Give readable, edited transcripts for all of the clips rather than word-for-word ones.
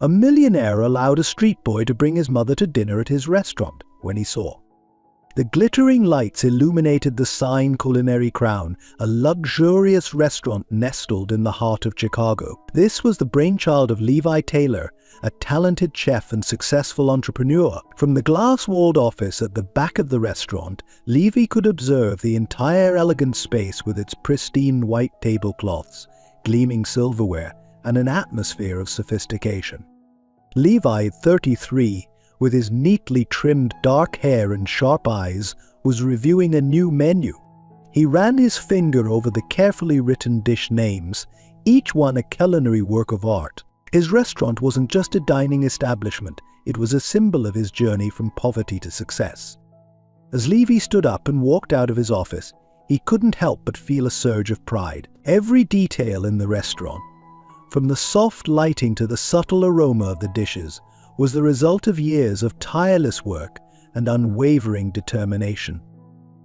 A millionaire allowed a street boy to bring his mother to dinner at his restaurant when he saw. The glittering lights illuminated the Sign Culinary Crown, a luxurious restaurant nestled in the heart of Chicago. This was the brainchild of Levi Taylor, a talented chef and successful entrepreneur. From the glass-walled office at the back of the restaurant, Levi could observe the entire elegant space with its pristine white tablecloths, gleaming silverware, and an atmosphere of sophistication. Levi, 33, with his neatly trimmed dark hair and sharp eyes, was reviewing a new menu. He ran his finger over the carefully written dish names, each one a culinary work of art. His restaurant wasn't just a dining establishment, it was a symbol of his journey from poverty to success. As Levi stood up and walked out of his office, he couldn't help but feel a surge of pride. Every detail in the restaurant, from the soft lighting to the subtle aroma of the dishes, was the result of years of tireless work and unwavering determination.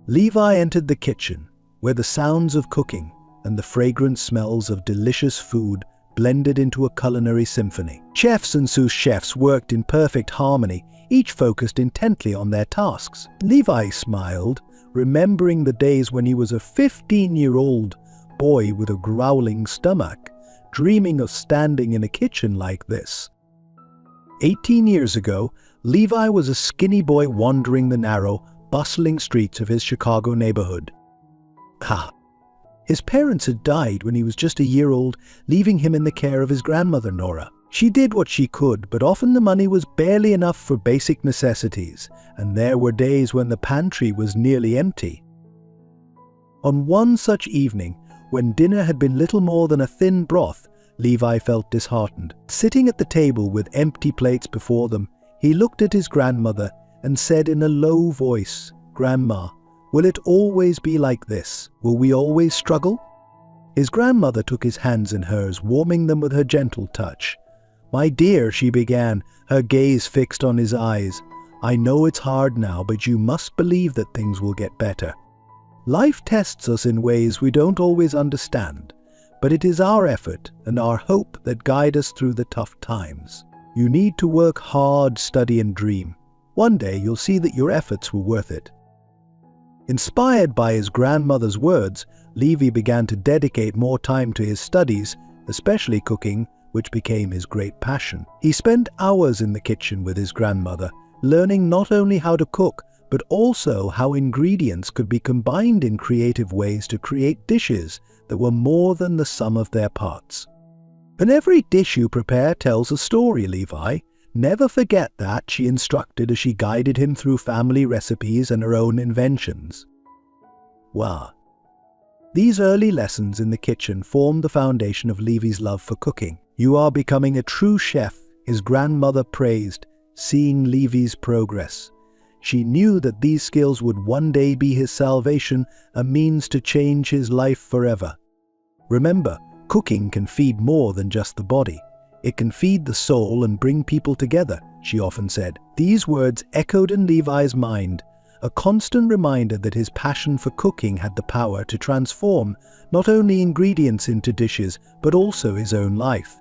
Levi entered the kitchen, where the sounds of cooking and the fragrant smells of delicious food blended into a culinary symphony. Chefs and sous chefs worked in perfect harmony, each focused intently on their tasks. Levi smiled, remembering the days when he was a 15-year-old boy with a growling stomach, dreaming of standing in a kitchen like this. 18 years ago, Levi was a skinny boy wandering the narrow, bustling streets of his Chicago neighborhood. His parents had died when he was just a year old, leaving him in the care of his grandmother, Nora. She did what she could, but often the money was barely enough for basic necessities, and there were days when the pantry was nearly empty. On one such evening, when dinner had been little more than a thin broth, Levi felt disheartened. Sitting at the table with empty plates before them, he looked at his grandmother and said in a low voice, "Grandma, will it always be like this? Will we always struggle?" His grandmother took his hands in hers, warming them with her gentle touch. "My dear," she began, her gaze fixed on his eyes, "I know it's hard now, but you must believe that things will get better. Life tests us in ways we don't always understand, but it is our effort and our hope that guide us through the tough times. You need to work hard, study and dream. One day you'll see that your efforts were worth it." Inspired by his grandmother's words, Levi began to dedicate more time to his studies, especially cooking, which became his great passion. He spent hours in the kitchen with his grandmother, learning not only how to cook, but also how ingredients could be combined in creative ways to create dishes that were more than the sum of their parts. "And every dish you prepare tells a story, Levi. Never forget that," she instructed as she guided him through family recipes and her own inventions. Wow. These early lessons in the kitchen formed the foundation of Levi's love for cooking. "You are becoming a true chef," his grandmother praised, seeing Levi's progress. She knew that these skills would one day be his salvation, a means to change his life forever. "Remember, cooking can feed more than just the body. It can feed the soul and bring people together," she often said. These words echoed in Levi's mind, a constant reminder that his passion for cooking had the power to transform not only ingredients into dishes, but also his own life.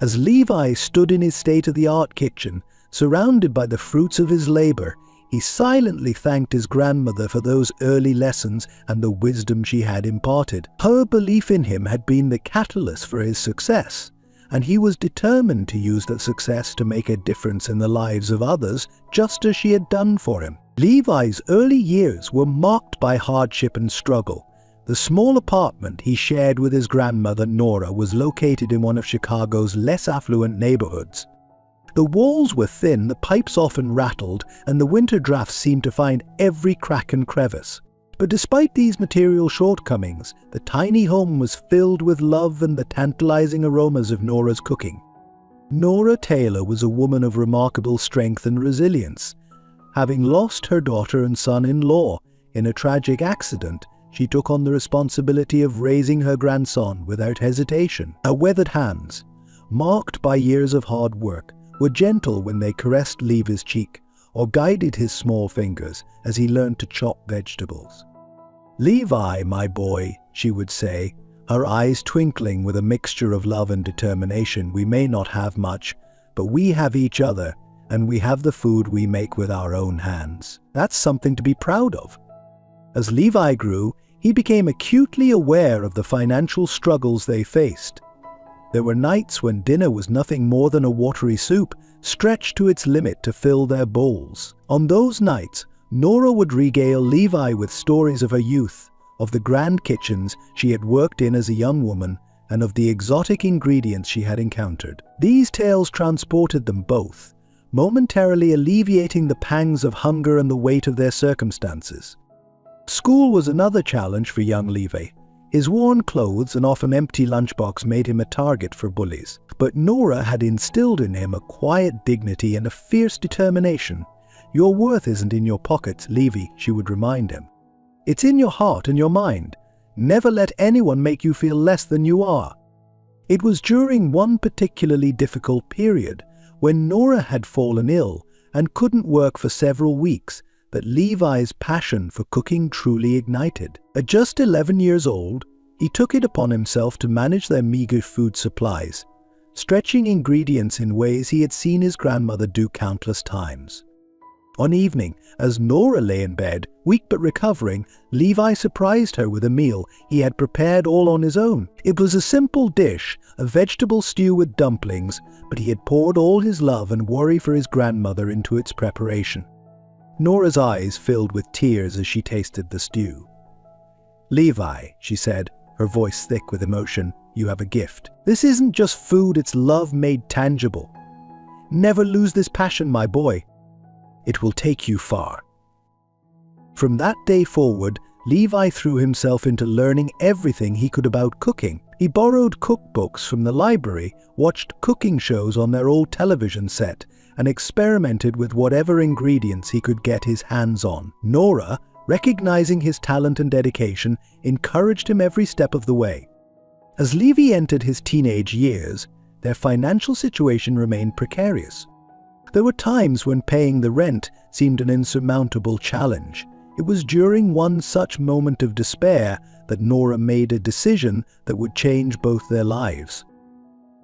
As Levi stood in his state-of-the-art kitchen, surrounded by the fruits of his labor, he silently thanked his grandmother for those early lessons and the wisdom she had imparted. Her belief in him had been the catalyst for his success, and he was determined to use that success to make a difference in the lives of others, just as she had done for him. Levi's early years were marked by hardship and struggle. The small apartment he shared with his grandmother Nora was located in one of Chicago's less affluent neighborhoods. The walls were thin, the pipes often rattled, and the winter drafts seemed to find every crack and crevice. But despite these material shortcomings, the tiny home was filled with love and the tantalizing aromas of Nora's cooking. Nora Taylor was a woman of remarkable strength and resilience. Having lost her daughter and son-in-law in a tragic accident, she took on the responsibility of raising her grandson without hesitation. Her weathered hands, marked by years of hard work, were gentle when they caressed Levi's cheek or guided his small fingers as he learned to chop vegetables. "Levi, my boy," she would say, her eyes twinkling with a mixture of love and determination, "we may not have much, but we have each other, and we have the food we make with our own hands. That's something to be proud of. As Levi grew, he became acutely aware of the financial struggles they faced. There were nights when dinner was nothing more than a watery soup, stretched to its limit to fill their bowls. On those nights, Nora would regale Levi with stories of her youth, of the grand kitchens she had worked in as a young woman, and of the exotic ingredients she had encountered. These tales transported them both, momentarily alleviating the pangs of hunger and the weight of their circumstances. School was another challenge for young Levi. His worn clothes and often empty lunchbox made him a target for bullies. But Nora had instilled in him a quiet dignity and a fierce determination. "Your worth isn't in your pockets, Levi," she would remind him. "It's in your heart and your mind. Never let anyone make you feel less than you are." It was during one particularly difficult period, when Nora had fallen ill and couldn't work for several weeks, that Levi's passion for cooking truly ignited. At just 11 years old, he took it upon himself to manage their meager food supplies, stretching ingredients in ways he had seen his grandmother do countless times. One evening, as Nora lay in bed, weak but recovering, Levi surprised her with a meal he had prepared all on his own. It was a simple dish, a vegetable stew with dumplings, but he had poured all his love and worry for his grandmother into its preparation. Nora's eyes filled with tears as she tasted the stew. "Levi," she said, her voice thick with emotion, "you have a gift. This isn't just food, it's love made tangible. Never lose this passion, my boy. It will take you far." From that day forward, Levi threw himself into learning everything he could about cooking. He borrowed cookbooks from the library, watched cooking shows on their old television set, and experimented with whatever ingredients he could get his hands on. Nora, recognizing his talent and dedication, encouraged him every step of the way. As Levi entered his teenage years, their financial situation remained precarious. There were times when paying the rent seemed an insurmountable challenge. It was during one such moment of despair that Nora made a decision that would change both their lives.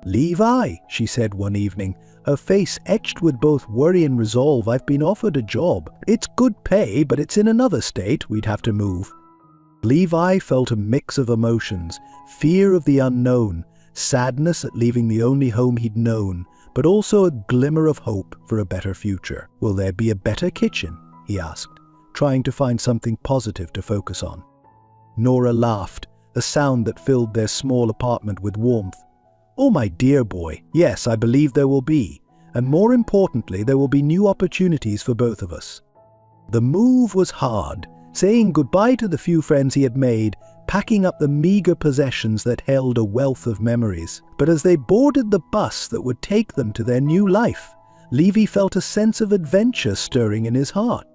"Levi," she said one evening, her face etched with both worry and resolve, "I've been offered a job. It's good pay, but it's in another state. We'd have to move." Levi felt a mix of emotions, fear of the unknown, sadness at leaving the only home he'd known, but also a glimmer of hope for a better future. "Will there be a better kitchen?" he asked, trying to find something positive to focus on. Nora laughed, a sound that filled their small apartment with warmth. "Oh, my dear boy, yes, I believe there will be. And more importantly, there will be new opportunities for both of us." The move was hard, saying goodbye to the few friends he had made, packing up the meager possessions that held a wealth of memories. But as they boarded the bus that would take them to their new life, Levi felt a sense of adventure stirring in his heart.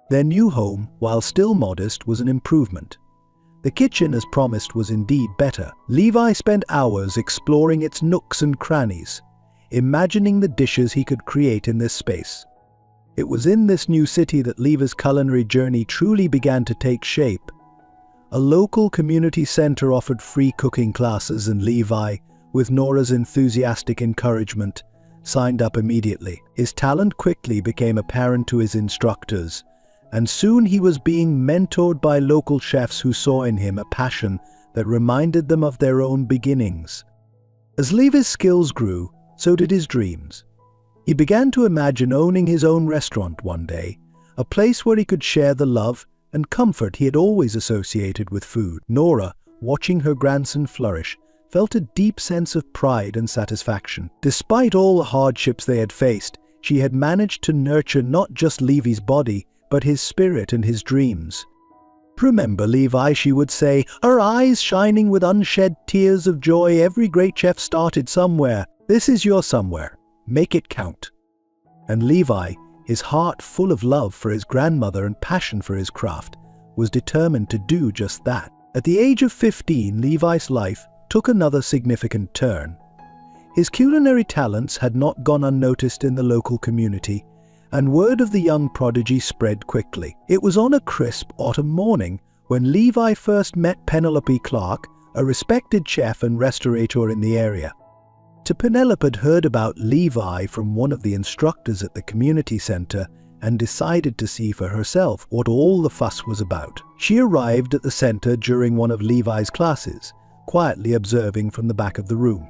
Their new home, while still modest, was an improvement. The kitchen, as promised, was indeed better. Levi spent hours exploring its nooks and crannies, imagining the dishes he could create in this space. It was in this new city that Levi's culinary journey truly began to take shape. A local community center offered free cooking classes, and Levi, with Nora's enthusiastic encouragement, signed up immediately. His talent quickly became apparent to his instructors, and soon he was being mentored by local chefs who saw in him a passion that reminded them of their own beginnings. As Levi's skills grew, so did his dreams. He began to imagine owning his own restaurant one day, a place where he could share the love and comfort he had always associated with food. Nora, watching her grandson flourish, felt a deep sense of pride and satisfaction. Despite all the hardships they had faced, she had managed to nurture not just Levi's body, but his spirit and his dreams. "Remember, Levi," she would say, her eyes shining with unshed tears of joy, "every great chef started somewhere. This is your somewhere. Make it count." And Levi, his heart full of love for his grandmother and passion for his craft, was determined to do just that. At the age of 15, Levi's life took another significant turn. His culinary talents had not gone unnoticed in the local community, and word of the young prodigy spread quickly. It was on a crisp autumn morning when Levi first met Penelope Clark, a respected chef and restaurateur in the area. Later, Penelope had heard about Levi from one of the instructors at the community center and decided to see for herself what all the fuss was about. She arrived at the center during one of Levi's classes, quietly observing from the back of the room.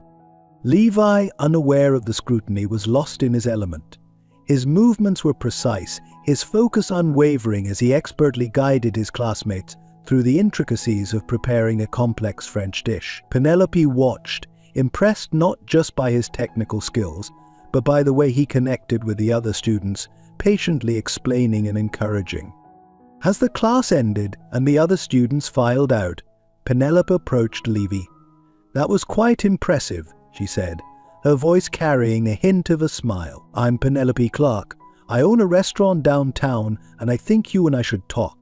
Levi, unaware of the scrutiny, was lost in his element. His movements were precise, his focus unwavering as he expertly guided his classmates through the intricacies of preparing a complex French dish. Penelope watched, impressed not just by his technical skills, but by the way he connected with the other students, patiently explaining and encouraging. As the class ended and the other students filed out, Penelope approached Levi. "That was quite impressive," she said, her voice carrying a hint of a smile. "I'm Penelope Clark. I own a restaurant downtown, and I think you and I should talk."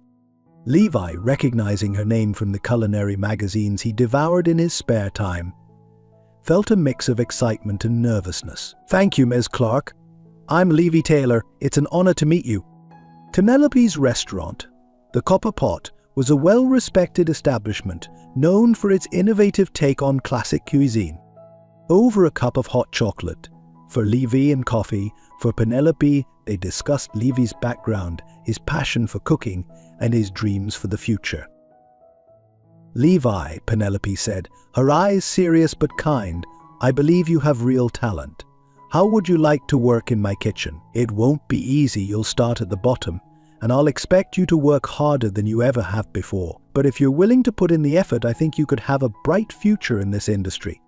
Levi, recognizing her name from the culinary magazines he devoured in his spare time, felt a mix of excitement and nervousness. "Thank you, Ms. Clark. I'm Levi Taylor. It's an honor to meet you." Penelope's restaurant, the Copper Pot, was a well-respected establishment known for its innovative take on classic cuisine. Over a cup of hot chocolate, for Levi and coffee, for Penelope, they discussed Levi's background, his passion for cooking, and his dreams for the future. "Levi," Penelope said, her eyes serious but kind, "I believe you have real talent. How would you like to work in my kitchen? It won't be easy, you'll start at the bottom, and I'll expect you to work harder than you ever have before. But if you're willing to put in the effort, I think you could have a bright future in this industry."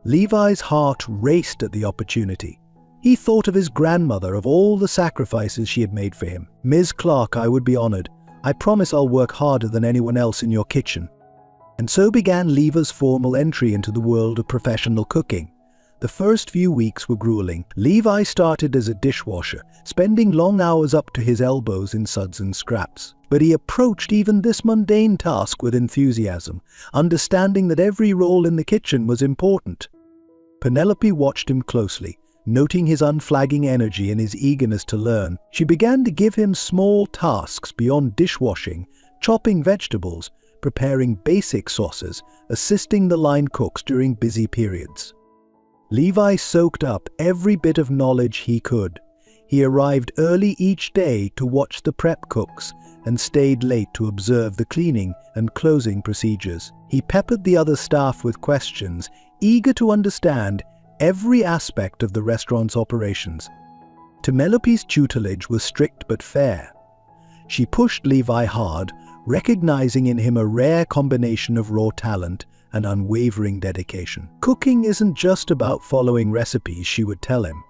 Levi's heart raced at the opportunity. He thought of his grandmother, of all the sacrifices she had made for him. "Ms. Clark, I would be honored. I promise I'll work harder than anyone else in your kitchen." And so began Levi's formal entry into the world of professional cooking. The first few weeks were grueling. Levi started as a dishwasher, spending long hours up to his elbows in suds and scraps. But he approached even this mundane task with enthusiasm, understanding that every role in the kitchen was important. Penelope watched him closely, noting his unflagging energy and his eagerness to learn. She began to give him small tasks beyond dishwashing, chopping vegetables, preparing basic sauces, assisting the line cooks during busy periods. Levi soaked up every bit of knowledge he could. He arrived early each day to watch the prep cooks and stayed late to observe the cleaning and closing procedures. He peppered the other staff with questions, eager to understand every aspect of the restaurant's operations. Penelope's tutelage was strict but fair. She pushed Levi hard, recognizing in him a rare combination of raw talent and unwavering dedication. "Cooking isn't just about following recipes," she would tell him.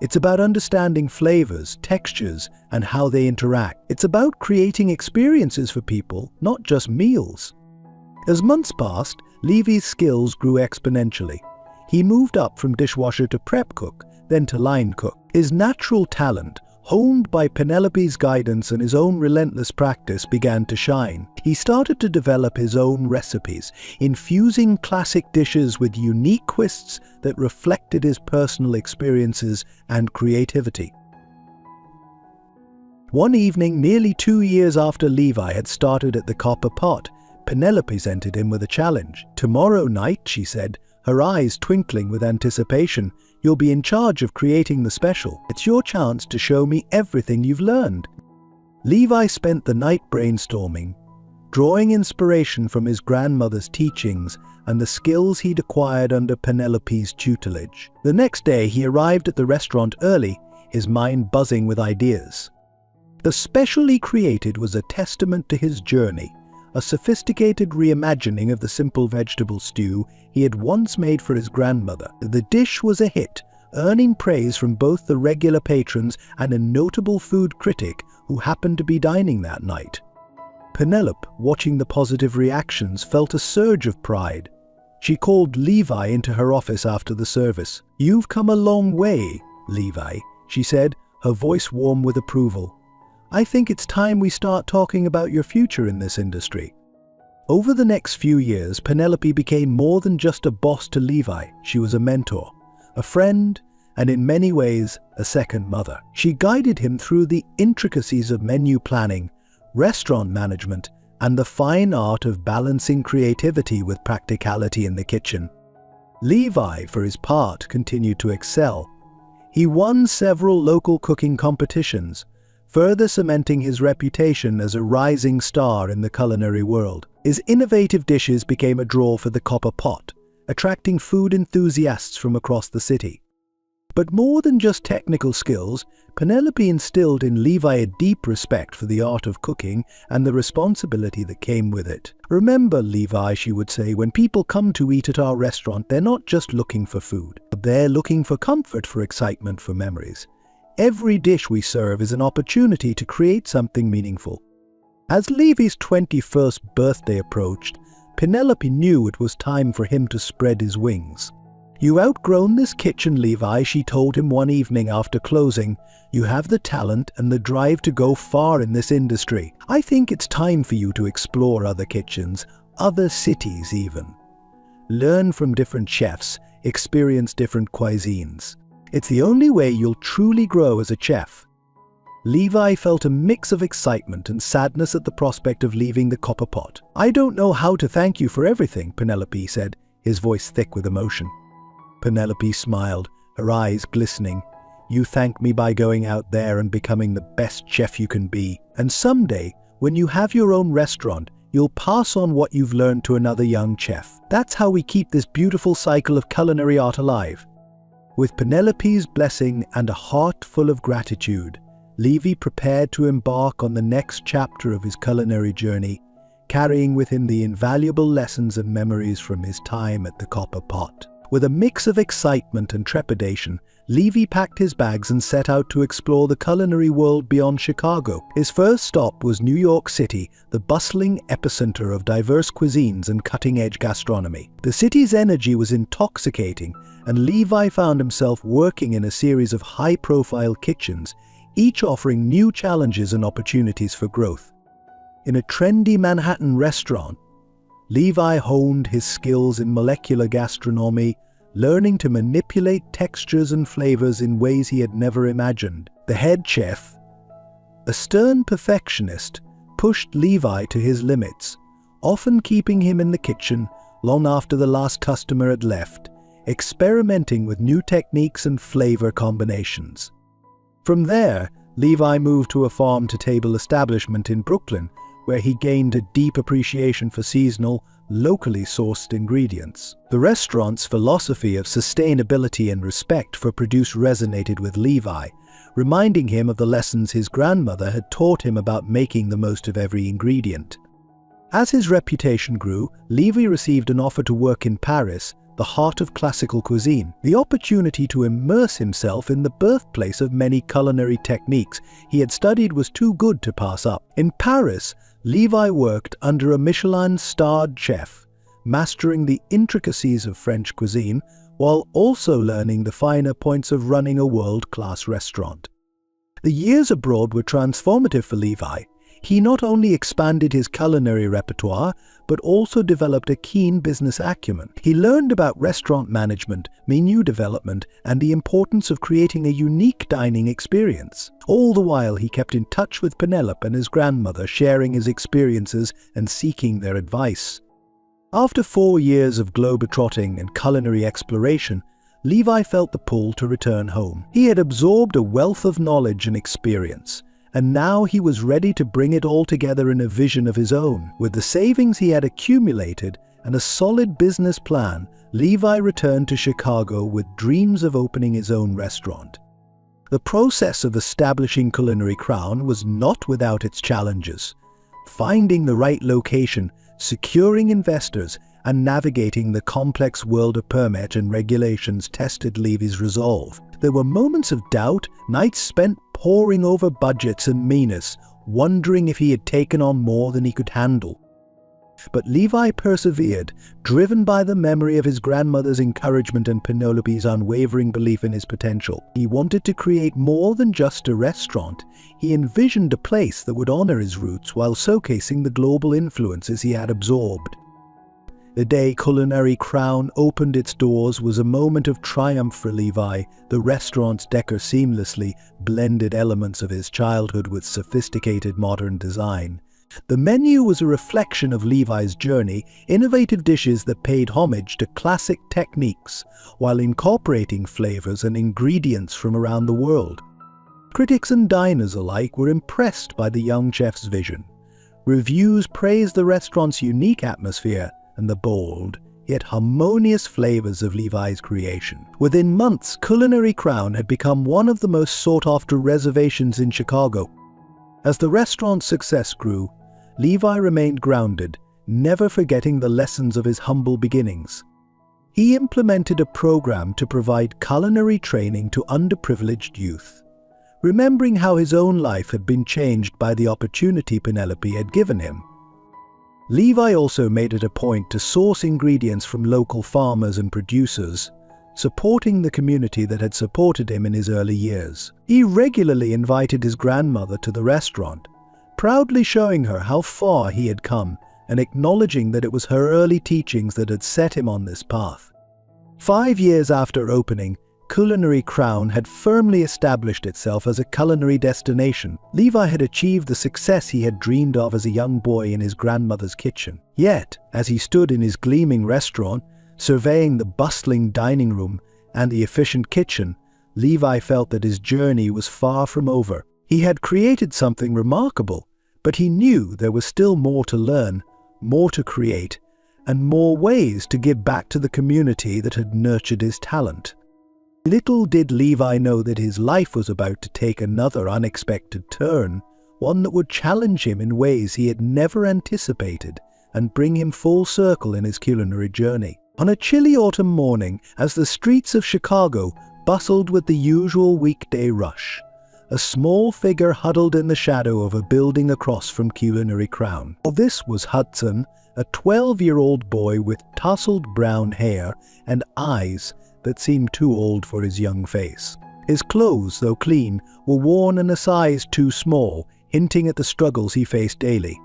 "It's about understanding flavors, textures, and how they interact. It's about creating experiences for people, not just meals." As months passed, Levi's skills grew exponentially. He moved up from dishwasher to prep cook, then to line cook. His natural talent, honed by Penelope's guidance and his own relentless practice, began to shine. He started to develop his own recipes, infusing classic dishes with unique twists that reflected his personal experiences and creativity. One evening, nearly 2 years after Levi had started at the Copper Pot, Penelope presented him with a challenge. "Tomorrow night," she said, her eyes twinkling with anticipation, "you'll be in charge of creating the special. It's your chance to show me everything you've learned." Levi spent the night brainstorming, drawing inspiration from his grandmother's teachings and the skills he'd acquired under Penelope's tutelage. The next day, he arrived at the restaurant early, his mind buzzing with ideas. The special he created was a testament to his journey, a sophisticated reimagining of the simple vegetable stew he had once made for his grandmother. The dish was a hit, earning praise from both the regular patrons and a notable food critic who happened to be dining that night. Penelope, watching the positive reactions, felt a surge of pride. She called Levi into her office after the service. "You've come a long way, Levi," she said, her voice warm with approval. "I think it's time we start talking about your future in this industry." Over the next few years, Penelope became more than just a boss to Levi. She was a mentor, a friend, and in many ways, a second mother. She guided him through the intricacies of menu planning, restaurant management, and the fine art of balancing creativity with practicality in the kitchen. Levi, for his part, continued to excel. He won several local cooking competitions, further cementing his reputation as a rising star in the culinary world. His innovative dishes became a draw for the copper pot, attracting food enthusiasts from across the city. But more than just technical skills, Penelope instilled in Levi a deep respect for the art of cooking and the responsibility that came with it. "Remember, Levi," she would say, "when people come to eat at our restaurant, they're not just looking for food. They're looking for comfort, for excitement, for memories. Every dish we serve is an opportunity to create something meaningful." As Levi's 21st birthday approached, Penelope knew it was time for him to spread his wings. "You've outgrown this kitchen, Levi," she told him one evening after closing. "You have the talent and the drive to go far in this industry. I think it's time for you to explore other kitchens, other cities even. Learn from different chefs, experience different cuisines. It's the only way you'll truly grow as a chef." Levi felt a mix of excitement and sadness at the prospect of leaving the copper pot. "I don't know how to thank you for everything," Penelope said, his voice thick with emotion. Penelope smiled, her eyes glistening. "You thank me by going out there and becoming the best chef you can be. And someday, when you have your own restaurant, you'll pass on what you've learned to another young chef. That's how we keep this beautiful cycle of culinary art alive." With Penelope's blessing and a heart full of gratitude, Levi prepared to embark on the next chapter of his culinary journey, carrying with him the invaluable lessons and memories from his time at the copper pot. With a mix of excitement and trepidation, Levi packed his bags and set out to explore the culinary world beyond Chicago. His first stop was New York City, the bustling epicenter of diverse cuisines and cutting-edge gastronomy. The city's energy was intoxicating, and Levi found himself working in a series of high-profile kitchens, each offering new challenges and opportunities for growth. In a trendy Manhattan restaurant, Levi honed his skills in molecular gastronomy, learning to manipulate textures and flavors in ways he had never imagined. The head chef, a stern perfectionist, pushed Levi to his limits, often keeping him in the kitchen long after the last customer had left, experimenting with new techniques and flavor combinations. From there, Levi moved to a farm-to-table establishment in Brooklyn, where he gained a deep appreciation for seasonal, locally sourced ingredients. The restaurant's philosophy of sustainability and respect for produce resonated with Levi, reminding him of the lessons his grandmother had taught him about making the most of every ingredient. As his reputation grew, Levi received an offer to work in Paris, the heart of classical cuisine. The opportunity to immerse himself in the birthplace of many culinary techniques he had studied was too good to pass up. In Paris, Levi worked under a Michelin-starred chef, mastering the intricacies of French cuisine while also learning the finer points of running a world-class restaurant. The years abroad were transformative for Levi. He not only expanded his culinary repertoire, but also developed a keen business acumen. He learned about restaurant management, menu development, and the importance of creating a unique dining experience. All the while, he kept in touch with Penelope and his grandmother, sharing his experiences and seeking their advice. After 4 years of globetrotting and culinary exploration, Levi felt the pull to return home. He had absorbed a wealth of knowledge and experience, and now he was ready to bring it all together in a vision of his own. With the savings he had accumulated and a solid business plan, Levi returned to Chicago with dreams of opening his own restaurant. The process of establishing Culinary Crown was not without its challenges. Finding the right location, securing investors, and navigating the complex world of permit and regulations tested Levi's resolve. There were moments of doubt, nights spent poring over budgets and meanness, wondering if he had taken on more than he could handle. But Levi persevered, driven by the memory of his grandmother's encouragement and Penelope's unwavering belief in his potential. He wanted to create more than just a restaurant. He envisioned a place that would honor his roots while showcasing the global influences he had absorbed. The day Culinary Crown opened its doors was a moment of triumph for Levi. The restaurant's decor seamlessly blended elements of his childhood with sophisticated modern design, The menu was a reflection of Levi's journey, innovative dishes that paid homage to classic techniques while incorporating flavors and ingredients from around the world. Critics and diners alike were impressed by the young chef's vision. Reviews praised the restaurant's unique atmosphere and the bold, yet harmonious flavors of Levi's creation. Within months, Culinary Crown had become one of the most sought-after reservations in Chicago. As the restaurant's success grew, Levi remained grounded, never forgetting the lessons of his humble beginnings. He implemented a program to provide culinary training to underprivileged youth, remembering how his own life had been changed by the opportunity Penelope had given him. Levi also made it a point to source ingredients from local farmers and producers, supporting the community that had supported him in his early years. He regularly invited his grandmother to the restaurant, proudly showing her how far he had come and acknowledging that it was her early teachings that had set him on this path. 5 years after opening, Culinary Crown had firmly established itself as a culinary destination. Levi had achieved the success he had dreamed of as a young boy in his grandmother's kitchen. Yet, as he stood in his gleaming restaurant, surveying the bustling dining room and the efficient kitchen, Levi felt that his journey was far from over. He had created something remarkable, but he knew there was still more to learn, more to create, and more ways to give back to the community that had nurtured his talent. Little did Levi know that his life was about to take another unexpected turn, one that would challenge him in ways he had never anticipated and bring him full circle in his culinary journey. On a chilly autumn morning, as the streets of Chicago bustled with the usual weekday rush, a small figure huddled in the shadow of a building across from Culinary Crown. This was Hudson, a 12-year-old boy with tousled brown hair and eyes that seemed too old for his young face. His clothes, though clean, were worn in a size too small, hinting at the struggles he faced daily.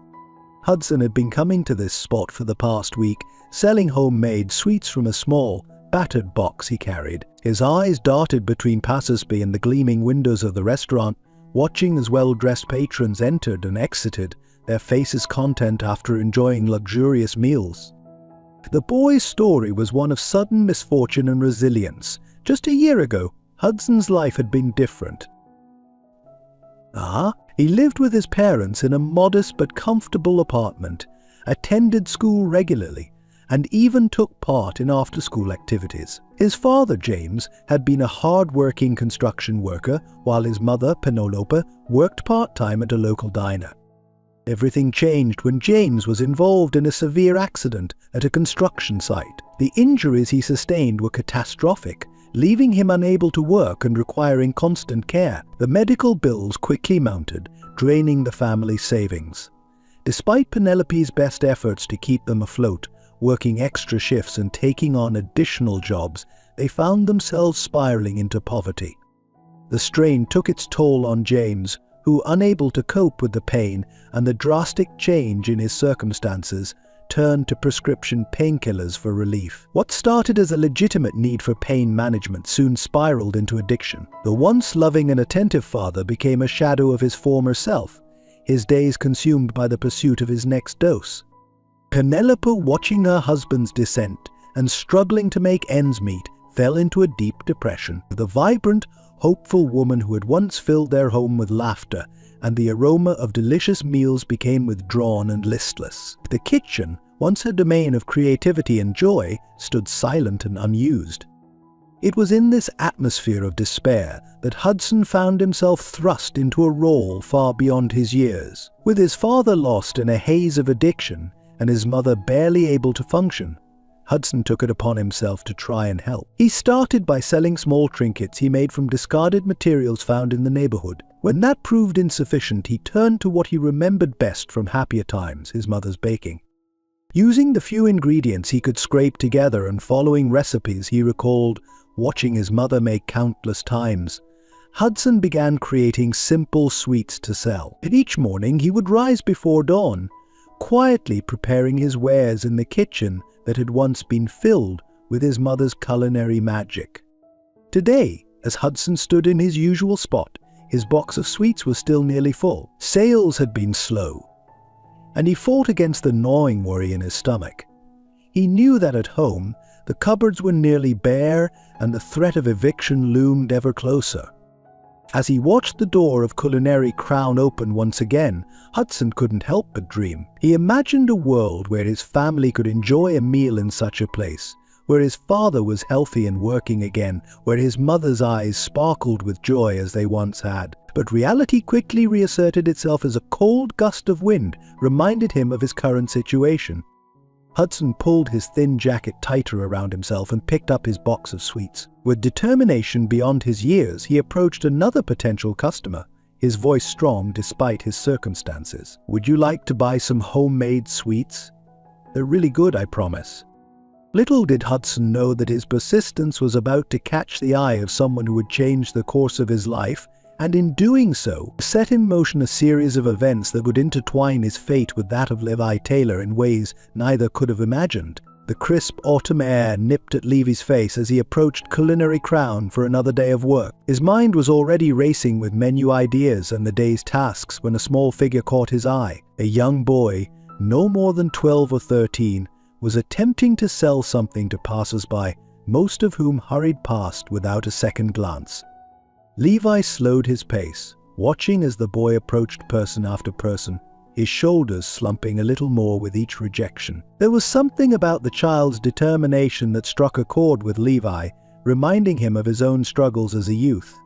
Hudson had been coming to this spot for the past week, selling homemade sweets from a small, battered box he carried. His eyes darted between passers-by and the gleaming windows of the restaurant, watching as well-dressed patrons entered and exited, their faces content after enjoying luxurious meals. The boy's story was one of sudden misfortune and resilience. Just a year ago, Hudson's life had been different. He lived with his parents in a modest but comfortable apartment, attended school regularly, and even took part in after-school activities. His father, James, had been a hard-working construction worker, while his mother, Penelope, worked part-time at a local diner. Everything changed when James was involved in a severe accident at a construction site. The injuries he sustained were catastrophic, leaving him unable to work and requiring constant care. The medical bills quickly mounted, draining the family's savings. Despite Penelope's best efforts to keep them afloat, working extra shifts and taking on additional jobs, they found themselves spiraling into poverty. The strain took its toll on James, who, unable to cope with the pain and the drastic change in his circumstances, turned to prescription painkillers for relief. What started as a legitimate need for pain management soon spiraled into addiction. The once loving and attentive father became a shadow of his former self, his days consumed by the pursuit of his next dose. Penelope, watching her husband's descent and struggling to make ends meet, fell into a deep depression. The vibrant, hopeful woman who had once filled their home with laughter and the aroma of delicious meals became withdrawn and listless. The kitchen, once a domain of creativity and joy, stood silent and unused. It was in this atmosphere of despair that Hudson found himself thrust into a role far beyond his years. With his father lost in a haze of addiction and his mother barely able to function, Hudson took it upon himself to try and help. He started by selling small trinkets he made from discarded materials found in the neighborhood. When that proved insufficient, he turned to what he remembered best from happier times, his mother's baking. Using the few ingredients he could scrape together and following recipes he recalled watching his mother make countless times, Hudson began creating simple sweets to sell. And each morning he would rise before dawn, quietly preparing his wares in the kitchen that had once been filled with his mother's culinary magic. Today, as Hudson stood in his usual spot, his box of sweets was still nearly full. Sales had been slow. and he fought against the gnawing worry in his stomach. He knew that at home, the cupboards were nearly bare and the threat of eviction loomed ever closer. As he watched the door of Culinary Crown open once again, Hudson couldn't help but dream. He imagined a world where his family could enjoy a meal in such a place, where his father was healthy and working again, where his mother's eyes sparkled with joy as they once had. But reality quickly reasserted itself as a cold gust of wind reminded him of his current situation. Hudson pulled his thin jacket tighter around himself and picked up his box of sweets. With determination beyond his years, he approached another potential customer, his voice strong despite his circumstances. "Would you like to buy some homemade sweets? They're really good, I promise." Little did Hudson know that his persistence was about to catch the eye of someone who would change the course of his life, and in doing so, set in motion a series of events that would intertwine his fate with that of Levi Taylor in ways neither could have imagined. The crisp autumn air nipped at Levy's face as he approached Culinary Crown for another day of work. His mind was already racing with menu ideas and the day's tasks when a small figure caught his eye. A young boy, no more than 12 or 13, was attempting to sell something to passers-by, most of whom hurried past without a second glance. Levi slowed his pace, watching as the boy approached person after person, his shoulders slumping a little more with each rejection. There was something about the child's determination that struck a chord with Levi, reminding him of his own struggles as a youth.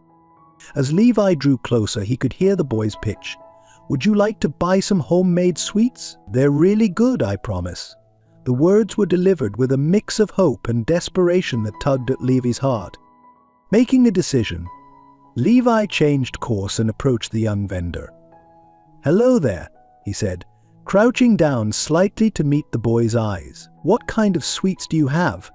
As Levi drew closer, he could hear the boy's pitch. "Would you like to buy some homemade sweets? They're really good, I promise." The words were delivered with a mix of hope and desperation that tugged at Levy's heart. Making a decision, Levi changed course and approached the young vendor. "Hello there," he said, crouching down slightly to meet the boy's eyes. "What kind of sweets do you have?"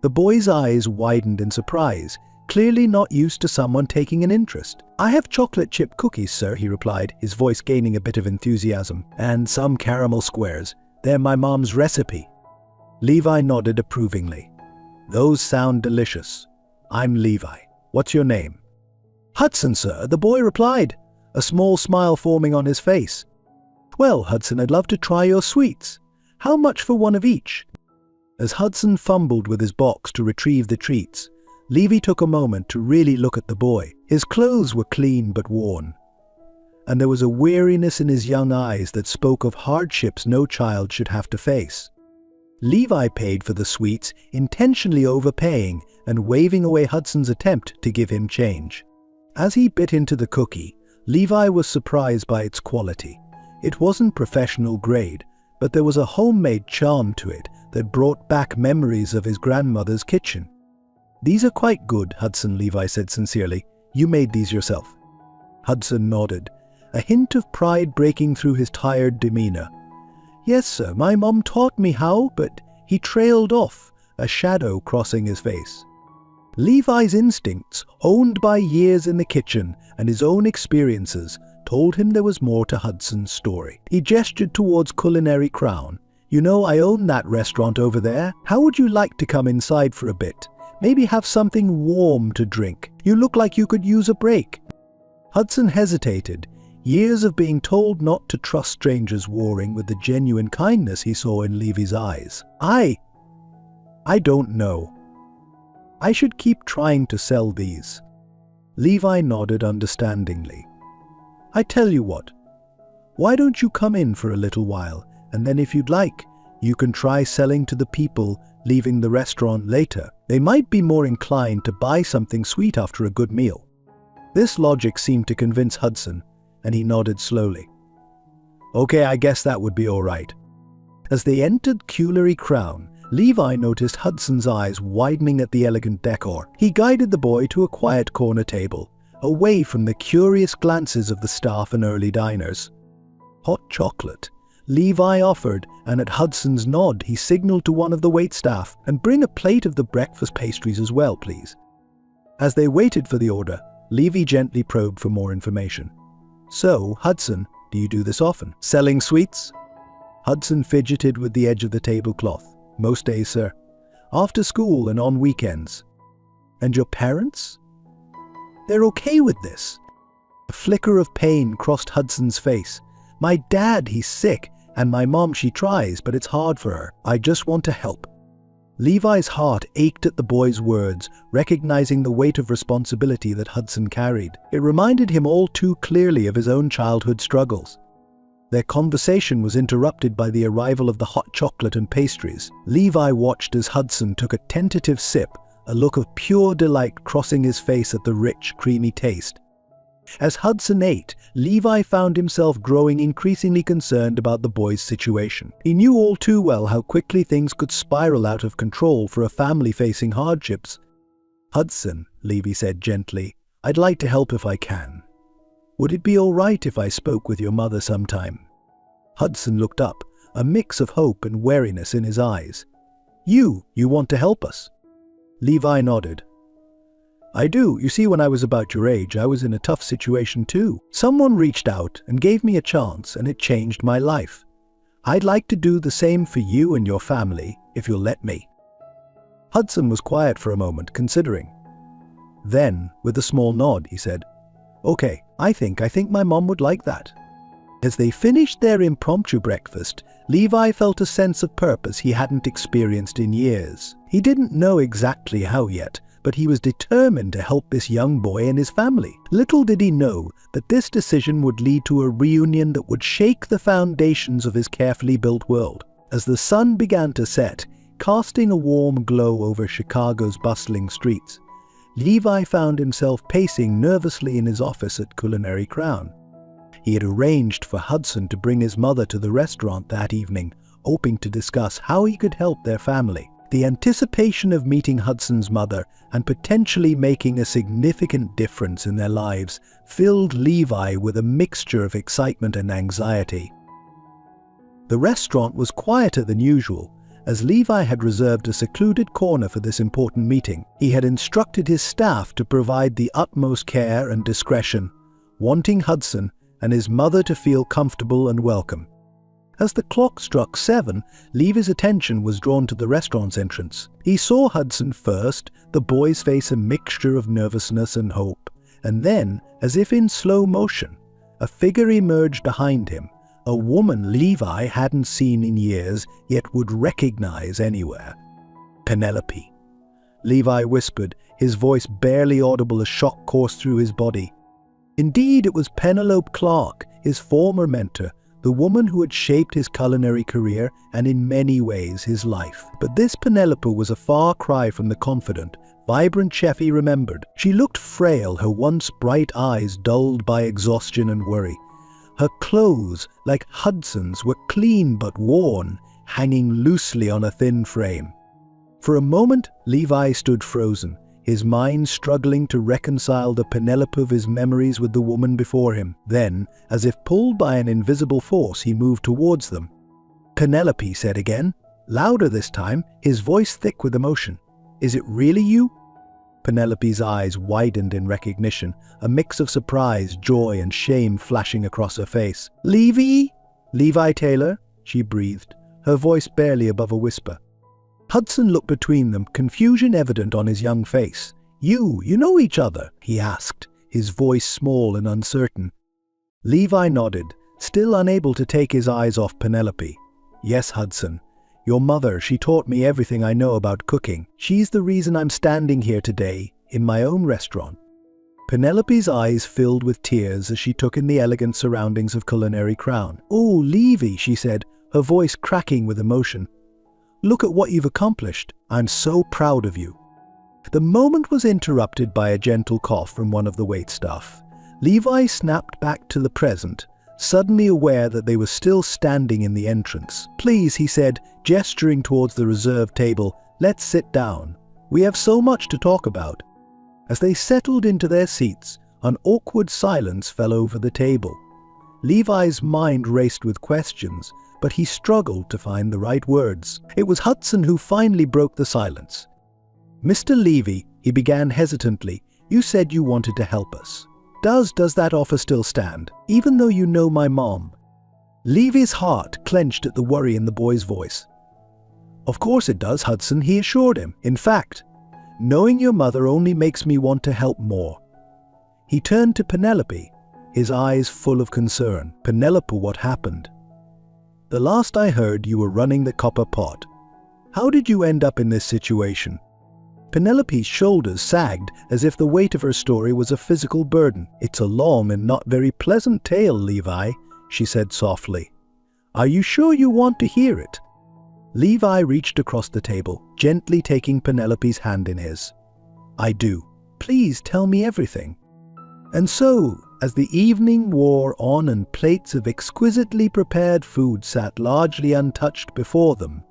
The boy's eyes widened in surprise, clearly not used to someone taking an interest. "I have chocolate chip cookies, sir," he replied, his voice gaining a bit of enthusiasm, "and some caramel squares. They're my mom's recipe." Levi nodded approvingly. "Those sound delicious. I'm Levi. What's your name?" "Hudson, sir," the boy replied, a small smile forming on his face. "Well, Hudson, I'd love to try your sweets. How much for one of each?" As Hudson fumbled with his box to retrieve the treats, Levy took a moment to really look at the boy. His clothes were clean but worn, and there was a weariness in his young eyes that spoke of hardships no child should have to face. Levi paid for the sweets, intentionally overpaying and waving away Hudson's attempt to give him change. As he bit into the cookie, Levi was surprised by its quality. It wasn't professional grade, but there was a homemade charm to it that brought back memories of his grandmother's kitchen. "These are quite good, Hudson," Levi said sincerely. "You made these yourself?" Hudson nodded, a hint of pride breaking through his tired demeanor. "Yes, sir, my mom taught me how," but he trailed off, a shadow crossing his face. Levi's instincts, honed by years in the kitchen and his own experiences, told him there was more to Hudson's story. He gestured towards Culinary Crown. "You know, I own that restaurant over there. How would you like to come inside for a bit? Maybe have something warm to drink. You look like you could use a break." Hudson hesitated, years of being told not to trust strangers warring with the genuine kindness he saw in Levy's eyes. I don't know. I should keep trying to sell these." Levi nodded understandingly. "I tell you what, why don't you come in for a little while, and then if you'd like, you can try selling to the people leaving the restaurant later. They might be more inclined to buy something sweet after a good meal." This logic seemed to convince Hudson, and he nodded slowly. "Okay, I guess that would be all right." As they entered Culinary Crown, Levi noticed Hudson's eyes widening at the elegant decor. He guided the boy to a quiet corner table, away from the curious glances of the staff and early diners. "Hot chocolate," Levi offered, and at Hudson's nod he signaled to one of the waitstaff, "And bring a plate of the breakfast pastries as well, please." As they waited for the order, Levi gently probed for more information. "So, Hudson, do you do this often? Selling sweets?" Hudson fidgeted with the edge of the tablecloth. "Most days, sir. After school and on weekends." "And your parents?" "They're okay with this." A flicker of pain crossed Hudson's face. "My dad, he's sick, And my mom, she tries, but it's hard for her. I just want to help." Levi's heart ached at the boy's words, recognizing the weight of responsibility that Hudson carried. It reminded him all too clearly of his own childhood struggles. Their conversation was interrupted by the arrival of the hot chocolate and pastries. Levi watched as Hudson took a tentative sip, a look of pure delight crossing his face at the rich, creamy taste. As Hudson ate, Levi found himself growing increasingly concerned about the boy's situation. He knew all too well how quickly things could spiral out of control for a family facing hardships. "Hudson," Levi said gently, "I'd like to help if I can. Would it be all right if I spoke with your mother sometime?" Hudson looked up, a mix of hope and wariness in his eyes. You want to help us?" Levi nodded. "I do. You see, when I was about your age, I was in a tough situation too. Someone reached out and gave me a chance, and it changed my life. I'd like to do the same for you and your family, if you'll let me." Hudson was quiet for a moment, considering. Then, with a small nod, he said, "Okay, I think my mom would like that." As they finished their impromptu breakfast, Levi felt a sense of purpose he hadn't experienced in years. He didn't know exactly how yet, but he was determined to help this young boy and his family. Little did he know that this decision would lead to a reunion that would shake the foundations of his carefully built world. As the sun began to set, casting a warm glow over Chicago's bustling streets, Levi found himself pacing nervously in his office at Culinary Crown. He had arranged for Hudson to bring his mother to the restaurant that evening, hoping to discuss how he could help their family. The anticipation of meeting Hudson's mother and potentially making a significant difference in their lives filled Levi with a mixture of excitement and anxiety. The restaurant was quieter than usual, as Levi had reserved a secluded corner for this important meeting. He had instructed his staff to provide the utmost care and discretion, wanting Hudson and his mother to feel comfortable and welcome. As the clock struck 7, Levi's attention was drawn to the restaurant's entrance. He saw Hudson first, the boy's face a mixture of nervousness and hope, and then, as if in slow motion, a figure emerged behind him, a woman Levi hadn't seen in years, yet would recognize anywhere. "Penelope," Levi whispered, his voice barely audible as shock coursed through his body. Indeed, it was Penelope Clark, his former mentor, the woman who had shaped his culinary career and in many ways his life. But this Penelope was a far cry from the confident, vibrant chef he remembered. She looked frail, her once bright eyes dulled by exhaustion and worry. Her clothes, like Hudson's, were clean but worn, hanging loosely on a thin frame. For a moment, Levi stood frozen, his mind struggling to reconcile the Penelope of his memories with the woman before him. Then, as if pulled by an invisible force, he moved towards them. "Penelope," he said again, louder this time, his voice thick with emotion. "Is it really you?" Penelope's eyes widened in recognition, a mix of surprise, joy, and shame flashing across her face. "Levi? Levi Taylor?" she breathed, her voice barely above a whisper. Hudson looked between them, confusion evident on his young face. You know each other?" he asked, his voice small and uncertain. Levi nodded, still unable to take his eyes off Penelope. "Yes, Hudson. Your mother, she taught me everything I know about cooking. She's the reason I'm standing here today, in my own restaurant." Penelope's eyes filled with tears as she took in the elegant surroundings of Culinary Crown. "Oh, Levi," she said, her voice cracking with emotion. "Look at what you've accomplished. I'm so proud of you." The moment was interrupted by a gentle cough from one of the waitstaff. Levi snapped back to the present, suddenly aware that they were still standing in the entrance. "Please," he said, gesturing towards the reserved table, "let's sit down. We have so much to talk about." As they settled into their seats, an awkward silence fell over the table. Levi's mind raced with questions, but he struggled to find the right words. It was Hudson who finally broke the silence. "Mr. Levi," he began hesitantly, "you said you wanted to help us. Does that offer still stand, even though you know my mom?" Levi's heart clenched at the worry in the boy's voice. "Of course it does, Hudson," he assured him. "In fact, knowing your mother only makes me want to help more." He turned to Penelope, his eyes full of concern. "Penelope, what happened?" The last I heard, you were running the copper pot. How did you end up in this situation?" Penelope's shoulders sagged as if the weight of her story was a physical burden. "It's a long and not very pleasant tale, Levi," she said softly. "Are you sure you want to hear it?" Levi reached across the table, gently taking Penelope's hand in his. "I do. Please tell me everything." And so, as the evening wore on and plates of exquisitely prepared food sat largely untouched before them,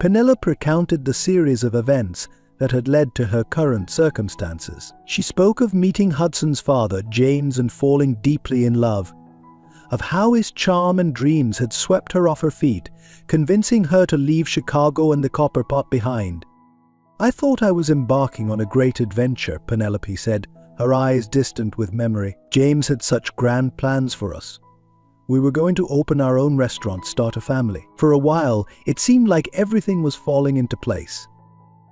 Penelope recounted the series of events that had led to her current circumstances. She spoke of meeting Hudson's father, James, and falling deeply in love, of how his charm and dreams had swept her off her feet, convincing her to leave Chicago and the copper pot behind. "I thought I was embarking on a great adventure," Penelope said, her eyes distant with memory. "James had such grand plans for us. We were going to open our own restaurant, start a family. For a while, it seemed like everything was falling into place.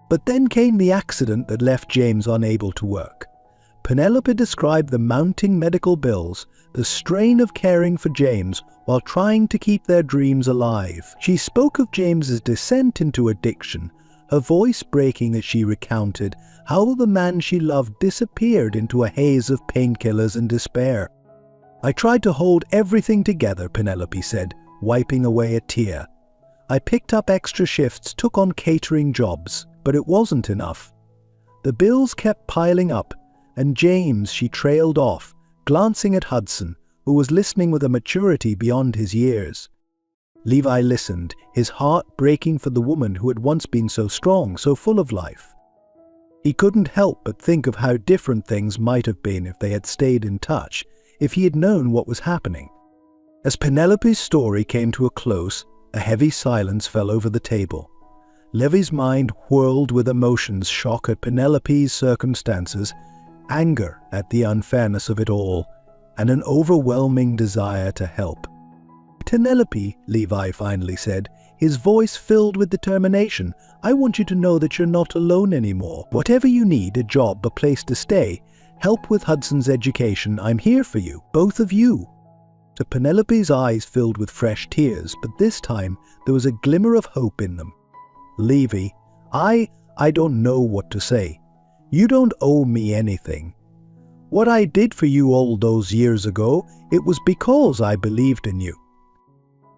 But then came the accident that left James unable to work." Penelope described the mounting medical bills, the strain of caring for James while trying to keep their dreams alive. She spoke of James's descent into addiction, her voice breaking as she recounted how the man she loved disappeared into a haze of painkillers and despair. "I tried to hold everything together," Penelope said, wiping away a tear. "I picked up extra shifts, took on catering jobs, but it wasn't enough. The bills kept piling up, and James," she trailed off, glancing at Hudson, who was listening with a maturity beyond his years. Levi listened, his heart breaking for the woman who had once been so strong, so full of life. He couldn't help but think of how different things might have been if they had stayed in touch, if he had known what was happening. As Penelope's story came to a close, a heavy silence fell over the table. Levi's mind whirled with emotions, shock at Penelope's circumstances, anger at the unfairness of it all, and an overwhelming desire to help. "Penelope," Levi finally said, his voice filled with determination, "I want you to know that you're not alone anymore. Whatever you need, a job, a place to stay, help with Hudson's education, I'm here for you, both of you." To Penelope's eyes filled with fresh tears, but this time there was a glimmer of hope in them. "Levi, I don't know what to say. You don't owe me anything. What I did for you all those years ago, it was because I believed in you.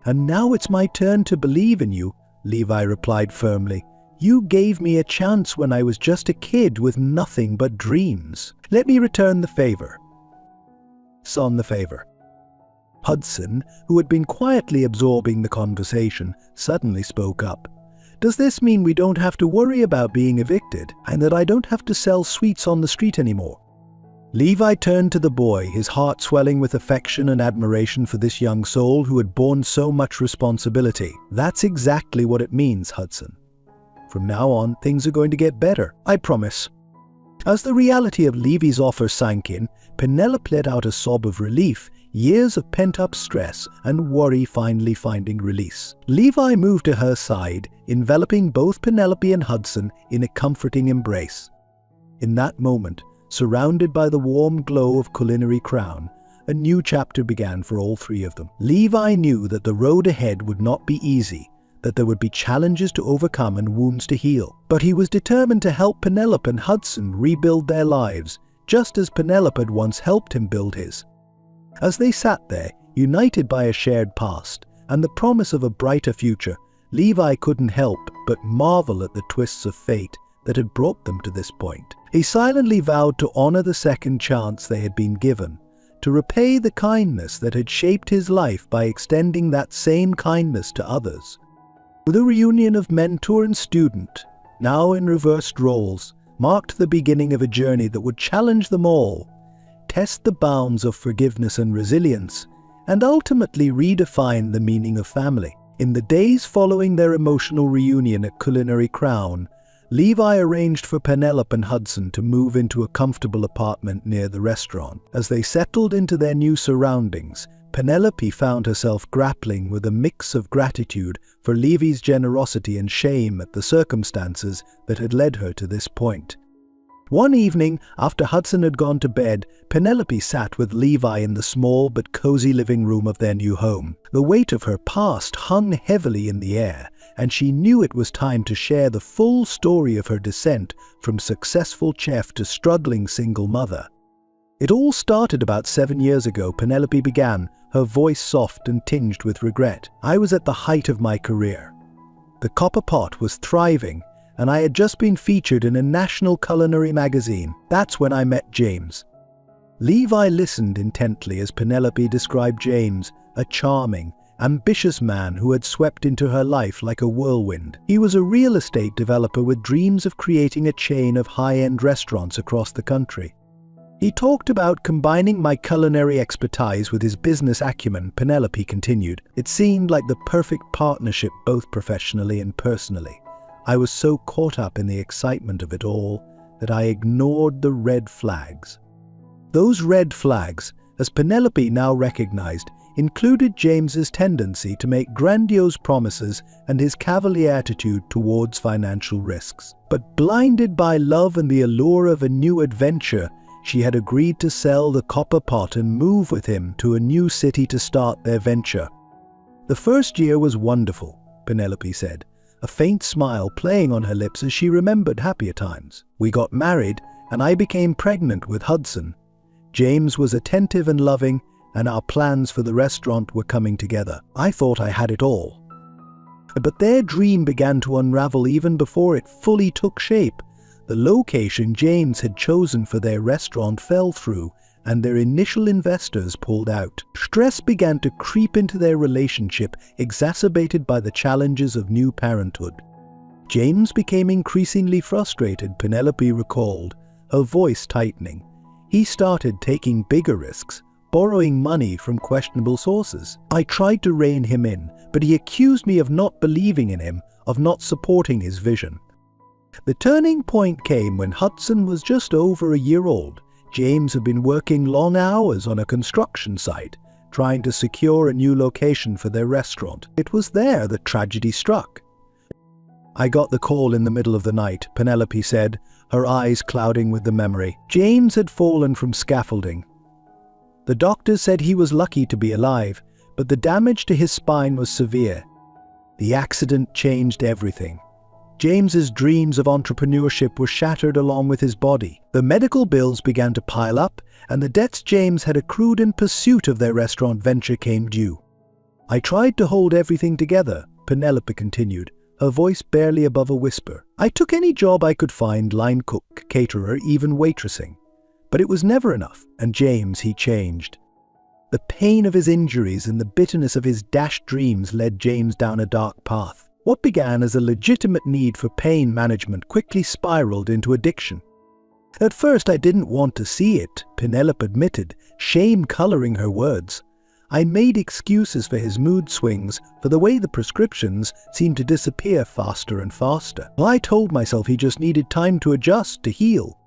And now it's my turn to believe in you," Levi replied firmly. "You gave me a chance when I was just a kid with nothing but dreams. Let me return the favor." "Son, the favor." Hudson, who had been quietly absorbing the conversation, suddenly spoke up. "Does this mean we don't have to worry about being evicted, and that I don't have to sell sweets on the street anymore?" Levi turned to the boy, his heart swelling with affection and admiration for this young soul who had borne so much responsibility. "That's exactly what it means, Hudson. From now on, things are going to get better, I promise." As the reality of Levi's offer sank in, Penelope let out a sob of relief, years of pent-up stress and worry finally finding release. Levi moved to her side, enveloping both Penelope and Hudson in a comforting embrace. In that moment, surrounded by the warm glow of Culinary Crown, a new chapter began for all three of them. Levi knew that the road ahead would not be easy, that there would be challenges to overcome and wounds to heal. But he was determined to help Penelope and Hudson rebuild their lives, just as Penelope had once helped him build his. As they sat there, united by a shared past and the promise of a brighter future, Levi couldn't help but marvel at the twists of fate that had brought them to this point. He silently vowed to honor the second chance they had been given, to repay the kindness that had shaped his life by extending that same kindness to others. The reunion of mentor and student, now in reversed roles, marked the beginning of a journey that would challenge them all, test the bounds of forgiveness and resilience, and ultimately redefine the meaning of family. In the days following their emotional reunion at Culinary Crown, Levi arranged for Penelope and Hudson to move into a comfortable apartment near the restaurant. As they settled into their new surroundings, Penelope found herself grappling with a mix of gratitude for Levi's generosity and shame at the circumstances that had led her to this point. One evening, after Hudson had gone to bed, Penelope sat with Levi in the small but cozy living room of their new home. The weight of her past hung heavily in the air, and she knew it was time to share the full story of her descent from successful chef to struggling single mother. It all started about 7 years ago, Penelope began, her voice soft and tinged with regret. I was at the height of my career. The Copper Pot was thriving, and I had just been featured in a national culinary magazine. That's when I met James. Levi listened intently as Penelope described James, a charming, ambitious man who had swept into her life like a whirlwind. He was a real estate developer with dreams of creating a chain of high-end restaurants across the country. He talked about combining my culinary expertise with his business acumen, Penelope continued. It seemed like the perfect partnership both professionally and personally. I was so caught up in the excitement of it all that I ignored the red flags. Those red flags, as Penelope now recognized, included James's tendency to make grandiose promises and his cavalier attitude towards financial risks. But blinded by love and the allure of a new adventure, she had agreed to sell the Copper Pot and move with him to a new city to start their venture. The first year was wonderful, Penelope said, a faint smile playing on her lips as she remembered happier times. We got married, and I became pregnant with Hudson. James was attentive and loving, and our plans for the restaurant were coming together. I thought I had it all. But their dream began to unravel even before it fully took shape. The location James had chosen for their restaurant fell through, and their initial investors pulled out. Stress began to creep into their relationship, exacerbated by the challenges of new parenthood. James became increasingly frustrated, Penelope recalled, her voice tightening. He started taking bigger risks, borrowing money from questionable sources. I tried to rein him in, but he accused me of not believing in him, of not supporting his vision. The turning point came when Hudson was just over a year old. James had been working long hours on a construction site, trying to secure a new location for their restaurant. It was there that tragedy struck. I got the call in the middle of the night, Penelope said, her eyes clouding with the memory. James had fallen from scaffolding. The doctors said he was lucky to be alive, but the damage to his spine was severe. The accident changed everything. James's dreams of entrepreneurship were shattered along with his body. The medical bills began to pile up, and the debts James had accrued in pursuit of their restaurant venture came due. I tried to hold everything together, Penelope continued, her voice barely above a whisper. I took any job I could find, line cook, caterer, even waitressing. But it was never enough, and James, he changed. The pain of his injuries and the bitterness of his dashed dreams led James down a dark path. What began as a legitimate need for pain management quickly spiraled into addiction. At first I didn't want to see it, Penelope admitted, shame coloring her words. I made excuses for his mood swings, for the way the prescriptions seemed to disappear faster and faster. I told myself he just needed time to adjust, to heal.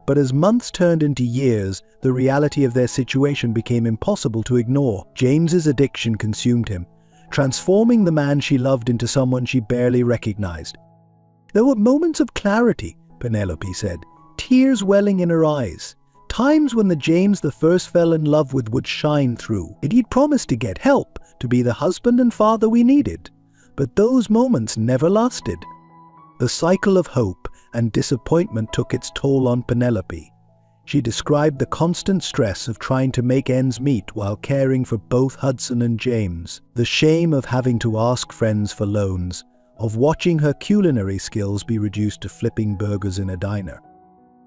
But as months turned into years, the reality of their situation became impossible to ignore. James's addiction consumed him, transforming the man she loved into someone she barely recognized. There were moments of clarity, Penelope said, tears welling in her eyes. Times when the James the first fell in love with would shine through. And he'd promised to get help, to be the husband and father we needed. But those moments never lasted. The cycle of hope and disappointment took its toll on Penelope. She described the constant stress of trying to make ends meet while caring for both Hudson and James, the shame of having to ask friends for loans, of watching her culinary skills be reduced to flipping burgers in a diner.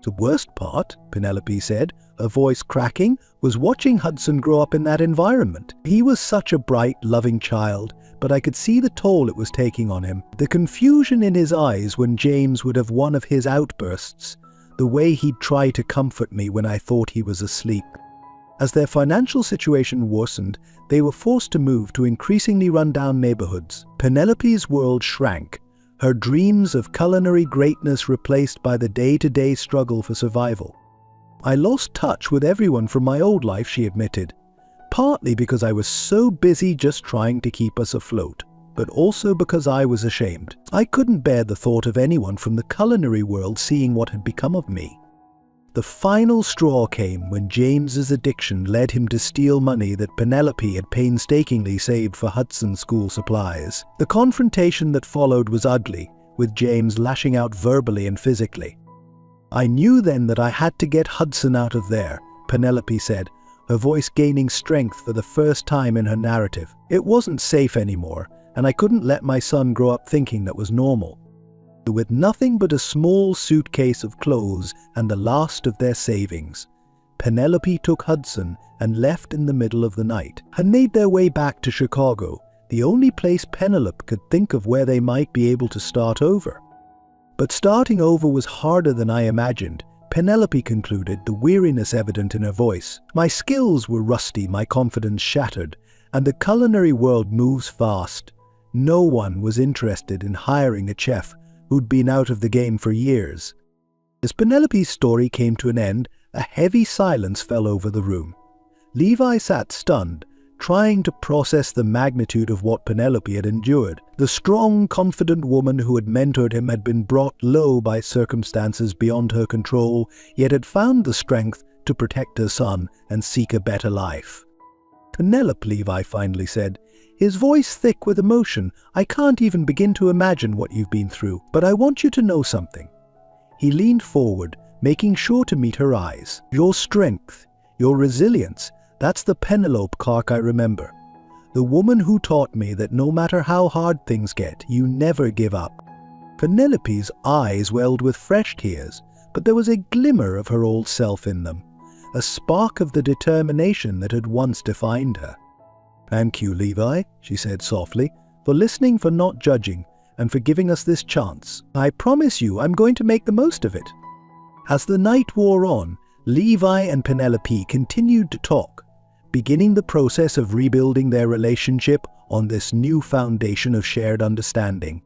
The worst part, Penelope said, her voice cracking, was watching Hudson grow up in that environment. He was such a bright, loving child, but I could see the toll it was taking on him. The confusion in his eyes when James would have one of his outbursts, the way he'd try to comfort me when I thought he was asleep. As their financial situation worsened, they were forced to move to increasingly run-down neighborhoods. Penelope's world shrank, her dreams of culinary greatness replaced by the day-to-day struggle for survival. I lost touch with everyone from my old life, she admitted, partly because I was so busy just trying to keep us afloat, but also because I was ashamed. I couldn't bear the thought of anyone from the culinary world seeing what had become of me. The final straw came when James's addiction led him to steal money that Penelope had painstakingly saved for Hudson's school supplies. The confrontation that followed was ugly, with James lashing out verbally and physically. "I knew then that I had to get Hudson out of there," Penelope said, her voice gaining strength for the first time in her narrative. "It wasn't safe anymore, and I couldn't let my son grow up thinking that was normal." With nothing but a small suitcase of clothes and the last of their savings, Penelope took Hudson and left in the middle of the night, and made their way back to Chicago, the only place Penelope could think of where they might be able to start over. But starting over was harder than I imagined, Penelope concluded, the weariness evident in her voice. "My skills were rusty, my confidence shattered, and the culinary world moves fast. No one was interested in hiring a chef who'd been out of the game for years." As Penelope's story came to an end, a heavy silence fell over the room. Levi sat stunned, trying to process the magnitude of what Penelope had endured. The strong, confident woman who had mentored him had been brought low by circumstances beyond her control, yet had found the strength to protect her son and seek a better life. "Penelope," Levi finally said, his voice thick with emotion, "I can't even begin to imagine what you've been through, but I want you to know something." He leaned forward, making sure to meet her eyes. "Your strength, your resilience, that's the Penelope Clark I remember. The woman who taught me that no matter how hard things get, you never give up." Penelope's eyes welled with fresh tears, but there was a glimmer of her old self in them, a spark of the determination that had once defined her. "Thank you, Levi," she said softly, "for listening, for not judging, and for giving us this chance. I promise you I'm going to make the most of it." As the night wore on, Levi and Penelope continued to talk, beginning the process of rebuilding their relationship on this new foundation of shared understanding.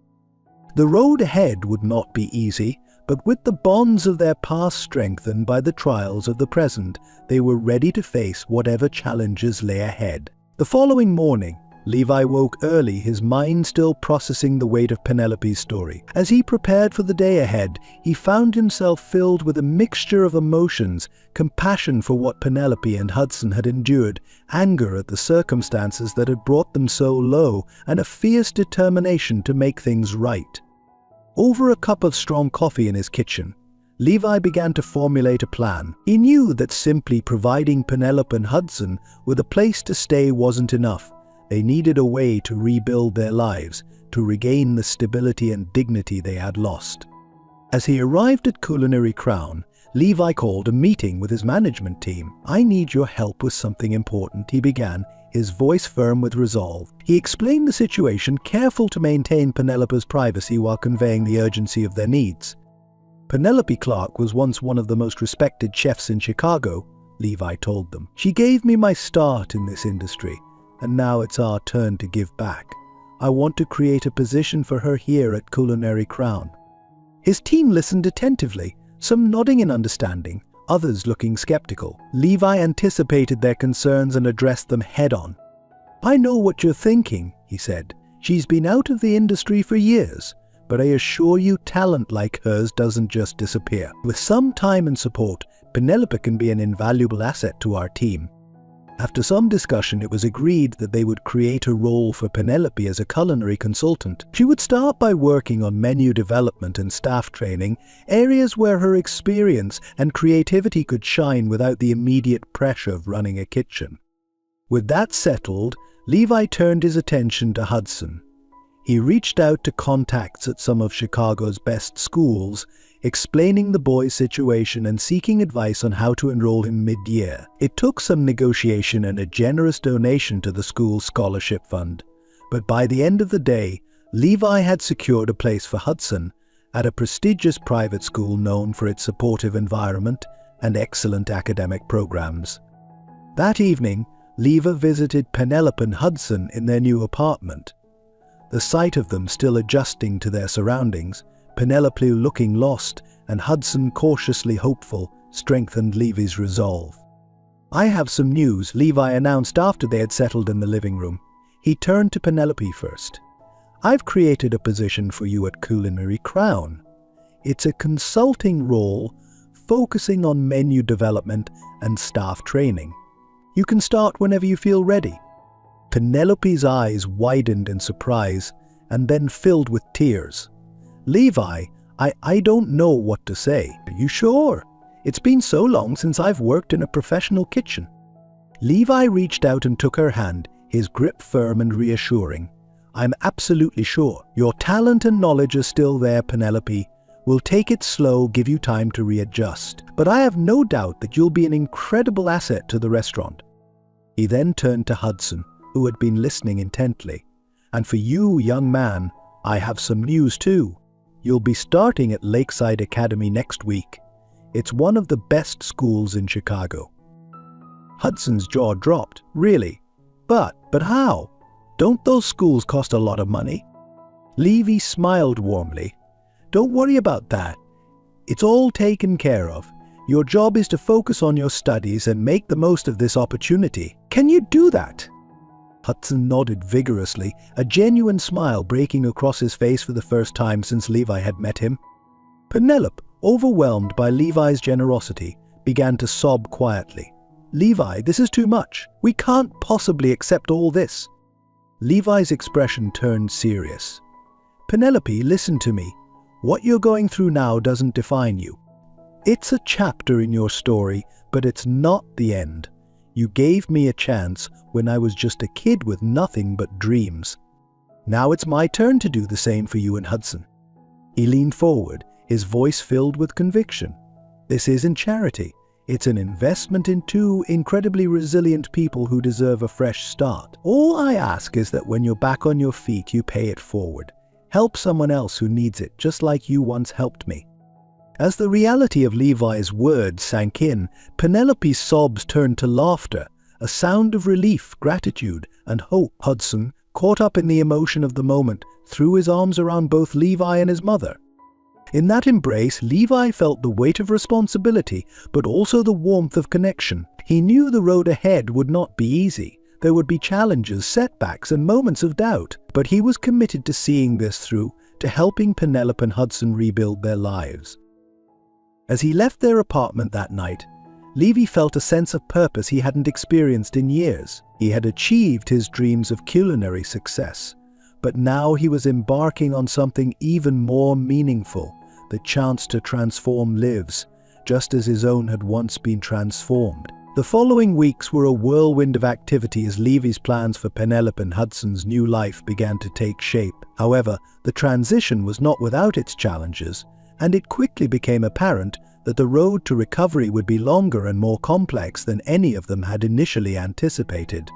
The road ahead would not be easy, but with the bonds of their past strengthened by the trials of the present, they were ready to face whatever challenges lay ahead. The following morning, Levi woke early, his mind still processing the weight of Penelope's story. As he prepared for the day ahead, he found himself filled with a mixture of emotions: compassion for what Penelope and Hudson had endured, anger at the circumstances that had brought them so low, and a fierce determination to make things right. Over a cup of strong coffee in his kitchen, Levi began to formulate a plan. He knew that simply providing Penelope and Hudson with a place to stay wasn't enough. They needed a way to rebuild their lives, to regain the stability and dignity they had lost. As he arrived at Culinary Crown, Levi called a meeting with his management team. "I need your help with something important," he began, his voice firm with resolve. He explained the situation, careful to maintain Penelope's privacy while conveying the urgency of their needs. "Penelope Clark was once one of the most respected chefs in Chicago," Levi told them. "She gave me my start in this industry, and now it's our turn to give back. I want to create a position for her here at Culinary Crown." His team listened attentively, some nodding in understanding, others looking skeptical. Levi anticipated their concerns and addressed them head-on. "I know what you're thinking," he said. "She's been out of the industry for years, but I assure you talent like hers doesn't just disappear. With some time and support, Penelope can be an invaluable asset to our team." After some discussion, it was agreed that they would create a role for Penelope as a culinary consultant. She would start by working on menu development and staff training, areas where her experience and creativity could shine without the immediate pressure of running a kitchen. With that settled, Levi turned his attention to Hudson. He reached out to contacts at some of Chicago's best schools, explaining the boy's situation and seeking advice on how to enroll him mid-year. It took some negotiation and a generous donation to the school's scholarship fund, but by the end of the day, Levi had secured a place for Hudson at a prestigious private school known for its supportive environment and excellent academic programs. That evening, Levi visited Penelope and Hudson in their new apartment. The sight of them still adjusting to their surroundings, Penelope looking lost and Hudson cautiously hopeful, strengthened Levi's resolve. "I have some news," Levi announced after they had settled in the living room. He turned to Penelope first. "I've created a position for you at Culinary Crown. It's a consulting role focusing on menu development and staff training. You can start whenever you feel ready." Penelope's eyes widened in surprise and then filled with tears. "Levi, I don't know what to say. Are you sure? It's been so long since I've worked in a professional kitchen." Levi reached out and took her hand, his grip firm and reassuring. "I'm absolutely sure. Your talent and knowledge are still there, Penelope. We'll take it slow, give you time to readjust. But I have no doubt that you'll be an incredible asset to the restaurant." He then turned to Hudson, who had been listening intently. "And for you, young man, I have some news too. You'll be starting at Lakeside Academy next week. It's one of the best schools in Chicago." Hudson's jaw dropped. "Really? But how? Don't those schools cost a lot of money?" Levi smiled warmly. "Don't worry about that. It's all taken care of. Your job is to focus on your studies and make the most of this opportunity. Can you do that?" Hudson nodded vigorously, a genuine smile breaking across his face for the first time since Levi had met him. Penelope, overwhelmed by Levi's generosity, began to sob quietly. "Levi, this is too much. We can't possibly accept all this." Levi's expression turned serious. "Penelope, listen to me. What you're going through now doesn't define you. It's a chapter in your story, but it's not the end. You gave me a chance when I was just a kid with nothing but dreams. Now it's my turn to do the same for you and Hudson." He leaned forward, his voice filled with conviction. "This isn't charity. It's an investment in two incredibly resilient people who deserve a fresh start. All I ask is that when you're back on your feet, you pay it forward. Help someone else who needs it, just like you once helped me." As the reality of Levi's words sank in, Penelope's sobs turned to laughter, a sound of relief, gratitude, and hope. Hudson, caught up in the emotion of the moment, threw his arms around both Levi and his mother. In that embrace, Levi felt the weight of responsibility, but also the warmth of connection. He knew the road ahead would not be easy. There would be challenges, setbacks, and moments of doubt, but he was committed to seeing this through, to helping Penelope and Hudson rebuild their lives. As he left their apartment that night, Levi felt a sense of purpose he hadn't experienced in years. He had achieved his dreams of culinary success, but now he was embarking on something even more meaningful, the chance to transform lives, just as his own had once been transformed. The following weeks were a whirlwind of activity as Levi's plans for Penelope and Hudson's new life began to take shape. However, the transition was not without its challenges, and it quickly became apparent that the road to recovery would be longer and more complex than any of them had initially anticipated.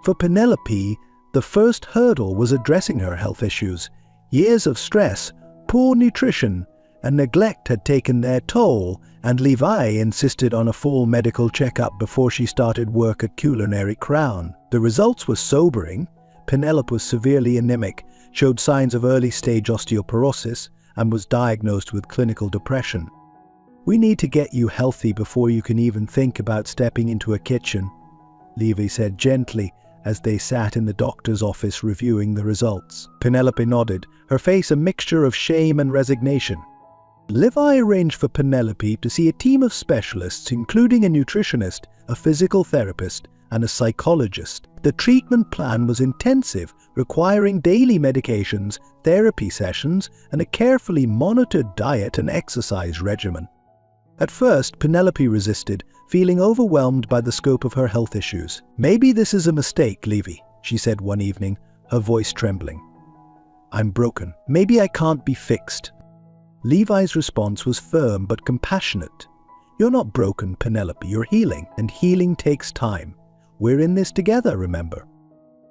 For Penelope, the first hurdle was addressing her health issues. Years of stress, poor nutrition, and neglect had taken their toll, and Levi insisted on a full medical checkup before she started work at Culinary Crown. The results were sobering. Penelope was severely anemic, showed signs of early-stage osteoporosis, and was diagnosed with clinical depression. "We need to get you healthy before you can even think about stepping into a kitchen," Levi said gently as they sat in the doctor's office reviewing the results. Penelope nodded, her face a mixture of shame and resignation. Levi arranged for Penelope to see a team of specialists, including a nutritionist, a physical therapist, and a psychologist. The treatment plan was intensive, requiring daily medications, therapy sessions, and a carefully monitored diet and exercise regimen. At first, Penelope resisted, feeling overwhelmed by the scope of her health issues. "Maybe this is a mistake, Levi," she said one evening, her voice trembling. "I'm broken. Maybe I can't be fixed." Levi's response was firm but compassionate. "You're not broken, Penelope. You're healing, and healing takes time. We're in this together, remember."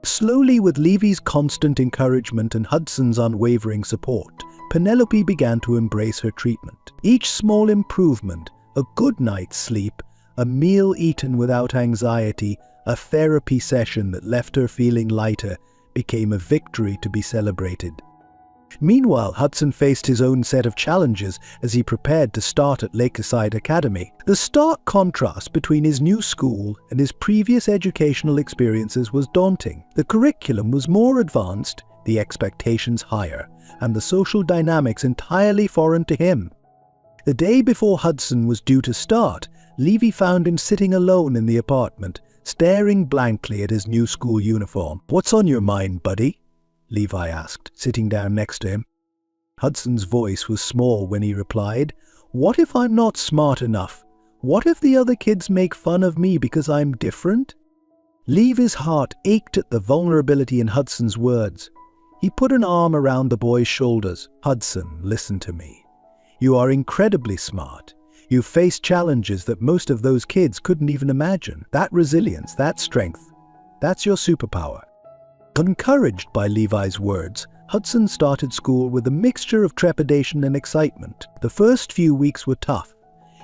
Slowly, with Levi's constant encouragement and Hudson's unwavering support, Penelope began to embrace her treatment. Each small improvement, a good night's sleep, a meal eaten without anxiety, a therapy session that left her feeling lighter, became a victory to be celebrated. Meanwhile, Hudson faced his own set of challenges as he prepared to start at Lakeside Academy. The stark contrast between his new school and his previous educational experiences was daunting. The curriculum was more advanced, the expectations higher, and the social dynamics entirely foreign to him. The day before Hudson was due to start, Levy found him sitting alone in the apartment, staring blankly at his new school uniform. "What's on your mind, buddy?" Levi asked, sitting down next to him. Hudson's voice was small when he replied, "What if I'm not smart enough? What if the other kids make fun of me because I'm different?" Levy's heart ached at the vulnerability in Hudson's words. He put an arm around the boy's shoulders. "Hudson, listen to me. You are incredibly smart. You've faced challenges that most of those kids couldn't even imagine. That resilience, that strength, that's your superpower." Encouraged by Levi's words, Hudson started school with a mixture of trepidation and excitement. The first few weeks were tough.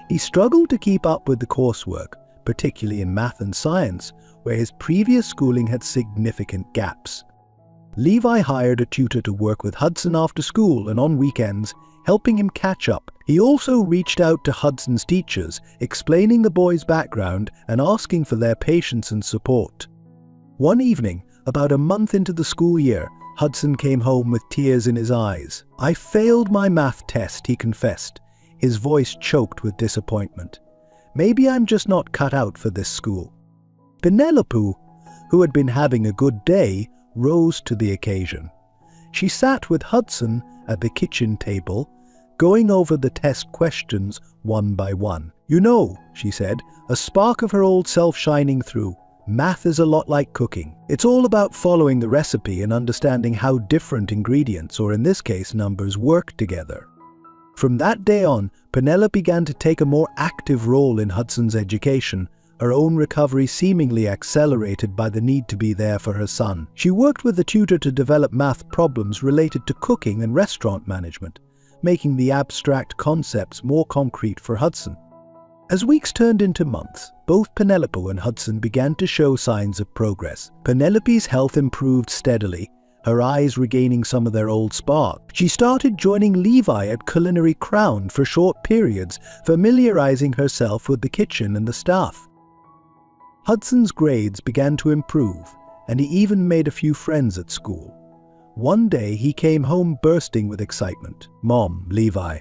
He struggled to keep up with the coursework, particularly in math and science, where his previous schooling had significant gaps. Levi hired a tutor to work with Hudson after school and on weekends, helping him catch up. He also reached out to Hudson's teachers, explaining the boy's background and asking for their patience and support. One evening, about a month into the school year, Hudson came home with tears in his eyes. "I failed my math test," he confessed, his voice choked with disappointment. "Maybe I'm just not cut out for this school." Penelope, who had been having a good day, rose to the occasion. She sat with Hudson at the kitchen table, going over the test questions one by one. "You know," she said, a spark of her old self shining through, "math is a lot like cooking. It's all about following the recipe and understanding how different ingredients, or in this case numbers, work together." From that day on, Penelope began to take a more active role in Hudson's education, her own recovery seemingly accelerated by the need to be there for her son. She worked with the tutor to develop math problems related to cooking and restaurant management, making the abstract concepts more concrete for Hudson. As weeks turned into months, both Penelope and Hudson began to show signs of progress. Penelope's health improved steadily, her eyes regaining some of their old spark. She started joining Levi at Culinary Crown for short periods, familiarizing herself with the kitchen and the staff. Hudson's grades began to improve, and he even made a few friends at school. One day he came home bursting with excitement. "Mom, Levi,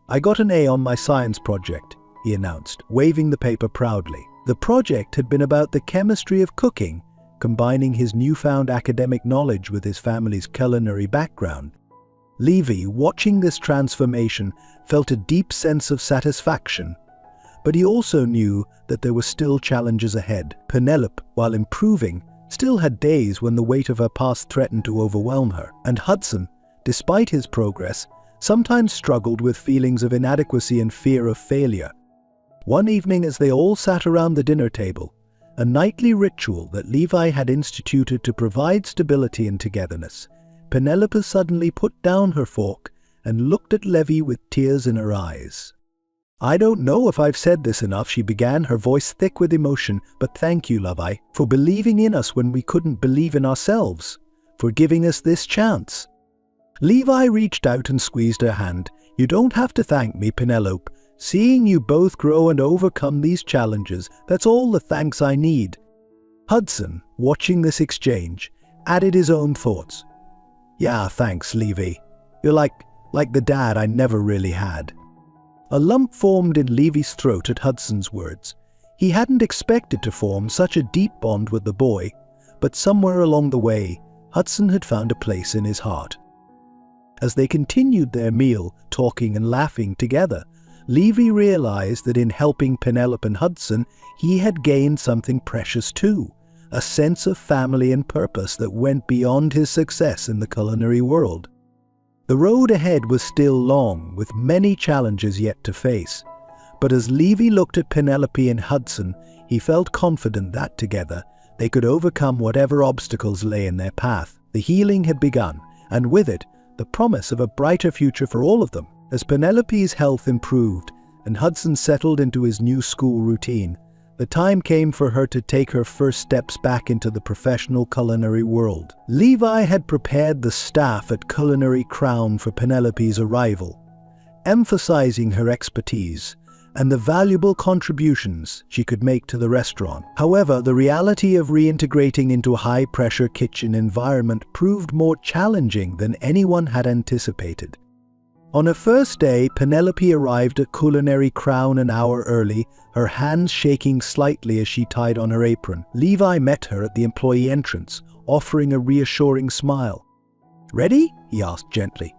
I got an A on my science project," he announced, waving the paper proudly. The project had been about the chemistry of cooking, combining his newfound academic knowledge with his family's culinary background. Levi, watching this transformation, felt a deep sense of satisfaction. But he also knew that there were still challenges ahead. Penelope, while improving, still had days when the weight of her past threatened to overwhelm her. And Hudson, despite his progress, sometimes struggled with feelings of inadequacy and fear of failure. One evening as they all sat around the dinner table, a nightly ritual that Levi had instituted to provide stability and togetherness, Penelope suddenly put down her fork and looked at Levi with tears in her eyes. "I don't know if I've said this enough," she began, her voice thick with emotion, "but thank you, Levi, for believing in us when we couldn't believe in ourselves, for giving us this chance." Levi reached out and squeezed her hand. "You don't have to thank me, Penelope. Seeing you both grow and overcome these challenges, that's all the thanks I need." Hudson, watching this exchange, added his own thoughts. "Yeah, thanks, Levi. You're like the dad I never really had." A lump formed in Levy's throat at Hudson's words. He hadn't expected to form such a deep bond with the boy, but somewhere along the way, Hudson had found a place in his heart. As they continued their meal, talking and laughing together, Levy realized that in helping Penelope and Hudson, he had gained something precious too, a sense of family and purpose that went beyond his success in the culinary world. The road ahead was still long, with many challenges yet to face. But as Levy looked at Penelope and Hudson, he felt confident that together they could overcome whatever obstacles lay in their path. The healing had begun, and with it, the promise of a brighter future for all of them. As Penelope's health improved and Hudson settled into his new school routine, the time came for her to take her first steps back into the professional culinary world. Levi had prepared the staff at Culinary Crown for Penelope's arrival, emphasizing her expertise and the valuable contributions she could make to the restaurant. However, the reality of reintegrating into a high-pressure kitchen environment proved more challenging than anyone had anticipated. On her first day, Penelope arrived at Culinary Crown an hour early, her hands shaking slightly as she tied on her apron. Levi met her at the employee entrance, offering a reassuring smile. "Ready?" he asked gently.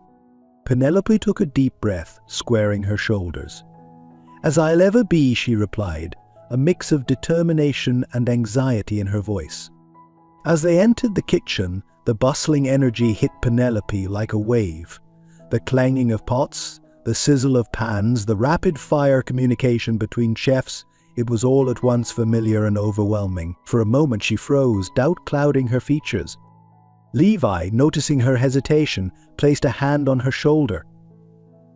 Penelope took a deep breath, squaring her shoulders. "As I'll ever be," she replied, a mix of determination and anxiety in her voice. As they entered the kitchen, the bustling energy hit Penelope like a wave. The clanging of pots, the sizzle of pans, the rapid-fire communication between chefs, it was all at once familiar and overwhelming. For a moment she froze, doubt clouding her features. Levi, noticing her hesitation, placed a hand on her shoulder.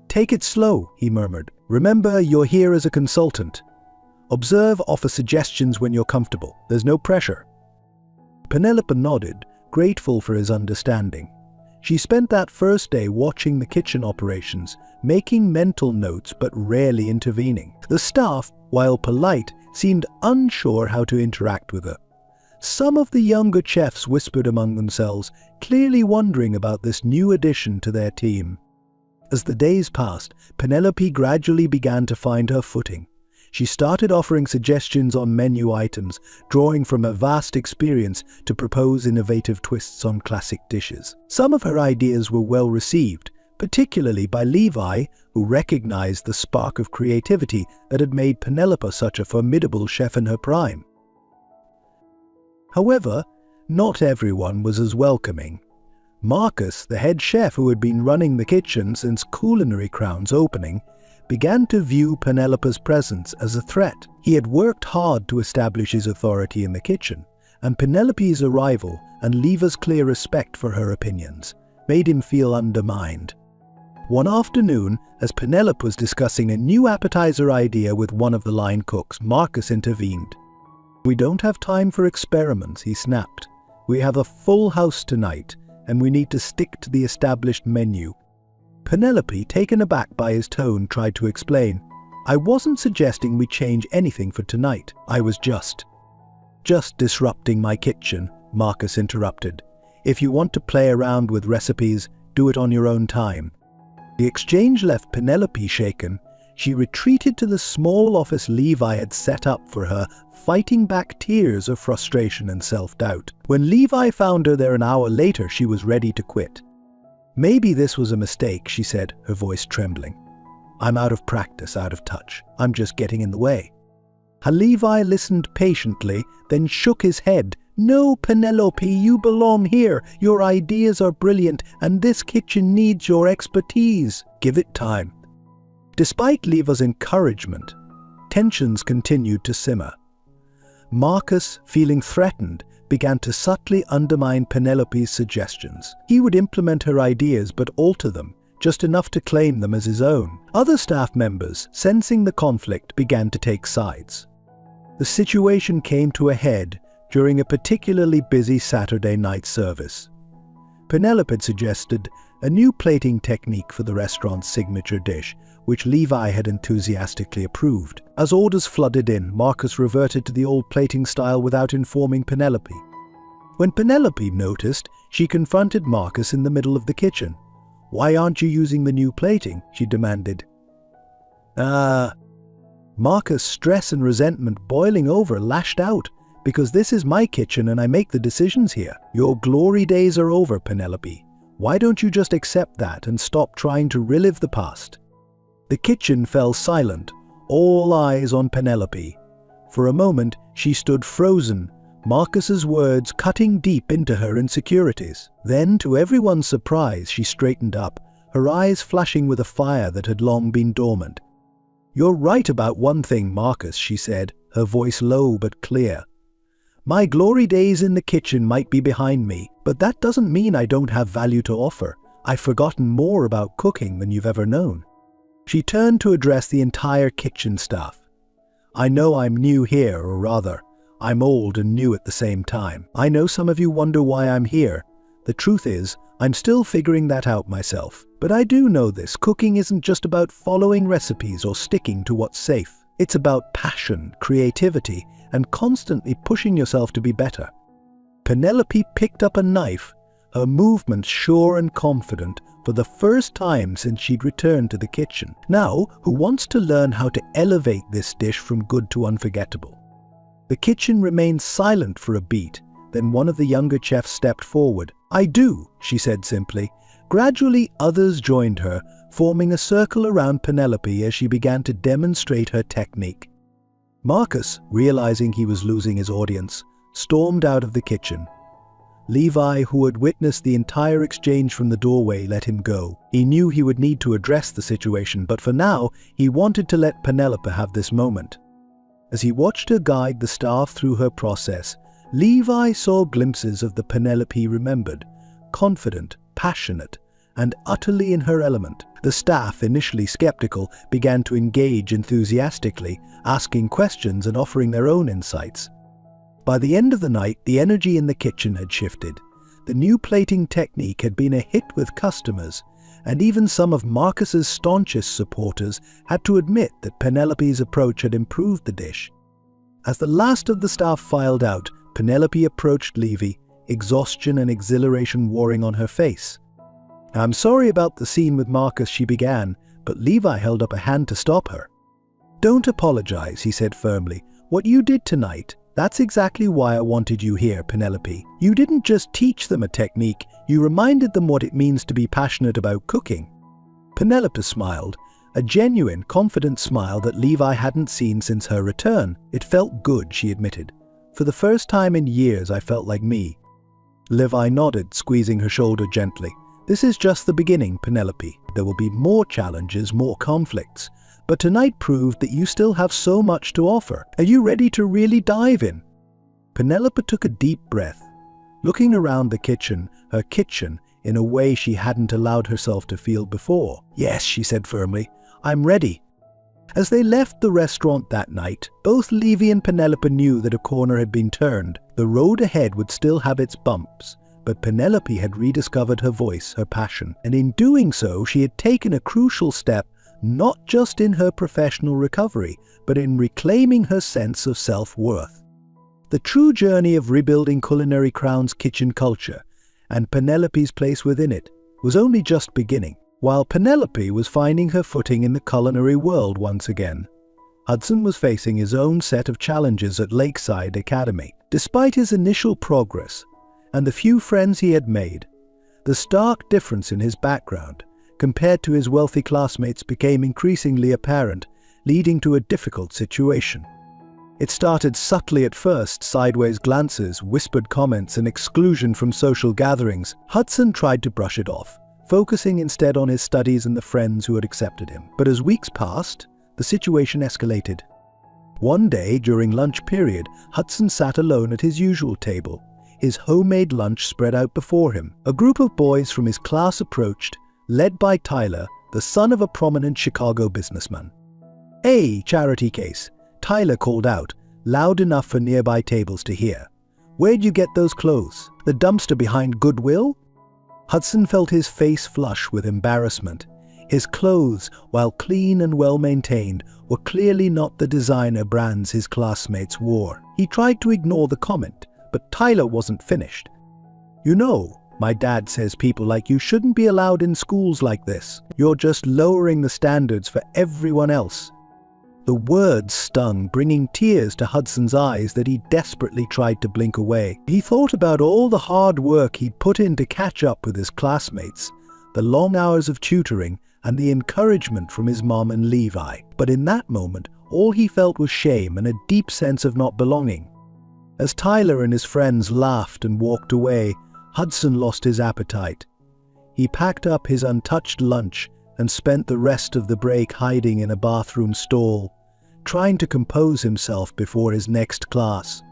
"Take it slow," he murmured. "Remember, you're here as a consultant. Observe, offer suggestions when you're comfortable. There's no pressure." Penelope nodded, grateful for his understanding. She spent that first day watching the kitchen operations, making mental notes but rarely intervening. The staff, while polite, seemed unsure how to interact with her. Some of the younger chefs whispered among themselves, clearly wondering about this new addition to their team. As the days passed, Penelope gradually began to find her footing. She started offering suggestions on menu items, drawing from a vast experience to propose innovative twists on classic dishes. Some of her ideas were well received, particularly by Levi, who recognized the spark of creativity that had made Penelope such a formidable chef in her prime. However, not everyone was as welcoming. Marcus, the head chef who had been running the kitchen since Culinary Crown's opening, began to view Penelope's presence as a threat. He had worked hard to establish his authority in the kitchen, and Penelope's arrival and Leva's clear respect for her opinions made him feel undermined. One afternoon, as Penelope was discussing a new appetizer idea with one of the line cooks, Marcus intervened. "We don't have time for experiments," he snapped. "We have a full house tonight, and we need to stick to the established menu." Penelope, taken aback by his tone, tried to explain. "I wasn't suggesting we change anything for tonight. I was just disrupting my kitchen," Marcus interrupted. "If you want to play around with recipes, do it on your own time." The exchange left Penelope shaken. She retreated to the small office Levi had set up for her, fighting back tears of frustration and self-doubt. When Levi found her there an hour later, she was ready to quit. "Maybe this was a mistake," she said, her voice trembling. "I'm out of practice, out of touch. I'm just getting in the way." Levi listened patiently, then shook his head. "No, Penelope, you belong here. Your ideas are brilliant, and this kitchen needs your expertise. Give it time." Despite Leva's encouragement, tensions continued to simmer. Marcus, feeling threatened, began to subtly undermine Penelope's suggestions. He would implement her ideas but alter them, just enough to claim them as his own. Other staff members, sensing the conflict, began to take sides. The situation came to a head during a particularly busy Saturday night service. Penelope had suggested a new plating technique for the restaurant's signature dish, which Levi had enthusiastically approved. As orders flooded in, Marcus reverted to the old plating style without informing Penelope. When Penelope noticed, she confronted Marcus in the middle of the kitchen. "Why aren't you using the new plating?" she demanded. Marcus, stress and resentment boiling over, lashed out. "Because this is my kitchen and I make the decisions here. Your glory days are over, Penelope. Why don't you just accept that and stop trying to relive the past?" The kitchen fell silent, all eyes on Penelope. For a moment, she stood frozen, Marcus's words cutting deep into her insecurities. Then, to everyone's surprise, she straightened up, her eyes flashing with a fire that had long been dormant. "You're right about one thing, Marcus," she said, her voice low but clear. "My glory days in the kitchen might be behind me, but that doesn't mean I don't have value to offer. I've forgotten more about cooking than you've ever known." She turned to address the entire kitchen staff. "I know I'm new here, or rather, I'm old and new at the same time. I know some of you wonder why I'm here. The truth is, I'm still figuring that out myself. But I do know this: cooking isn't just about following recipes or sticking to what's safe. It's about passion, creativity, and constantly pushing yourself to be better." Penelope picked up a knife, her movements sure and confident for the first time since she'd returned to the kitchen. Now, who wants to learn how to elevate this dish from good to unforgettable? The kitchen remained silent for a beat, then one of the younger chefs stepped forward. "I do," she said simply. Gradually, others joined her, forming a circle around Penelope as she began to demonstrate her technique. Marcus, realizing he was losing his audience, stormed out of the kitchen. Levi, who had witnessed the entire exchange from the doorway, let him go. He knew he would need to address the situation, but for now, he wanted to let Penelope have this moment. As he watched her guide the staff through her process, Levi saw glimpses of the Penelope he remembered, confident, passionate, and utterly in her element. The staff, initially skeptical, began to engage enthusiastically, asking questions and offering their own insights. By the end of the night, the energy in the kitchen had shifted. The new plating technique had been a hit with customers, and even some of Marcus's staunchest supporters had to admit that Penelope's approach had improved the dish. As the last of the staff filed out, Penelope approached Levi, exhaustion and exhilaration warring on her face. "I'm sorry about the scene with Marcus," she began, but Levi held up a hand to stop her. "Don't apologize," he said firmly. "What you did tonight, that's exactly why I wanted you here, Penelope. You didn't just teach them a technique, you reminded them what it means to be passionate about cooking." Penelope smiled, a genuine, confident smile that Levi hadn't seen since her return. "It felt good," she admitted. "For the first time in years, I felt like me." Levi nodded, squeezing her shoulder gently. "This is just the beginning, Penelope. There will be more challenges, more conflicts. But tonight proved that you still have so much to offer. Are you ready to really dive in?" Penelope took a deep breath, looking around the kitchen, her kitchen, in a way she hadn't allowed herself to feel before. "Yes," she said firmly, "I'm ready." As they left the restaurant that night, both Levi and Penelope knew that a corner had been turned. The road ahead would still have its bumps, but Penelope had rediscovered her voice, her passion, and in doing so, she had taken a crucial step, not just in her professional recovery, but in reclaiming her sense of self-worth. The true journey of rebuilding Culinary Crown's kitchen culture, and Penelope's place within it, was only just beginning. While Penelope was finding her footing in the culinary world once again, Hudson was facing his own set of challenges at Lakeside Academy. Despite his initial progress, and the few friends he had made, the stark difference in his background compared to his wealthy classmates became increasingly apparent, leading to a difficult situation. It started subtly at first, sideways glances, whispered comments, and exclusion from social gatherings. Hudson tried to brush it off, focusing instead on his studies and the friends who had accepted him. But as weeks passed, the situation escalated. One day, during lunch period, Hudson sat alone at his usual table, his homemade lunch spread out before him. A group of boys from his class approached, led by Tyler, the son of a prominent Chicago businessman. "Hey, charity case," Tyler called out, loud enough for nearby tables to hear. "Where'd you get those clothes? The dumpster behind Goodwill?" Hudson felt his face flush with embarrassment. His clothes, while clean and well-maintained, were clearly not the designer brands his classmates wore. He tried to ignore the comment, but Tyler wasn't finished. "You know, my dad says people like you shouldn't be allowed in schools like this. You're just lowering the standards for everyone else." The words stung, bringing tears to Hudson's eyes that he desperately tried to blink away. He thought about all the hard work he'd put in to catch up with his classmates, the long hours of tutoring, and the encouragement from his mom and Levi. But in that moment, all he felt was shame and a deep sense of not belonging. As Tyler and his friends laughed and walked away, Hudson lost his appetite. He packed up his untouched lunch and spent the rest of the break hiding in a bathroom stall, trying to compose himself before his next class.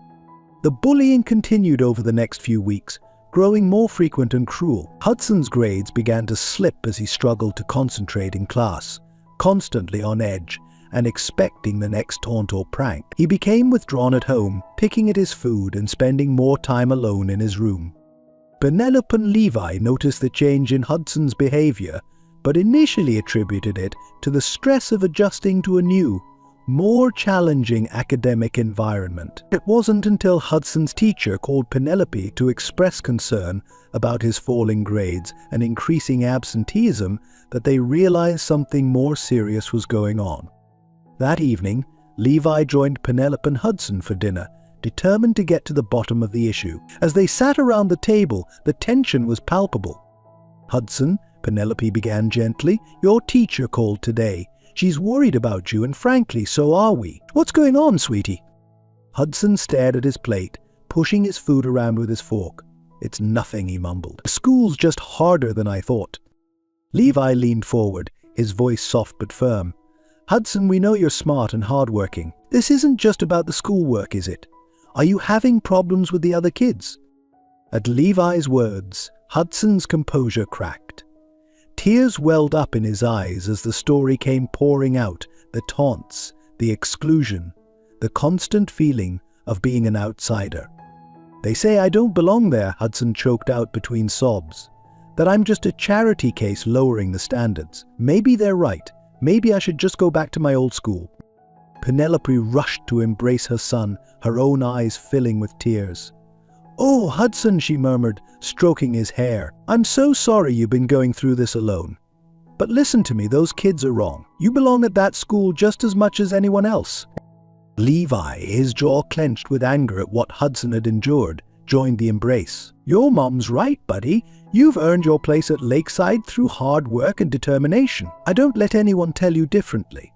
The bullying continued over the next few weeks, growing more frequent and cruel. Hudson's grades began to slip as he struggled to concentrate in class, constantly on edge and expecting the next taunt or prank. He became withdrawn at home, picking at his food and spending more time alone in his room. Penelope and Levi noticed the change in Hudson's behavior, but initially attributed it to the stress of adjusting to a new, more challenging academic environment. It wasn't until Hudson's teacher called Penelope to express concern about his falling grades and increasing absenteeism that they realized something more serious was going on. That evening, Levi joined Penelope and Hudson for dinner, determined to get to the bottom of the issue. As they sat around the table, the tension was palpable. "Hudson," Penelope began gently, "your teacher called today. She's worried about you, and frankly, so are we. What's going on, sweetie?" Hudson stared at his plate, pushing his food around with his fork. "It's nothing," he mumbled. "School's just harder than I thought." Levi leaned forward, his voice soft but firm. "Hudson, we know you're smart and hardworking. This isn't just about the schoolwork, is it? Are you having problems with the other kids?" At Levi's words, Hudson's composure cracked. Tears welled up in his eyes as the story came pouring out, the taunts, the exclusion, the constant feeling of being an outsider. "They say I don't belong there," Hudson choked out between sobs. "That I'm just a charity case lowering the standards. Maybe they're right. Maybe I should just go back to my old school." Penelope rushed to embrace her son, her own eyes filling with tears. "Oh, Hudson," she murmured, stroking his hair. "I'm so sorry you've been going through this alone. But listen to me, those kids are wrong. You belong at that school just as much as anyone else." Levi, his jaw clenched with anger at what Hudson had endured, joined the embrace. "Your mom's right, buddy. You've earned your place at Lakeside through hard work and determination. I don't let anyone tell you differently."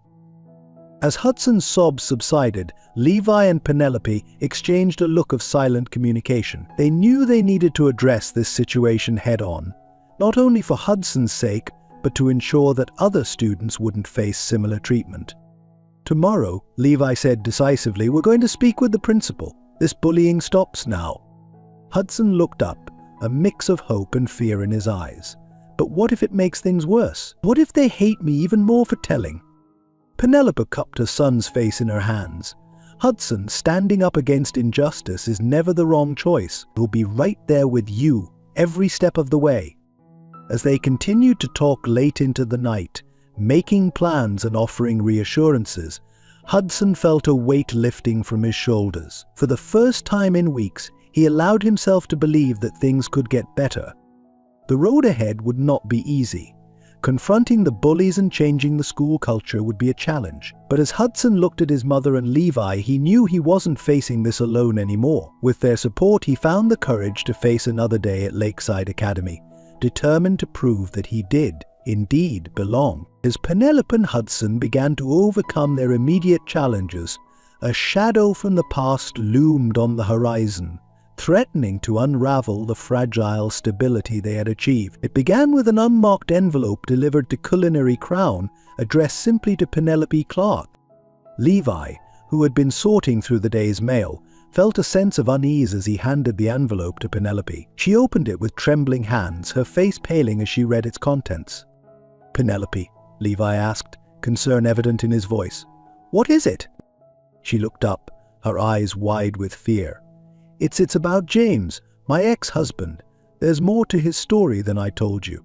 As Hudson's sobs subsided, Levi and Penelope exchanged a look of silent communication. They knew they needed to address this situation head-on, not only for Hudson's sake, but to ensure that other students wouldn't face similar treatment. "Tomorrow," Levi said decisively, "we're going to speak with the principal. This bullying stops now." Hudson looked up, a mix of hope and fear in his eyes. "But what if it makes things worse? What if they hate me even more for telling?" Penelope cupped her son's face in her hands. "Hudson, standing up against injustice is never the wrong choice. He'll be right there with you, every step of the way." As they continued to talk late into the night, making plans and offering reassurances, Hudson felt a weight lifting from his shoulders. For the first time in weeks, he allowed himself to believe that things could get better. The road ahead would not be easy. Confronting the bullies and changing the school culture would be a challenge. But as Hudson looked at his mother and Levi, he knew he wasn't facing this alone anymore. With their support, he found the courage to face another day at Lakeside Academy, determined to prove that he did, indeed, belong. As Penelope and Hudson began to overcome their immediate challenges, a shadow from the past loomed on the horizon, threatening to unravel the fragile stability they had achieved. It began with an unmarked envelope delivered to Culinary Crown, addressed simply to Penelope Clark. Levi, who had been sorting through the day's mail, felt a sense of unease as he handed the envelope to Penelope. She opened it with trembling hands, her face paling as she read its contents. "Penelope," Levi asked, concern evident in his voice, "what is it?" She looked up, her eyes wide with fear. It's about James, my ex-husband. There's more to his story than I told you."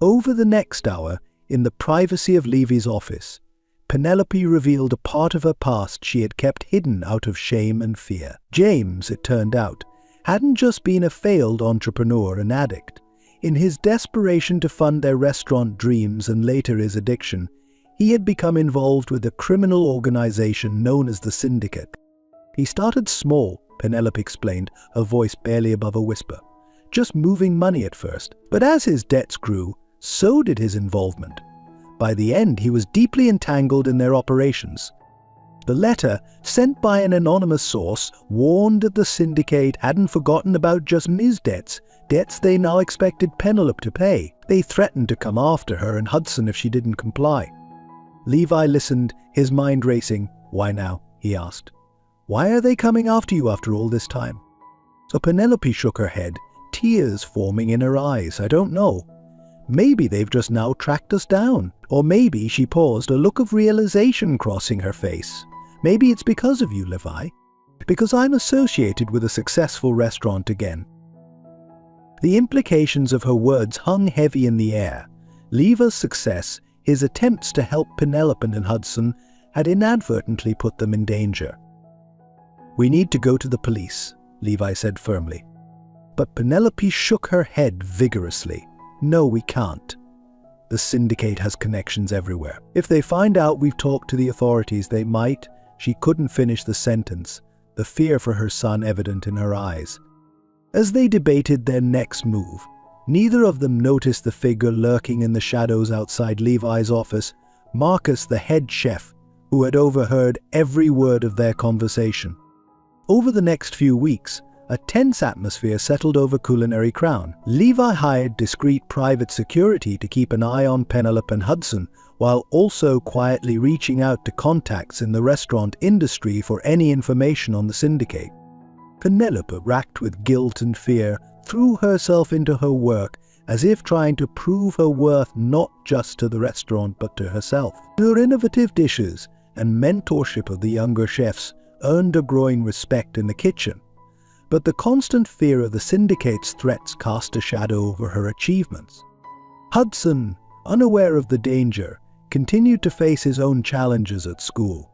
Over the next hour, in the privacy of Levy's office, Penelope revealed a part of her past she had kept hidden out of shame and fear. James, it turned out, hadn't just been a failed entrepreneur and addict. In his desperation to fund their restaurant dreams and later his addiction, he had become involved with a criminal organization known as the Syndicate. He started small, Penelope explained, her voice barely above a whisper. Just moving money at first. But as his debts grew, so did his involvement. By the end, he was deeply entangled in their operations. The letter, sent by an anonymous source, warned that the syndicate hadn't forgotten about just Ms. debts they now expected Penelope to pay. They threatened to come after her and Hudson if she didn't comply. Levi listened, his mind racing. "Why now?" he asked. "Why are they coming after you after all this time?" So Penelope shook her head, tears forming in her eyes. "I don't know. Maybe they've just now tracked us down. Or maybe," she paused, a look of realization crossing her face. "Maybe it's because of you, Levi. Because I'm associated with a successful restaurant again." The implications of her words hung heavy in the air. Levi's success, his attempts to help Penelope and Hudson, had inadvertently put them in danger. "We need to go to the police," Levi said firmly. But Penelope shook her head vigorously. "No, we can't. The syndicate has connections everywhere. If they find out we've talked to the authorities, they might—" She couldn't finish the sentence, the fear for her son evident in her eyes. As they debated their next move, neither of them noticed the figure lurking in the shadows outside Levi's office, Marcus, the head chef, who had overheard every word of their conversation. Over the next few weeks, a tense atmosphere settled over Culinary Crown. Levi hired discreet private security to keep an eye on Penelope and Hudson, while also quietly reaching out to contacts in the restaurant industry for any information on the syndicate. Penelope, racked with guilt and fear, threw herself into her work, as if trying to prove her worth not just to the restaurant but to herself. Her innovative dishes and mentorship of the younger chefs earned her growing respect in the kitchen, but the constant fear of the syndicate's threats cast a shadow over her achievements. Hudson, unaware of the danger, continued to face his own challenges at school.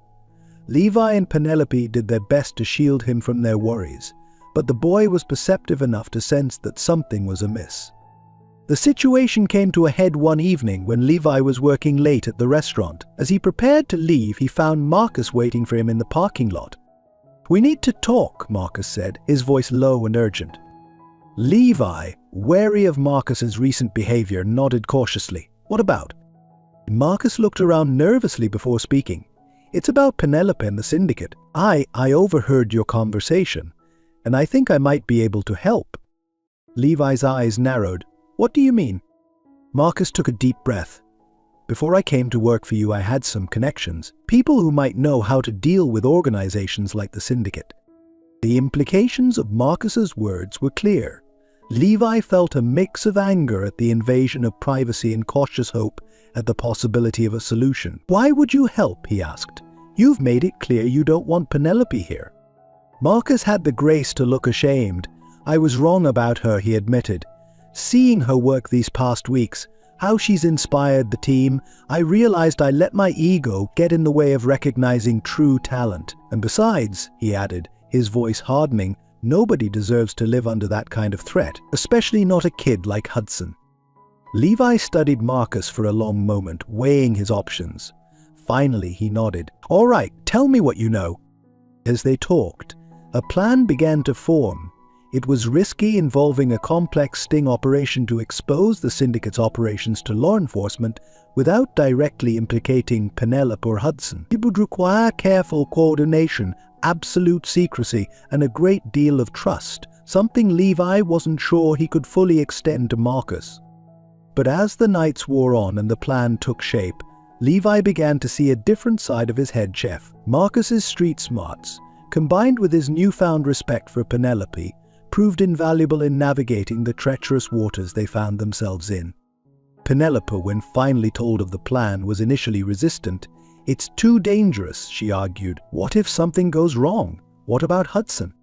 Levi and Penelope did their best to shield him from their worries, but the boy was perceptive enough to sense that something was amiss. The situation came to a head one evening when Levi was working late at the restaurant. As he prepared to leave, he found Marcus waiting for him in the parking lot. "We need to talk," Marcus said, his voice low and urgent. Levi, wary of Marcus's recent behavior, nodded cautiously. "What about?" Marcus looked around nervously before speaking. "It's about Penelope and the syndicate. I overheard your conversation, and I think I might be able to help." Levi's eyes narrowed. "What do you mean?" Marcus took a deep breath. "Before I came to work for you, I had some connections. People who might know how to deal with organizations like the syndicate." The implications of Marcus's words were clear. Levi felt a mix of anger at the invasion of privacy and cautious hope at the possibility of a solution. "Why would you help?" he asked. "You've made it clear you don't want Penelope here." Marcus had the grace to look ashamed. "I was wrong about her," he admitted. "Seeing her work these past weeks, how she's inspired the team, I realized I let my ego get in the way of recognizing true talent. And besides," he added, his voice hardening, "nobody deserves to live under that kind of threat, especially not a kid like Hudson." Levi studied Marcus for a long moment, weighing his options. Finally, he nodded. "All right, tell me what you know." As they talked, a plan began to form. It was risky, involving a complex sting operation to expose the syndicate's operations to law enforcement without directly implicating Penelope or Hudson. It would require careful coordination, absolute secrecy, and a great deal of trust, something Levi wasn't sure he could fully extend to Marcus. But as the nights wore on and the plan took shape, Levi began to see a different side of his head chef. Marcus's street smarts, combined with his newfound respect for Penelope, proved invaluable in navigating the treacherous waters they found themselves in. Penelope, when finally told of the plan, was initially resistant. "It's too dangerous," she argued. "What if something goes wrong? What about Hudson?"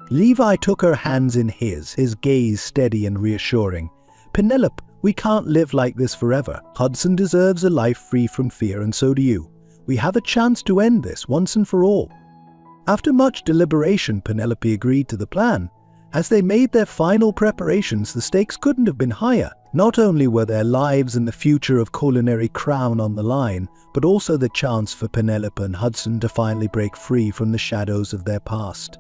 Levi took her hands in his gaze steady and reassuring. "Penelope, we can't live like this forever. Hudson deserves a life free from fear, and so do you. We have a chance to end this once and for all." After much deliberation, Penelope agreed to the plan. As they made their final preparations, the stakes couldn't have been higher. Not only were their lives and the future of Culinary Crown on the line, but also the chance for Penelope and Hudson to finally break free from the shadows of their past.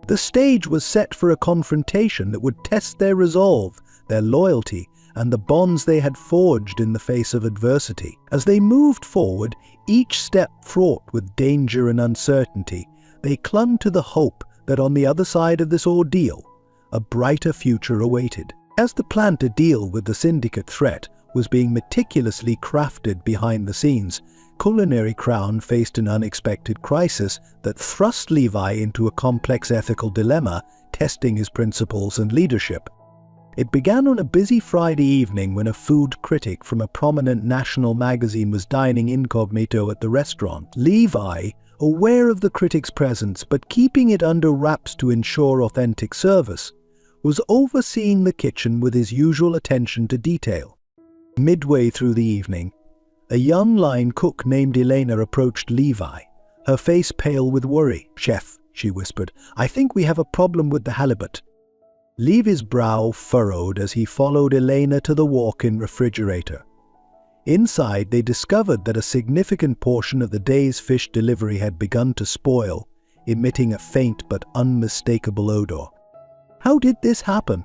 The stage was set for a confrontation that would test their resolve, their loyalty, and the bonds they had forged in the face of adversity. As they moved forward, each step fraught with danger and uncertainty, they clung to the hope that on the other side of this ordeal, a brighter future awaited. As the plan to deal with the syndicate threat was being meticulously crafted behind the scenes, Culinary Crown faced an unexpected crisis that thrust Levi into a complex ethical dilemma, testing his principles and leadership. It began on a busy Friday evening when a food critic from a prominent national magazine was dining incognito at the restaurant. Levi, aware of the critic's presence but keeping it under wraps to ensure authentic service, was overseeing the kitchen with his usual attention to detail. Midway through the evening, A young line cook named Elena approached Levi, her face pale with worry. "Chef," she whispered, "I think we have a problem with the halibut." Levi's brow furrowed as he followed Elena to the walk-in refrigerator. Inside, they discovered that a significant portion of the day's fish delivery had begun to spoil, emitting a faint but unmistakable odor. "How did this happen?"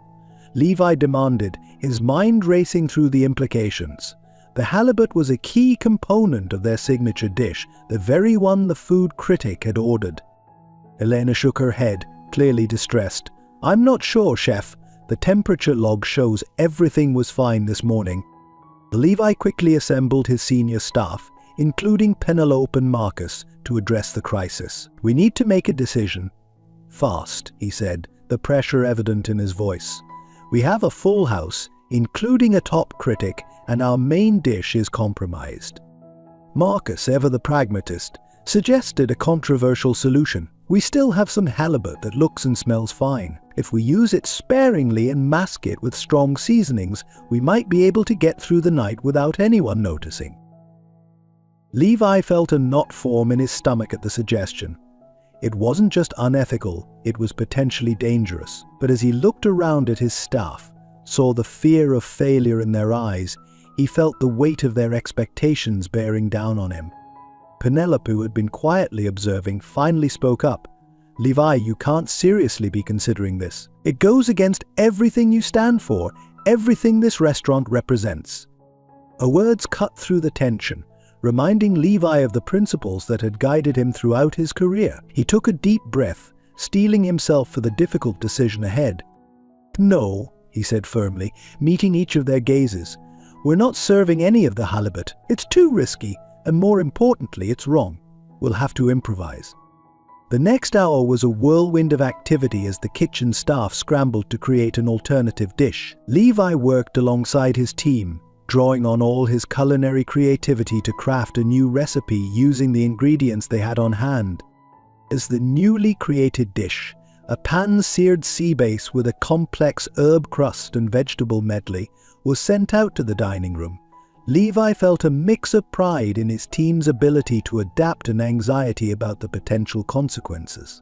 Levi demanded, his mind racing through the implications. The halibut was a key component of their signature dish, the very one the food critic had ordered. Elena shook her head, clearly distressed. "I'm not sure, Chef. The temperature log shows everything was fine this morning." Levi quickly assembled his senior staff, including Penelope and Marcus, to address the crisis. "We need to make a decision. Fast," he said, the pressure evident in his voice. "We have a full house, including a top critic, and our main dish is compromised." Marcus, ever the pragmatist, suggested a controversial solution. "We still have some halibut that looks and smells fine. If we use it sparingly and mask it with strong seasonings, we might be able to get through the night without anyone noticing." Levi felt a knot form in his stomach at the suggestion. It wasn't just unethical, it was potentially dangerous. But as he looked around at his staff, saw the fear of failure in their eyes, he felt the weight of their expectations bearing down on him. Penelope, who had been quietly observing, finally spoke up. "Levi, you can't seriously be considering this. It goes against everything you stand for, everything this restaurant represents." Her words cut through the tension, reminding Levi of the principles that had guided him throughout his career. He took a deep breath, steeling himself for the difficult decision ahead. "No," he said firmly, meeting each of their gazes. "We're not serving any of the halibut. It's too risky, and more importantly, it's wrong. We'll have to improvise." The next hour was a whirlwind of activity as the kitchen staff scrambled to create an alternative dish. Levi worked alongside his team, drawing on all his culinary creativity to craft a new recipe using the ingredients they had on hand. As the newly created dish, a pan-seared sea base with a complex herb crust and vegetable medley, was sent out to the dining room, Levi felt a mix of pride in his team's ability to adapt and anxiety about the potential consequences.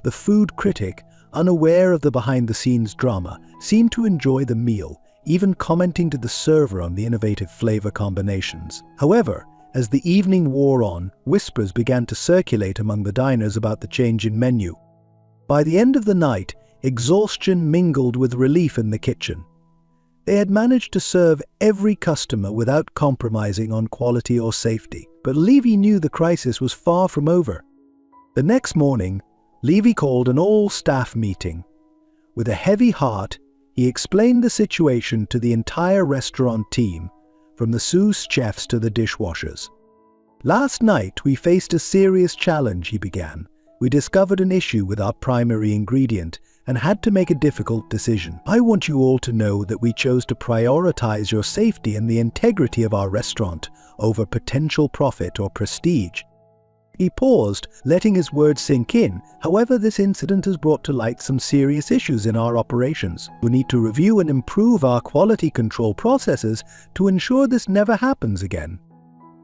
The food critic, unaware of the behind-the-scenes drama, seemed to enjoy the meal, even commenting to the server on the innovative flavor combinations. However, as the evening wore on, whispers began to circulate among the diners about the change in menu. By the end of the night, exhaustion mingled with relief in the kitchen. They had managed to serve every customer without compromising on quality or safety, but Levi knew the crisis was far from over. The next morning, Levi called an all-staff meeting. With a heavy heart, he explained the situation to the entire restaurant team, from the sous chefs to the dishwashers. "Last night, we faced a serious challenge," he began. "We discovered an issue with our primary ingredient and had to make a difficult decision. I want you all to know that we chose to prioritize your safety and the integrity of our restaurant over potential profit or prestige." He paused, letting his words sink in. "However, this incident has brought to light some serious issues in our operations. We need to review and improve our quality control processes to ensure this never happens again."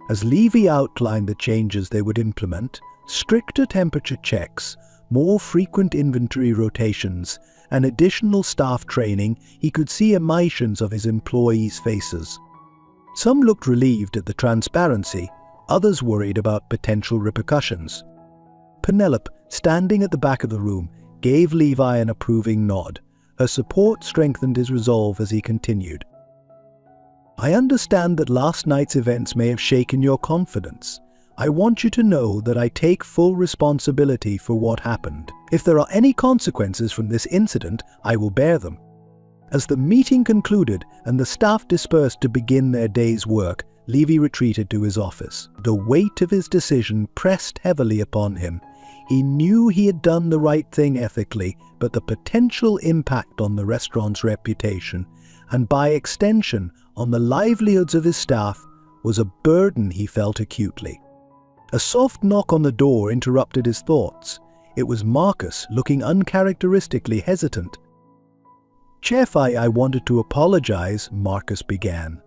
As Levi outlined the changes they would implement, stricter temperature checks, more frequent inventory rotations, and additional staff training, he could see emotions of his employees' faces. Some looked relieved at the transparency, others worried about potential repercussions. Penelope, standing at the back of the room, gave Levi an approving nod. Her support strengthened his resolve as he continued. "I understand that last night's events may have shaken your confidence. I want you to know that I take full responsibility for what happened. If there are any consequences from this incident, I will bear them." As the meeting concluded and the staff dispersed to begin their day's work, Levi retreated to his office. The weight of his decision pressed heavily upon him. He knew he had done the right thing ethically, but the potential impact on the restaurant's reputation, and by extension on the livelihoods of his staff, was a burden he felt acutely. A soft knock on the door interrupted his thoughts. It was Marcus, looking uncharacteristically hesitant. "Chef, I wanted to apologize," Marcus began.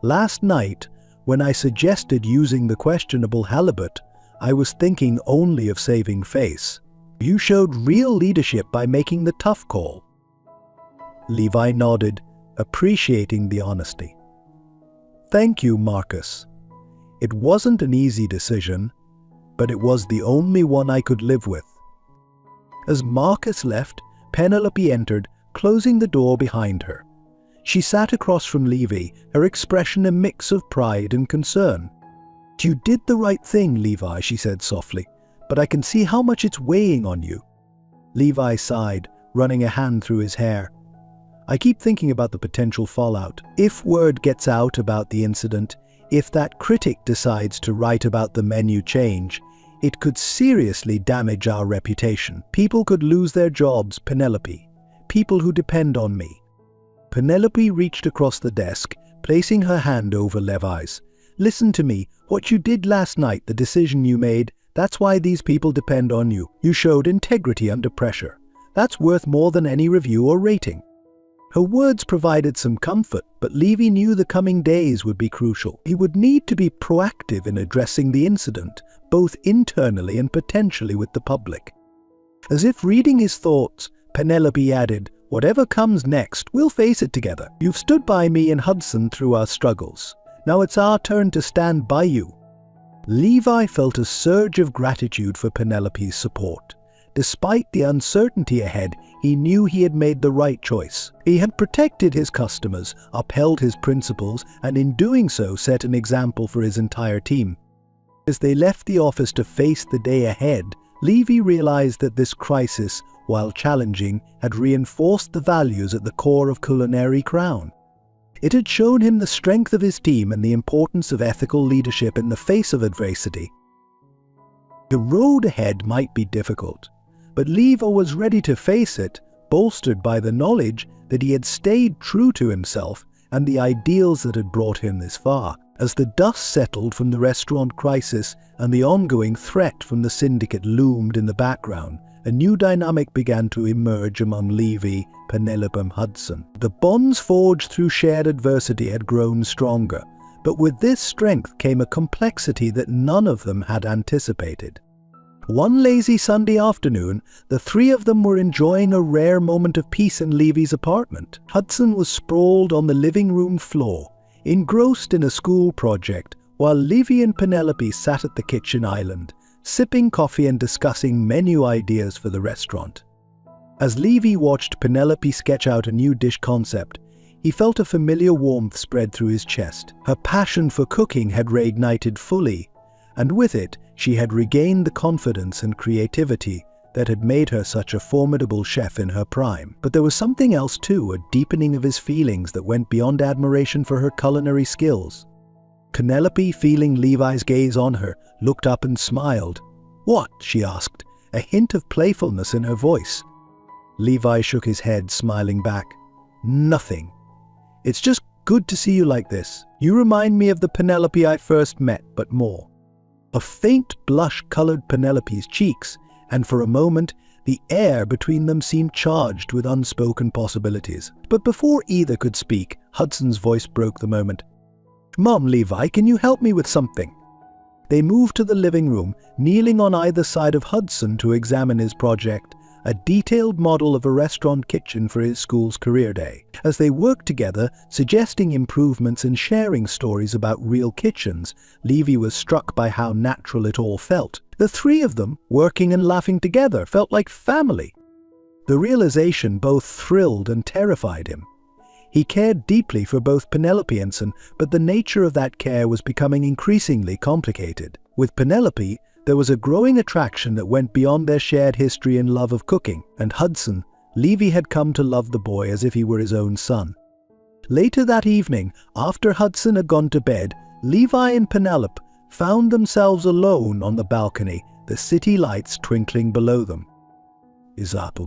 "Last night, When I suggested using the questionable halibut, I was thinking only of saving face. You showed real leadership by making the tough call." Levi nodded, appreciating the honesty. "Thank you, Marcus. It wasn't an easy decision, but it was the only one I could live with." As Marcus left, Penelope entered, closing the door behind her. She sat across from Levi, her expression a mix of pride and concern. "You did the right thing, Levi," she said softly, "but I can see how much it's weighing on you." Levi sighed, running a hand through his hair. "I keep thinking about the potential fallout. If word gets out about the incident, if that critic decides to write about the menu change, it could seriously damage our reputation. People could lose their jobs, Penelope. People who depend on me." Penelope reached across the desk, placing her hand over Levi's. "Listen to me. What you did last night, the decision you made, that's why these people depend on you. You showed integrity under pressure. That's worth more than any review or rating." Her words provided some comfort, but Levi knew the coming days would be crucial. He would need to be proactive in addressing the incident, both internally and potentially with the public. As if reading his thoughts, Penelope added, "Whatever comes next, we'll face it together. You've stood by me and Hudson through our struggles. Now it's our turn to stand by you." Levi felt a surge of gratitude for Penelope's support. Despite the uncertainty ahead, he knew he had made the right choice. He had protected his customers, upheld his principles, and in doing so set an example for his entire team. As they left the office to face the day ahead, Levi realized that this crisis, while challenging, had reinforced the values at the core of Culinary Crown. It had shown him the strength of his team and the importance of ethical leadership in the face of adversity. The road ahead might be difficult, but Levi was ready to face it, bolstered by the knowledge that he had stayed true to himself and the ideals that had brought him this far. As the dust settled from the restaurant crisis and the ongoing threat from the syndicate loomed in the background, a new dynamic began to emerge among Levi, Penelope and Hudson. The bonds forged through shared adversity had grown stronger, but with this strength came a complexity that none of them had anticipated. One lazy Sunday afternoon, the three of them were enjoying a rare moment of peace in Levi's apartment. Hudson was sprawled on the living room floor, engrossed in a school project, while Levi and Penelope sat at the kitchen island, sipping coffee and discussing menu ideas for the restaurant. As Levi watched Penelope sketch out a new dish concept, he felt a familiar warmth spread through his chest. Her passion for cooking had reignited fully, and with it, she had regained the confidence and creativity that had made her such a formidable chef in her prime. But there was something else too, a deepening of his feelings that went beyond admiration for her culinary skills. Penelope, feeling Levi's gaze on her, looked up and smiled. "What?" she asked, a hint of playfulness in her voice. Levi shook his head, smiling back. "Nothing. It's just good to see you like this. You remind me of the Penelope I first met, but more." A faint blush colored Penelope's cheeks, and for a moment, the air between them seemed charged with unspoken possibilities. But before either could speak, Hudson's voice broke the moment. "Mom, Levi, can you help me with something?" They moved to the living room, kneeling on either side of Hudson to examine his project, a detailed model of a restaurant kitchen for his school's career day. As they worked together, suggesting improvements and sharing stories about real kitchens, Levi was struck by how natural it all felt. The three of them, working and laughing together, felt like family. The realization both thrilled and terrified him. He cared deeply for both Penelope and Hudson, but the nature of that care was becoming increasingly complicated. With Penelope, there was a growing attraction that went beyond their shared history and love of cooking, and Hudson, Levi had come to love the boy as if he were his own son. Later that evening, after Hudson had gone to bed, Levi and Penelope found themselves alone on the balcony, the city lights twinkling below them.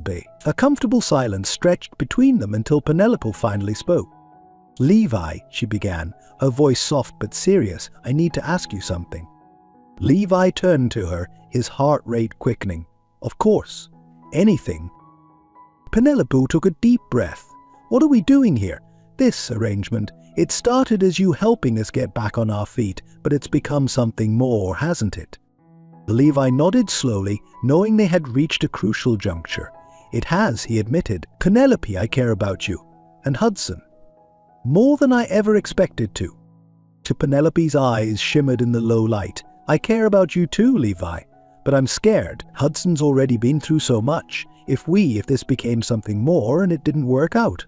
Be. A comfortable silence stretched between them until Penelope finally spoke. "Levi," she began, her voice soft but serious, "I need to ask you something." Levi turned to her, his heart rate quickening. "Of course. Anything." Penelope took a deep breath. "What are we doing here? This arrangement, It started as you helping us get back on our feet, but it's become something more, hasn't it? Levi nodded slowly, knowing they had reached a crucial juncture. It has, he admitted. Penelope, I care about you. And Hudson. More than I ever expected to. Penelope's eyes shimmered in the low light. I care about you too, Levi. But I'm scared. Hudson's already been through so much. If this became something more and it didn't work out.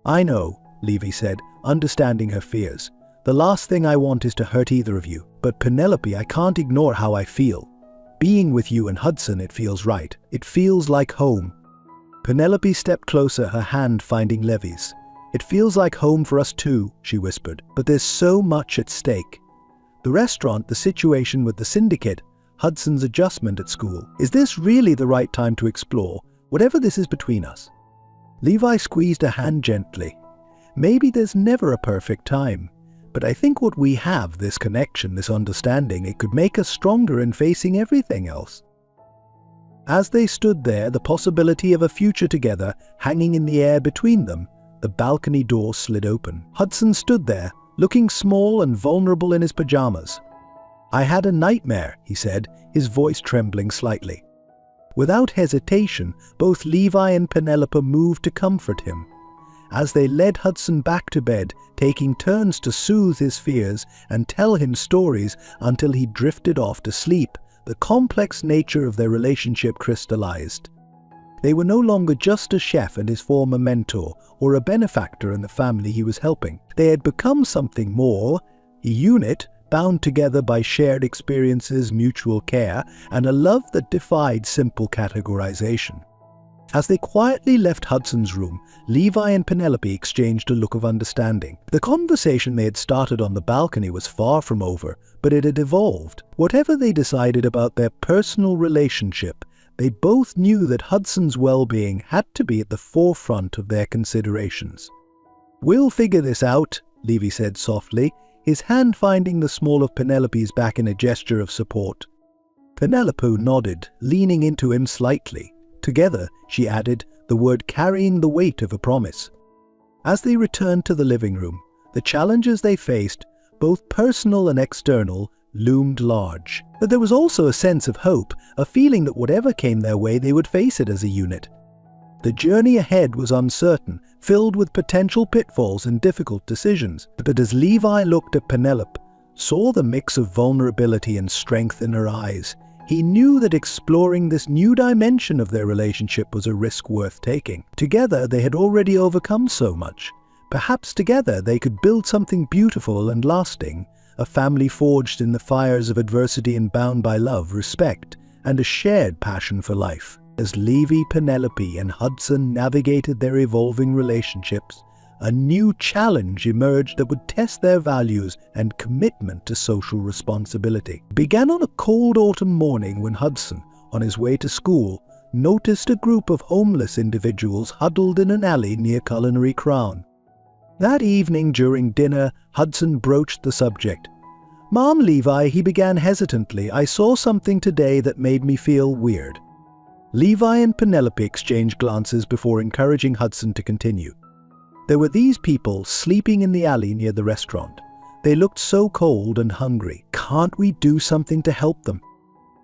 I know, Levi said, understanding her fears. The last thing I want is to hurt either of you. But Penelope, I can't ignore how I feel. Being with you and Hudson, it feels right. It feels like home. Penelope stepped closer, her hand finding Levi's. It feels like home for us too, she whispered. But there's so much at stake. The restaurant, the situation with the syndicate, Hudson's adjustment at school. Is this really the right time to explore, whatever this is between us? Levi squeezed her hand gently. Maybe there's never a perfect time. But I think what we have, this connection, this understanding, it could make us stronger in facing everything else. As they stood there, the possibility of a future together hanging in the air between them, the balcony door slid open. Hudson stood there, looking small and vulnerable in his pajamas. I had a nightmare, he said, his voice trembling slightly. Without hesitation, both Levi and Penelope moved to comfort him. As they led Hudson back to bed, taking turns to soothe his fears and tell him stories until he drifted off to sleep, the complex nature of their relationship crystallized. They were no longer just a chef and his former mentor, or a benefactor in the family he was helping. They had become something more, a unit bound together by shared experiences, mutual care, and a love that defied simple categorization. As they quietly left Hudson's room, Levi and Penelope exchanged a look of understanding. The conversation they had started on the balcony was far from over, but it had evolved. Whatever they decided about their personal relationship, they both knew that Hudson's well-being had to be at the forefront of their considerations. We'll figure this out, Levi said softly, his hand finding the small of Penelope's back in a gesture of support. Penelope nodded, leaning into him slightly. Together, she added, the word carrying the weight of a promise. As they returned to the living room, the challenges they faced, both personal and external, loomed large. But there was also a sense of hope, a feeling that whatever came their way, they would face it as a unit. The journey ahead was uncertain, filled with potential pitfalls and difficult decisions. But as Levi looked at Penelope, saw the mix of vulnerability and strength in her eyes, he knew that exploring this new dimension of their relationship was a risk worth taking. Together, they had already overcome so much. Perhaps together they could build something beautiful and lasting, a family forged in the fires of adversity and bound by love, respect, and a shared passion for life. As Levi, Penelope, and Hudson navigated their evolving relationships, a new challenge emerged that would test their values and commitment to social responsibility. It began on a cold autumn morning when Hudson, on his way to school, noticed a group of homeless individuals huddled in an alley near Culinary Crown. That evening during dinner, Hudson broached the subject. "Mom, Levi," he began hesitantly, "I saw something today that made me feel weird." Levi and Penelope exchanged glances before encouraging Hudson to continue. There were these people sleeping in the alley near the restaurant. They looked so cold and hungry. Can't we do something to help them?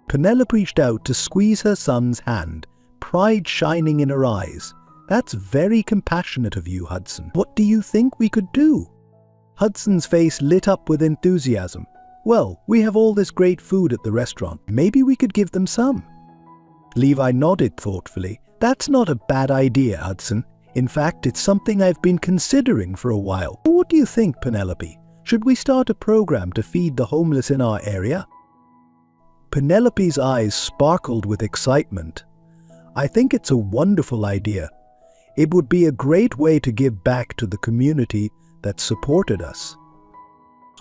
Penelope reached out to squeeze her son's hand, pride shining in her eyes. "That's very compassionate of you, Hudson. What do you think we could do?" Hudson's face lit up with enthusiasm. "Well, we have all this great food at the restaurant. Maybe we could give them some." Levi nodded thoughtfully. "That's not a bad idea, Hudson. In fact, it's something I've been considering for a while. What do you think, Penelope? Should we start a program to feed the homeless in our area?" Penelope's eyes sparkled with excitement. "I think it's a wonderful idea. It would be a great way to give back to the community that supported us."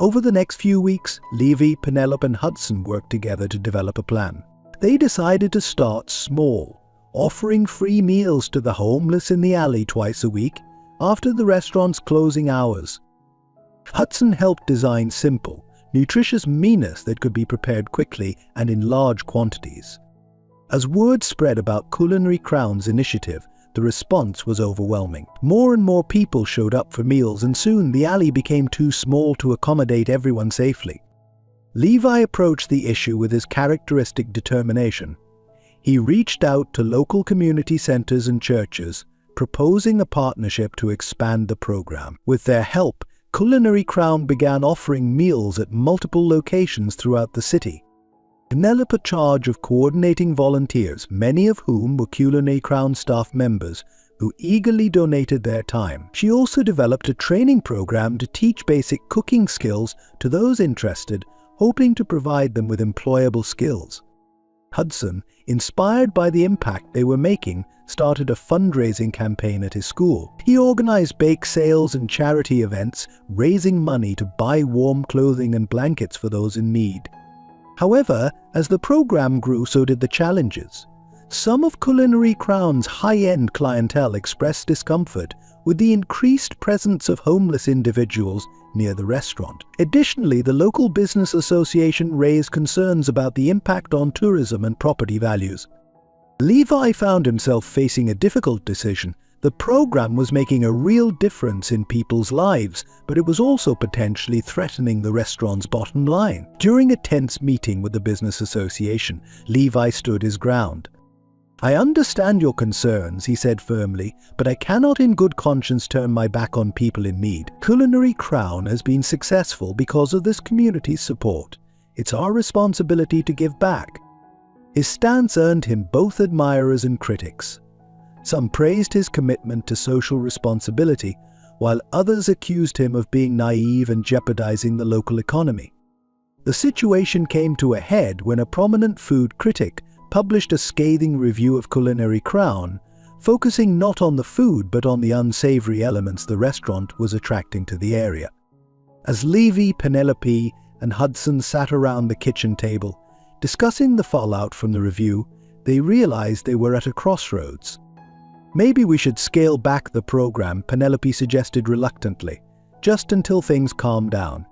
Over the next few weeks, Levi, Penelope, and Hudson worked together to develop a plan. They decided to start small, offering free meals to the homeless in the alley twice a week after the restaurant's closing hours. Hudson helped design simple, nutritious menus that could be prepared quickly and in large quantities. As word spread about Culinary Crown's initiative, the response was overwhelming. More and more people showed up for meals, and soon the alley became too small to accommodate everyone safely. Levi approached the issue with his characteristic determination. He reached out to local community centers and churches, proposing a partnership to expand the program. With their help, Culinary Crown began offering meals at multiple locations throughout the city. Penelope took charge of coordinating volunteers, many of whom were Culinary Crown staff members who eagerly donated their time. She also developed a training program to teach basic cooking skills to those interested, hoping to provide them with employable skills. Hudson, inspired by the impact they were making, started a fundraising campaign at his school. He organized bake sales and charity events, raising money to buy warm clothing and blankets for those in need. However, as the program grew, so did the challenges. Some of Culinary Crown's high-end clientele expressed discomfort with the increased presence of homeless individuals near the restaurant. Additionally, the local business association raised concerns about the impact on tourism and property values. Levi found himself facing a difficult decision. The program was making a real difference in people's lives, but it was also potentially threatening the restaurant's bottom line. During a tense meeting with the business association, Levi stood his ground. "I understand your concerns," he said firmly, "but I cannot in good conscience turn my back on people in need. Culinary Crown has been successful because of this community's support. It's our responsibility to give back." His stance earned him both admirers and critics. Some praised his commitment to social responsibility, while others accused him of being naive and jeopardizing the local economy. The situation came to a head when a prominent food critic published a scathing review of Culinary Crown, focusing not on the food but on the unsavory elements the restaurant was attracting to the area. As Levi, Penelope, and Hudson sat around the kitchen table, discussing the fallout from the review, they realized they were at a crossroads. "Maybe we should scale back the program," Penelope suggested reluctantly, "just until things calm down."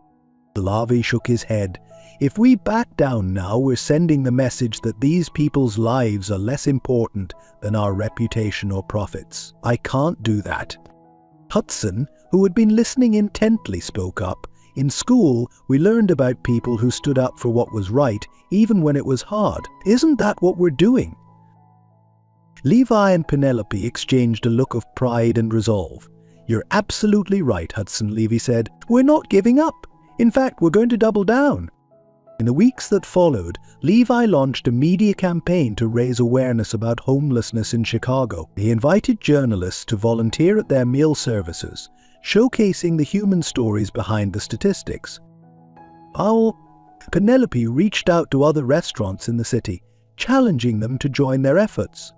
Levi shook his head. "If we back down now, we're sending the message that these people's lives are less important than our reputation or profits. I can't do that." Hudson, who had been listening intently, spoke up. "In school, we learned about people who stood up for what was right, even when it was hard. Isn't that what we're doing?" Levi and Penelope exchanged a look of pride and resolve. "You're absolutely right," Hudson, Levi said. "We're not giving up. In fact, we're going to double down." In the weeks that followed, Levi launched a media campaign to raise awareness about homelessness in Chicago. He invited journalists to volunteer at their meal services, showcasing the human stories behind the statistics. Penelope reached out to other restaurants in the city, challenging them to join their efforts.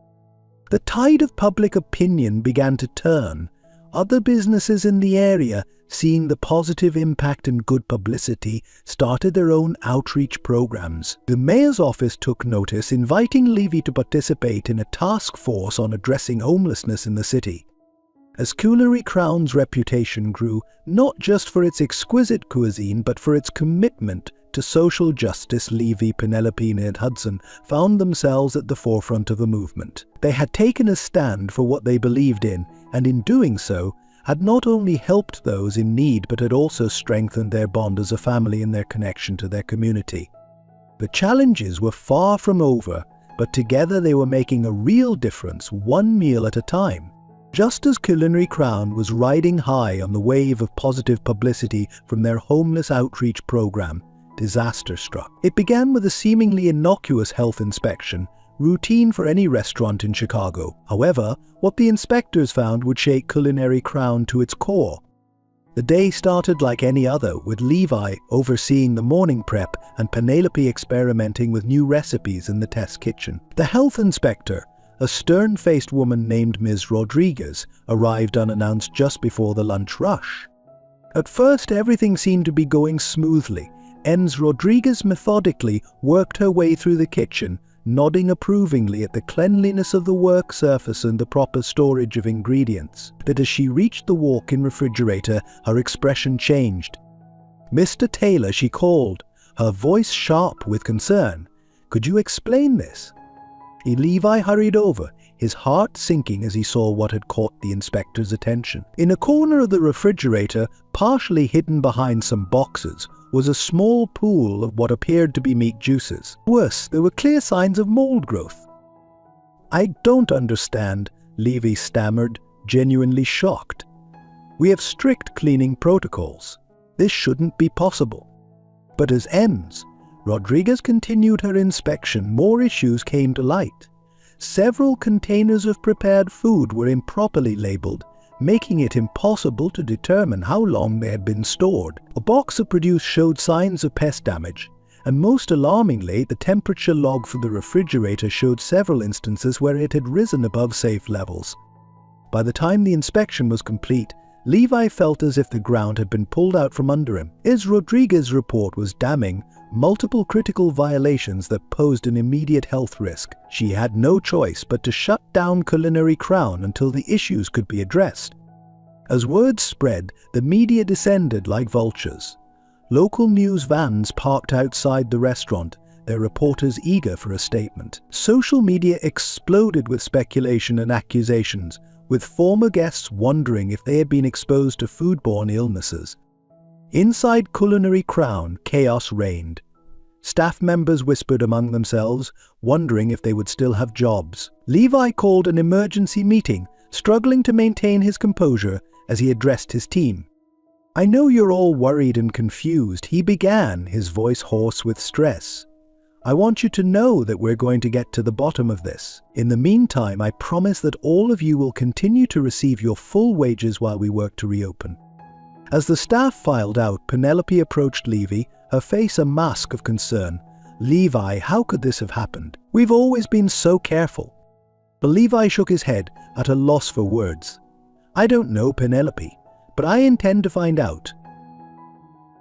The tide of public opinion began to turn. Other businesses in the area, seeing the positive impact and good publicity, started their own outreach programs. The mayor's office took notice, inviting Levi to participate in a task force on addressing homelessness in the city. As Culinary Crown's reputation grew, not just for its exquisite cuisine but for its commitment to social justice, Levi, Penelope, and Hudson found themselves at the forefront of the movement. They had taken a stand for what they believed in, and in doing so, had not only helped those in need but had also strengthened their bond as a family and their connection to their community. The challenges were far from over, but together they were making a real difference, one meal at a time. Just as Culinary Crown was riding high on the wave of positive publicity from their homeless outreach program, disaster struck. It began with a seemingly innocuous health inspection, routine for any restaurant in Chicago. However, what the inspectors found would shake Culinary Crown to its core. The day started like any other, with Levi overseeing the morning prep and Penelope experimenting with new recipes in the test kitchen. The health inspector, a stern-faced woman named Ms. Rodriguez, arrived unannounced just before the lunch rush. At first, everything seemed to be going smoothly. Ms. Rodriguez methodically worked her way through the kitchen, nodding approvingly at the cleanliness of the work surface and the proper storage of ingredients. But as she reached the walk-in refrigerator, her expression changed. "Mr. Taylor," she called, her voice sharp with concern. "Could you explain this?" Levi hurried over, his heart sinking as he saw what had caught the inspector's attention. In a corner of the refrigerator, partially hidden behind some boxes, was a small pool of what appeared to be meat juices. Worse, there were clear signs of mold growth. "I don't understand," Levy stammered, genuinely shocked. "We have strict cleaning protocols. This shouldn't be possible." But as Rodriguez continued her inspection, more issues came to light. Several containers of prepared food were improperly labeled, making it impossible to determine how long they had been stored. A box of produce showed signs of pest damage, and most alarmingly, the temperature log for the refrigerator showed several instances where it had risen above safe levels. By the time the inspection was complete, Levi felt as if the ground had been pulled out from under him. Rodriguez's report was damning, multiple critical violations that posed an immediate health risk. She had no choice but to shut down Culinary Crown until the issues could be addressed. As word spread, the media descended like vultures. Local news vans parked outside the restaurant, their reporters eager for a statement. Social media exploded with speculation and accusations, with former guests wondering if they had been exposed to foodborne illnesses. Inside Culinary Crown, chaos reigned. Staff members whispered among themselves, wondering if they would still have jobs. Levi called an emergency meeting, struggling to maintain his composure as he addressed his team. "I know you're all worried and confused," he began, his voice hoarse with stress. "I want you to know that we're going to get to the bottom of this. In the meantime, I promise that all of you will continue to receive your full wages while we work to reopen." As the staff filed out, Penelope approached Levi, her face a mask of concern. "Levi, how could this have happened? We've always been so careful." But Levi shook his head, at a loss for words. "I don't know, Penelope, but I intend to find out."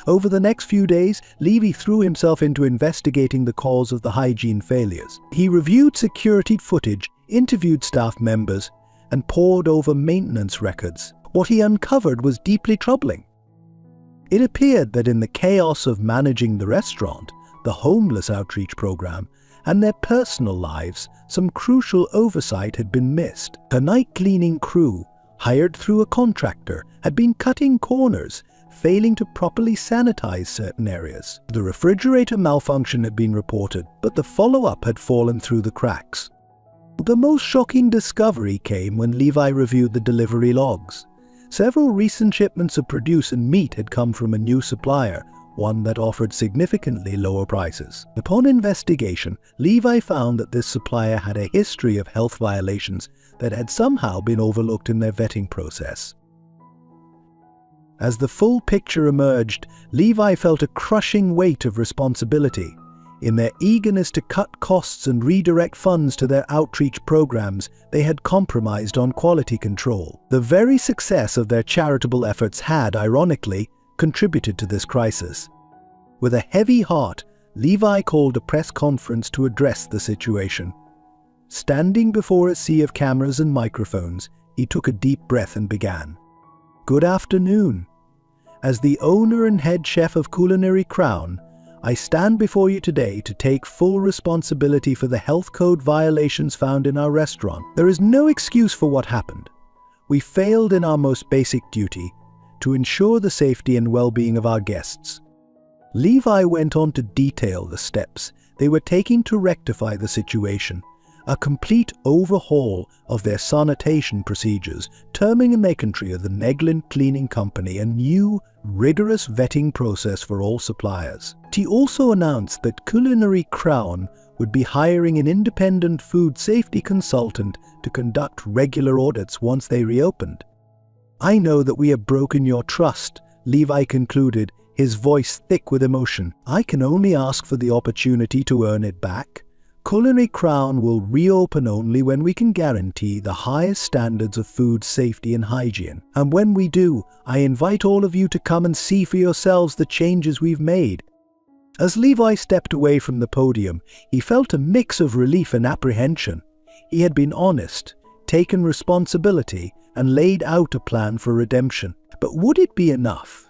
Over the next few days, Levi threw himself into investigating the cause of the hygiene failures. He reviewed security footage, interviewed staff members, and pored over maintenance records. What he uncovered was deeply troubling. It appeared that in the chaos of managing the restaurant, the homeless outreach program, and their personal lives, some crucial oversight had been missed. A night cleaning crew, hired through a contractor, had been cutting corners, failing to properly sanitize certain areas. The refrigerator malfunction had been reported, but the follow-up had fallen through the cracks. The most shocking discovery came when Levi reviewed the delivery logs. Several recent shipments of produce and meat had come from a new supplier, one that offered significantly lower prices. Upon investigation, Levi found that this supplier had a history of health violations that had somehow been overlooked in their vetting process. As the full picture emerged, Levi felt a crushing weight of responsibility. In their eagerness to cut costs and redirect funds to their outreach programs, they had compromised on quality control. The very success of their charitable efforts had, ironically, contributed to this crisis. With a heavy heart, Levi called a press conference to address the situation. Standing before a sea of cameras and microphones, he took a deep breath and began. "Good afternoon. As the owner and head chef of Culinary Crown, I stand before you today to take full responsibility for the health code violations found in our restaurant. There is no excuse for what happened. We failed in our most basic duty, to ensure the safety and well-being of our guests." Levi went on to detail the steps they were taking to rectify the situation. A complete overhaul of their sanitation procedures, terming in their country of the Negligent Cleaning Company, a new, rigorous vetting process for all suppliers. He also announced that Culinary Crown would be hiring an independent food safety consultant to conduct regular audits once they reopened. "I know that we have broken your trust," Levi concluded, his voice thick with emotion. "I can only ask for the opportunity to earn it back. Culinary Crown will reopen only when we can guarantee the highest standards of food safety and hygiene. And when we do, I invite all of you to come and see for yourselves the changes we've made." As Levi stepped away from the podium, he felt a mix of relief and apprehension. He had been honest, taken responsibility, and laid out a plan for redemption. But would it be enough?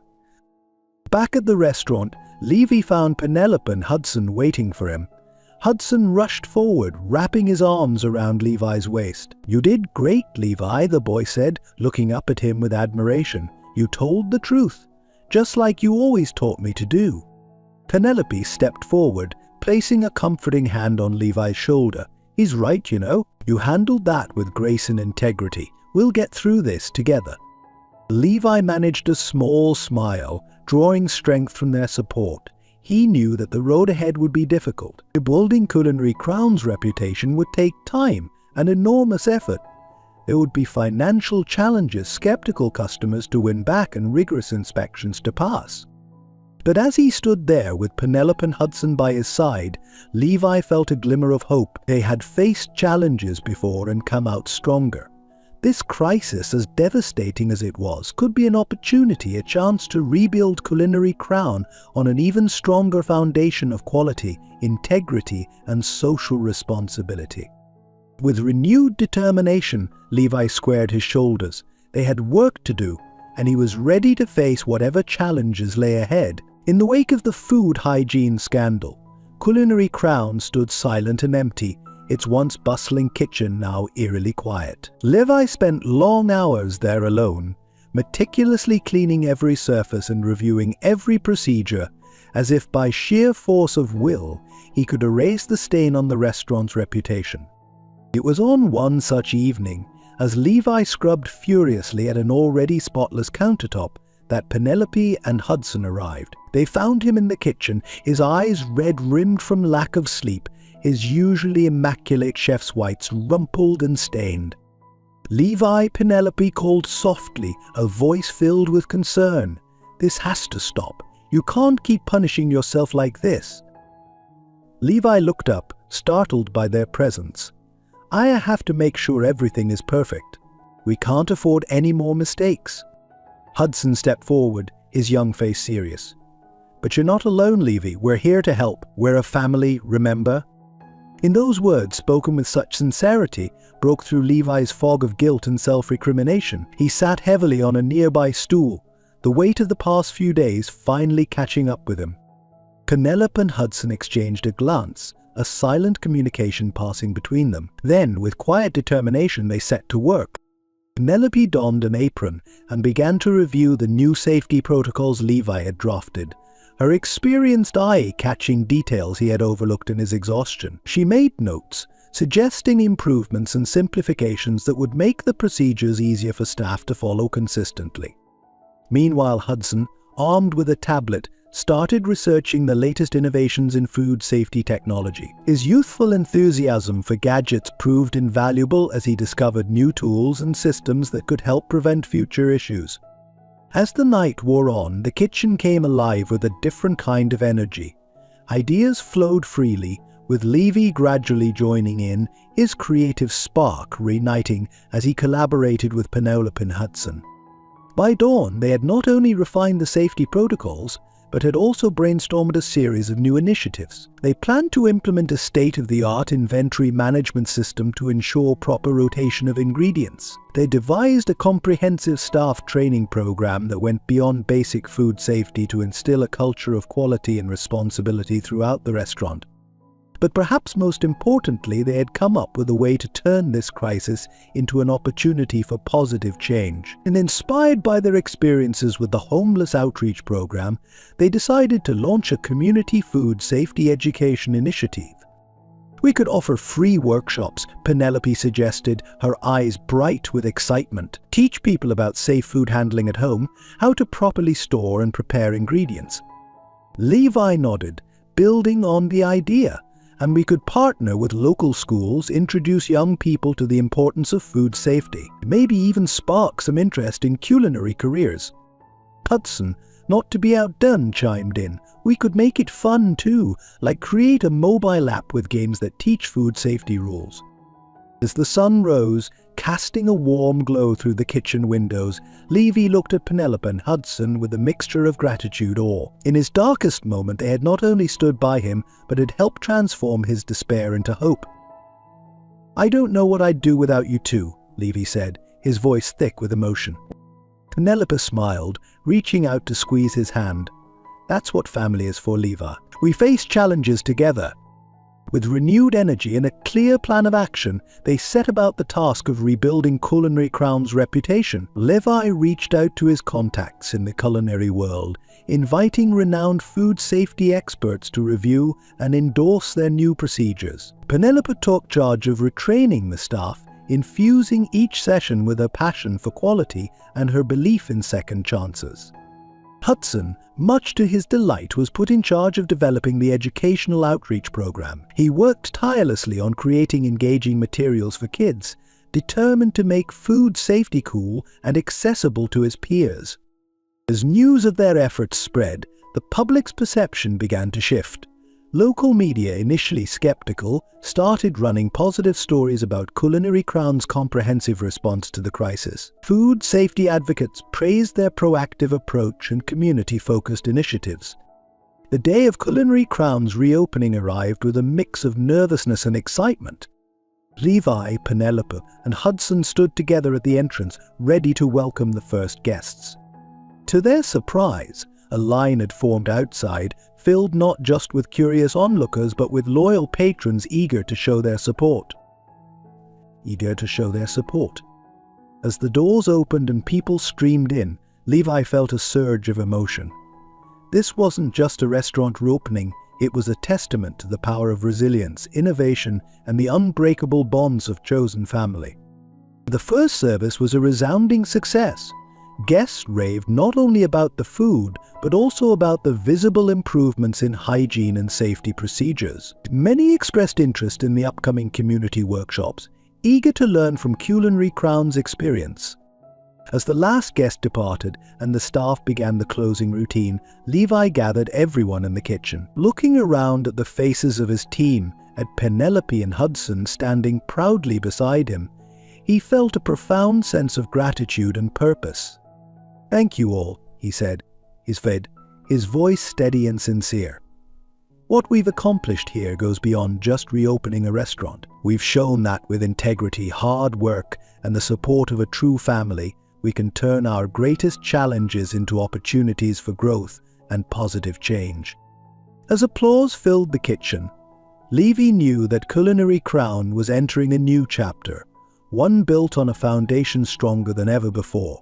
Back at the restaurant, Levi found Penelope and Hudson waiting for him. Hudson rushed forward, wrapping his arms around Levi's waist. "You did great, Levi," the boy said, looking up at him with admiration. "You told the truth, just like you always taught me to do." Penelope stepped forward, placing a comforting hand on Levi's shoulder. "He's right, you know. You handled that with grace and integrity. We'll get through this together." Levi managed a small smile, drawing strength from their support. He knew that the road ahead would be difficult. Rebuilding Culinary Crown's reputation would take time and enormous effort. There would be financial challenges, skeptical customers to win back, and rigorous inspections to pass. But as he stood there with Penelope and Hudson by his side, Levi felt a glimmer of hope. They had faced challenges before and come out stronger. This crisis, as devastating as it was, could be an opportunity, a chance to rebuild Culinary Crown on an even stronger foundation of quality, integrity, and social responsibility. With renewed determination, Levi squared his shoulders. They had work to do, and he was ready to face whatever challenges lay ahead. In the wake of the food hygiene scandal, Culinary Crown stood silent and empty, its once bustling kitchen now eerily quiet. Levi spent long hours there alone, meticulously cleaning every surface and reviewing every procedure, as if by sheer force of will he could erase the stain on the restaurant's reputation. It was on one such evening, as Levi scrubbed furiously at an already spotless countertop, that Penelope and Hudson arrived. They found him in the kitchen, his eyes red-rimmed from lack of sleep, his usually immaculate chef's whites rumpled and stained. "Levi," Penelope called softly, a voice filled with concern. "This has to stop. You can't keep punishing yourself like this." Levi looked up, startled by their presence. "I have to make sure everything is perfect. We can't afford any more mistakes." Hudson stepped forward, his young face serious. "But you're not alone, Levi. We're here to help. We're a family, remember?" In those words, spoken with such sincerity, broke through Levi's fog of guilt and self-recrimination. He sat heavily on a nearby stool, the weight of the past few days finally catching up with him. Penelope and Hudson exchanged a glance, a silent communication passing between them. Then, with quiet determination, they set to work. Penelope donned an apron and began to review the new safety protocols Levi had drafted, her experienced eye catching details he had overlooked in his exhaustion. She made notes, suggesting improvements and simplifications that would make the procedures easier for staff to follow consistently. Meanwhile, Hudson, armed with a tablet, started researching the latest innovations in food safety technology. His youthful enthusiasm for gadgets proved invaluable as he discovered new tools and systems that could help prevent future issues. As the night wore on, the kitchen came alive with a different kind of energy. Ideas flowed freely, with Levi gradually joining in, his creative spark reigniting as he collaborated with Penelope and Hudson. By dawn, they had not only refined the safety protocols, but had also brainstormed a series of new initiatives. They planned to implement a state-of-the-art inventory management system to ensure proper rotation of ingredients. They devised a comprehensive staff training program that went beyond basic food safety to instill a culture of quality and responsibility throughout the restaurant. But perhaps most importantly, they had come up with a way to turn this crisis into an opportunity for positive change. And inspired by their experiences with the homeless outreach program, they decided to launch a community food safety education initiative. "We could offer free workshops," Penelope suggested, her eyes bright with excitement. "Teach people about safe food handling at home, how to properly store and prepare ingredients." Levi nodded, building on the idea. "And we could partner with local schools, introduce young people to the importance of food safety, maybe even spark some interest in culinary careers." Hudson, not to be outdone, chimed in. "We could make it fun too, like create a mobile app with games that teach food safety rules." As the sun rose, casting a warm glow through the kitchen windows, Levi looked at Penelope and Hudson with a mixture of gratitude and awe. In his darkest moment, they had not only stood by him, but had helped transform his despair into hope. "I don't know what I'd do without you two," Levi said, his voice thick with emotion. Penelope smiled, reaching out to squeeze his hand. "That's what family is for, Levi. We face challenges together, With renewed energy and a clear plan of action, they set about the task of rebuilding Culinary Crown's reputation. Levi reached out to his contacts in the culinary world, inviting renowned food safety experts to review and endorse their new procedures. Penelope took charge of retraining the staff, infusing each session with her passion for quality and her belief in second chances. Hudson, much to his delight, was put in charge of developing the educational outreach program. He worked tirelessly on creating engaging materials for kids, determined to make food safety cool and accessible to his peers. As news of their efforts spread, the public's perception began to shift. Local media, initially skeptical, started running positive stories about Culinary Crown's comprehensive response to the crisis. Food safety advocates praised their proactive approach and community-focused initiatives. The day of Culinary Crown's reopening arrived with a mix of nervousness and excitement. Levi, Penelope, and Hudson stood together at the entrance, ready to welcome the first guests. To their surprise, a line had formed outside, filled not just with curious onlookers but with loyal patrons eager to show their support. As the doors opened and people streamed in, Levi felt a surge of emotion. This wasn't just a restaurant reopening, it was a testament to the power of resilience, innovation, and the unbreakable bonds of chosen family. The first service was a resounding success. Guests raved not only about the food, but also about the visible improvements in hygiene and safety procedures. Many expressed interest in the upcoming community workshops, eager to learn from Culinary Crown's experience. As the last guest departed and the staff began the closing routine, Levi gathered everyone in the kitchen. Looking around at the faces of his team, at Penelope and Hudson standing proudly beside him, he felt a profound sense of gratitude and purpose. "Thank you all," he said, his voice steady and sincere. "What we've accomplished here goes beyond just reopening a restaurant. We've shown that with integrity, hard work, and the support of a true family, we can turn our greatest challenges into opportunities for growth and positive change." As applause filled the kitchen, Levi knew that Culinary Crown was entering a new chapter, one built on a foundation stronger than ever before.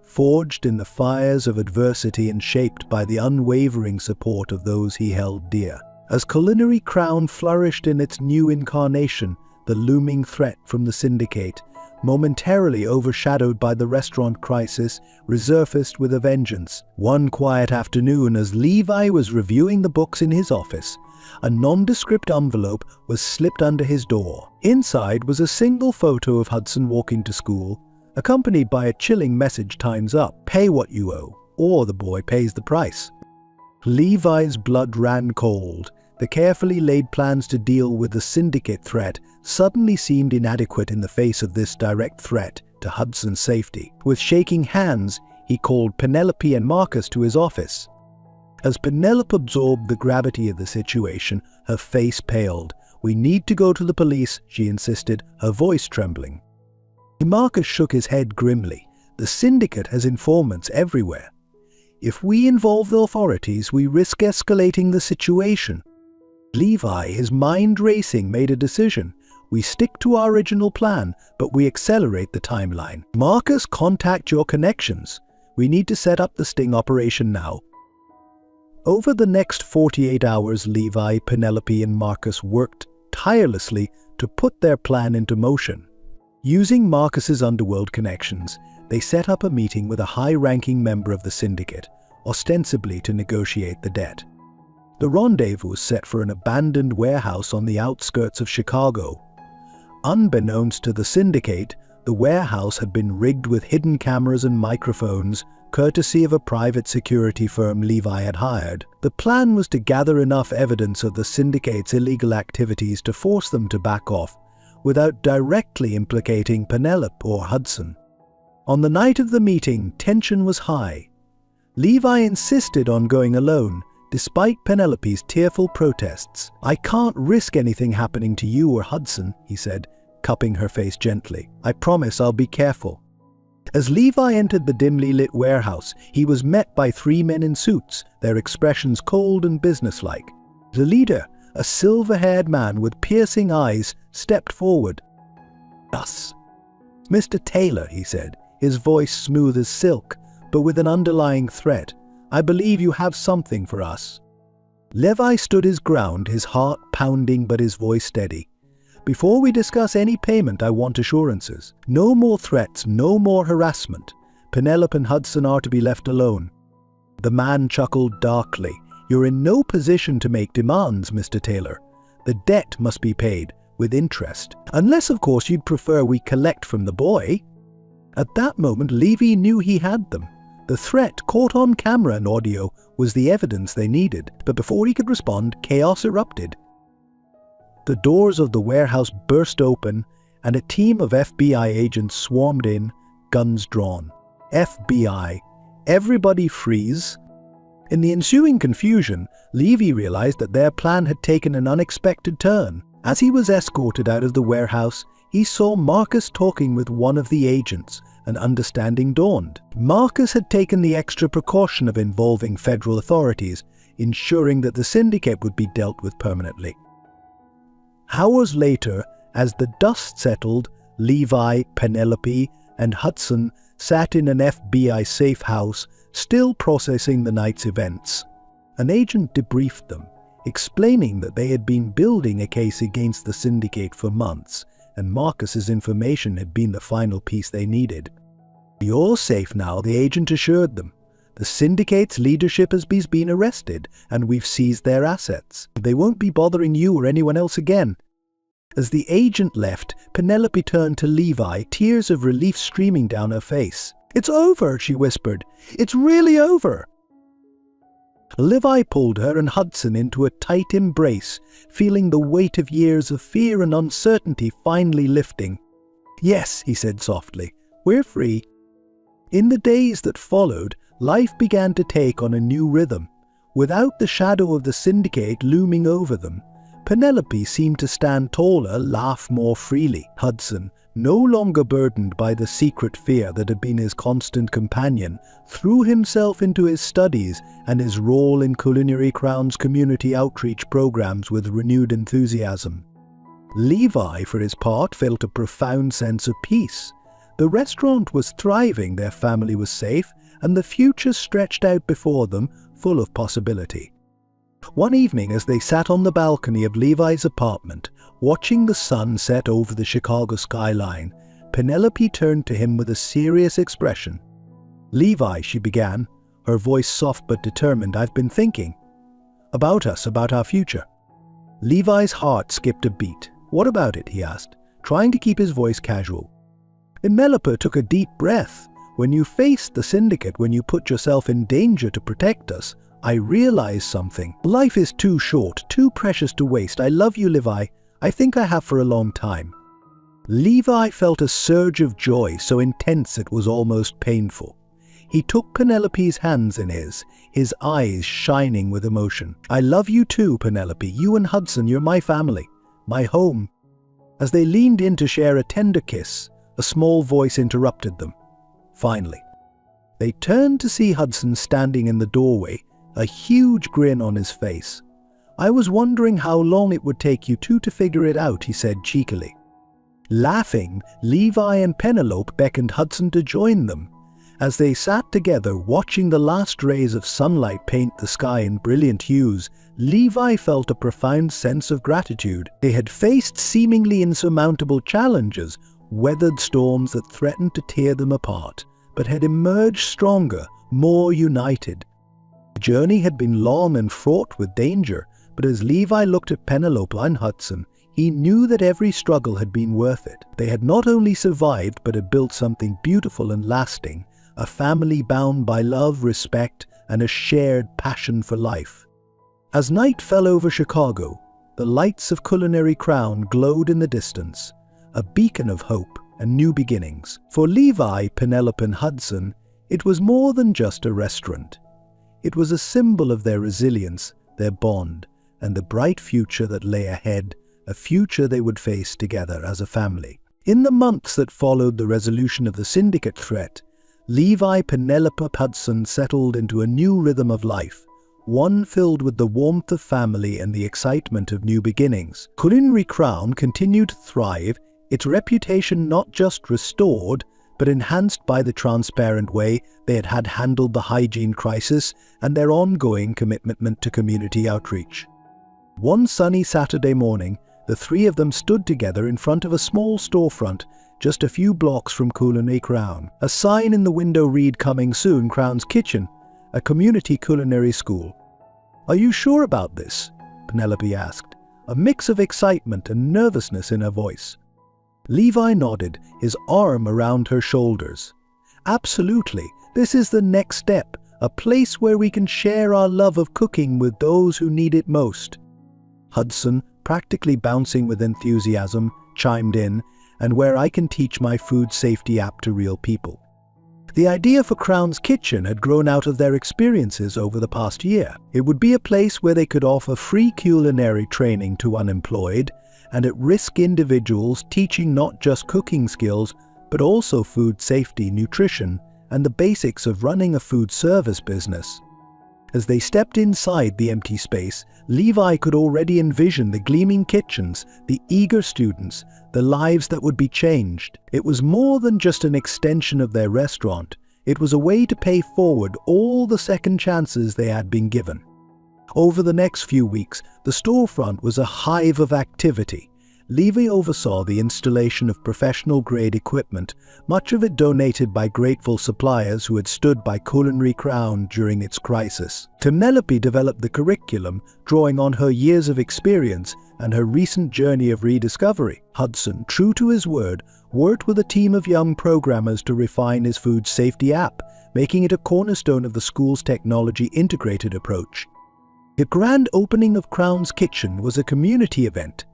Forged in the fires of adversity and shaped by the unwavering support of those he held dear. As Culinary Crown flourished in its new incarnation, the looming threat from the syndicate, momentarily overshadowed by the restaurant crisis, resurfaced with a vengeance. One quiet afternoon, as Levi was reviewing the books in his office, a nondescript envelope was slipped under his door. Inside was a single photo of Hudson walking to school, accompanied by a chilling message: "Time's up. Pay what you owe, or the boy pays the price." Levi's blood ran cold. The carefully laid plans to deal with the syndicate threat suddenly seemed inadequate in the face of this direct threat to Hudson's safety. With shaking hands, he called Penelope and Marcus to his office. As Penelope absorbed the gravity of the situation, her face paled. "We need to go to the police," she insisted, her voice trembling. Marcus shook his head grimly. "The syndicate has informants everywhere. If we involve the authorities, we risk escalating the situation." Levi, his mind racing, made a decision. "We stick to our original plan, but we accelerate the timeline. Marcus, contact your connections. We need to set up the sting operation now." Over the next 48 hours, Levi, Penelope, and Marcus worked tirelessly to put their plan into motion. Using Marcus's underworld connections, they set up a meeting with a high-ranking member of the syndicate, ostensibly to negotiate the debt. The rendezvous was set for an abandoned warehouse on the outskirts of Chicago. Unbeknownst to the syndicate, the warehouse had been rigged with hidden cameras and microphones, courtesy of a private security firm Levi had hired. The plan was to gather enough evidence of the syndicate's illegal activities to force them to back off, without directly implicating Penelope or Hudson. On the night of the meeting, tension was high. Levi insisted on going alone, despite Penelope's tearful protests. "I can't risk anything happening to you or Hudson," he said, cupping her face gently. "I promise I'll be careful." As Levi entered the dimly lit warehouse, he was met by 3 men in suits, their expressions cold and businesslike. The leader, A silver-haired man with piercing eyes stepped forward. "Us." "Mr. Taylor," he said, his voice smooth as silk, but with an underlying threat, "I believe you have something for us." Levi stood his ground, his heart pounding but his voice steady. "Before we discuss any payment, I want assurances. No more threats, no more harassment. Penelope and Hudson are to be left alone." The man chuckled darkly. "You're in no position to make demands, Mr. Taylor. The debt must be paid, with interest. Unless, of course, you'd prefer we collect from the boy." At that moment, Levi knew he had them. The threat, caught on camera and audio, was the evidence they needed. But before he could respond, chaos erupted. The doors of the warehouse burst open, and a team of FBI agents swarmed in, guns drawn. "FBI, everybody freeze." In the ensuing confusion, Levi realized that their plan had taken an unexpected turn. As he was escorted out of the warehouse, he saw Marcus talking with one of the agents. An understanding dawned. Marcus had taken the extra precaution of involving federal authorities, ensuring that the syndicate would be dealt with permanently. Hours later, as the dust settled, Levi, Penelope, and Hudson sat in an FBI safe house, still processing the night's events. An agent debriefed them, explaining that they had been building a case against the syndicate for months, and Marcus's information had been the final piece they needed. "You're safe now," the agent assured them. "The syndicate's leadership has been arrested, and we've seized their assets. They won't be bothering you or anyone else again." As the agent left, Penelope turned to Levi, tears of relief streaming down her face. "It's over," she whispered. "It's really over." Levi pulled her and Hudson into a tight embrace, feeling the weight of years of fear and uncertainty finally lifting. "Yes," he said softly, "we're free." In the days that followed, life began to take on a new rhythm. Without the shadow of the syndicate looming over them, Penelope seemed to stand taller, laugh more freely. Hudson, no longer burdened by the secret fear that had been his constant companion, threw himself into his studies and his role in Culinary Crown's community outreach programs with renewed enthusiasm. Levi, for his part, felt a profound sense of peace. The restaurant was thriving, their family was safe, and the future stretched out before them, full of possibility. One evening, as they sat on the balcony of Levi's apartment, watching the sun set over the Chicago skyline, Penelope turned to him with a serious expression. "Levi," she began, her voice soft but determined, "I've been thinking. About us, about our future." Levi's heart skipped a beat. "What about it?" he asked, trying to keep his voice casual. Penelope took a deep breath. "When you faced the syndicate, when you put yourself in danger to protect us, I realized something. Life is too short, too precious to waste. I love you, Levi. I think I have for a long time." Levi felt a surge of joy, so intense it was almost painful. He took Penelope's hands in his eyes shining with emotion. "I love you too, Penelope. You and Hudson, you're my family, my home." As they leaned in to share a tender kiss, a small voice interrupted them. Finally, they turned to see Hudson standing in the doorway, a huge grin on his face. "I was wondering how long it would take you two to figure it out," he said cheekily. Laughing, Levi and Penelope beckoned Hudson to join them. As they sat together watching the last rays of sunlight paint the sky in brilliant hues, Levi felt a profound sense of gratitude. They had faced seemingly insurmountable challenges, weathered storms that threatened to tear them apart, but had emerged stronger, more united. The journey had been long and fraught with danger, but as Levi looked at Penelope and Hudson, he knew that every struggle had been worth it. They had not only survived, but had built something beautiful and lasting, a family bound by love, respect, and a shared passion for life. As night fell over Chicago, the lights of Culinary Crown glowed in the distance, a beacon of hope and new beginnings. For Levi, Penelope, and Hudson, it was more than just a restaurant. It was a symbol of their resilience, their bond, and the bright future that lay ahead, a future they would face together as a family. In the months that followed the resolution of the syndicate threat, Levi, Penelope, Hudson settled into a new rhythm of life, one filled with the warmth of family and the excitement of new beginnings. Culinary Crown continued to thrive, its reputation not just restored, but enhanced by the transparent way they had handled the hygiene crisis and their ongoing commitment to community outreach. One sunny Saturday morning, the three of them stood together in front of a small storefront just a few blocks from Culinary Crown. A sign in the window read, "Coming soon, Crown's Kitchen, a community culinary school." "Are you sure about this?" Penelope asked, a mix of excitement and nervousness in her voice. Levi nodded, his arm around her shoulders. "Absolutely, this is the next step, a place where we can share our love of cooking with those who need it most." Hudson, practically bouncing with enthusiasm, chimed in, "And where I can teach my food safety app to real people." The idea for Crown's Kitchen had grown out of their experiences over the past year. It would be a place where they could offer free culinary training to unemployed and at-risk individuals, teaching not just cooking skills, but also food safety, nutrition, and the basics of running a food service business. As they stepped inside the empty space, Levi could already envision the gleaming kitchens, the eager students, the lives that would be changed. It was more than just an extension of their restaurant. It was a way to pay forward all the second chances they had been given. Over the next few weeks, the storefront was a hive of activity. Levi oversaw the installation of professional-grade equipment, much of it donated by grateful suppliers who had stood by Culinary Crown during its crisis. Penelope developed the curriculum, drawing on her years of experience and her recent journey of rediscovery. Hudson, true to his word, worked with a team of young programmers to refine his food safety app, making it a cornerstone of the school's technology-integrated approach. The grand opening of Crown's Kitchen was a community event.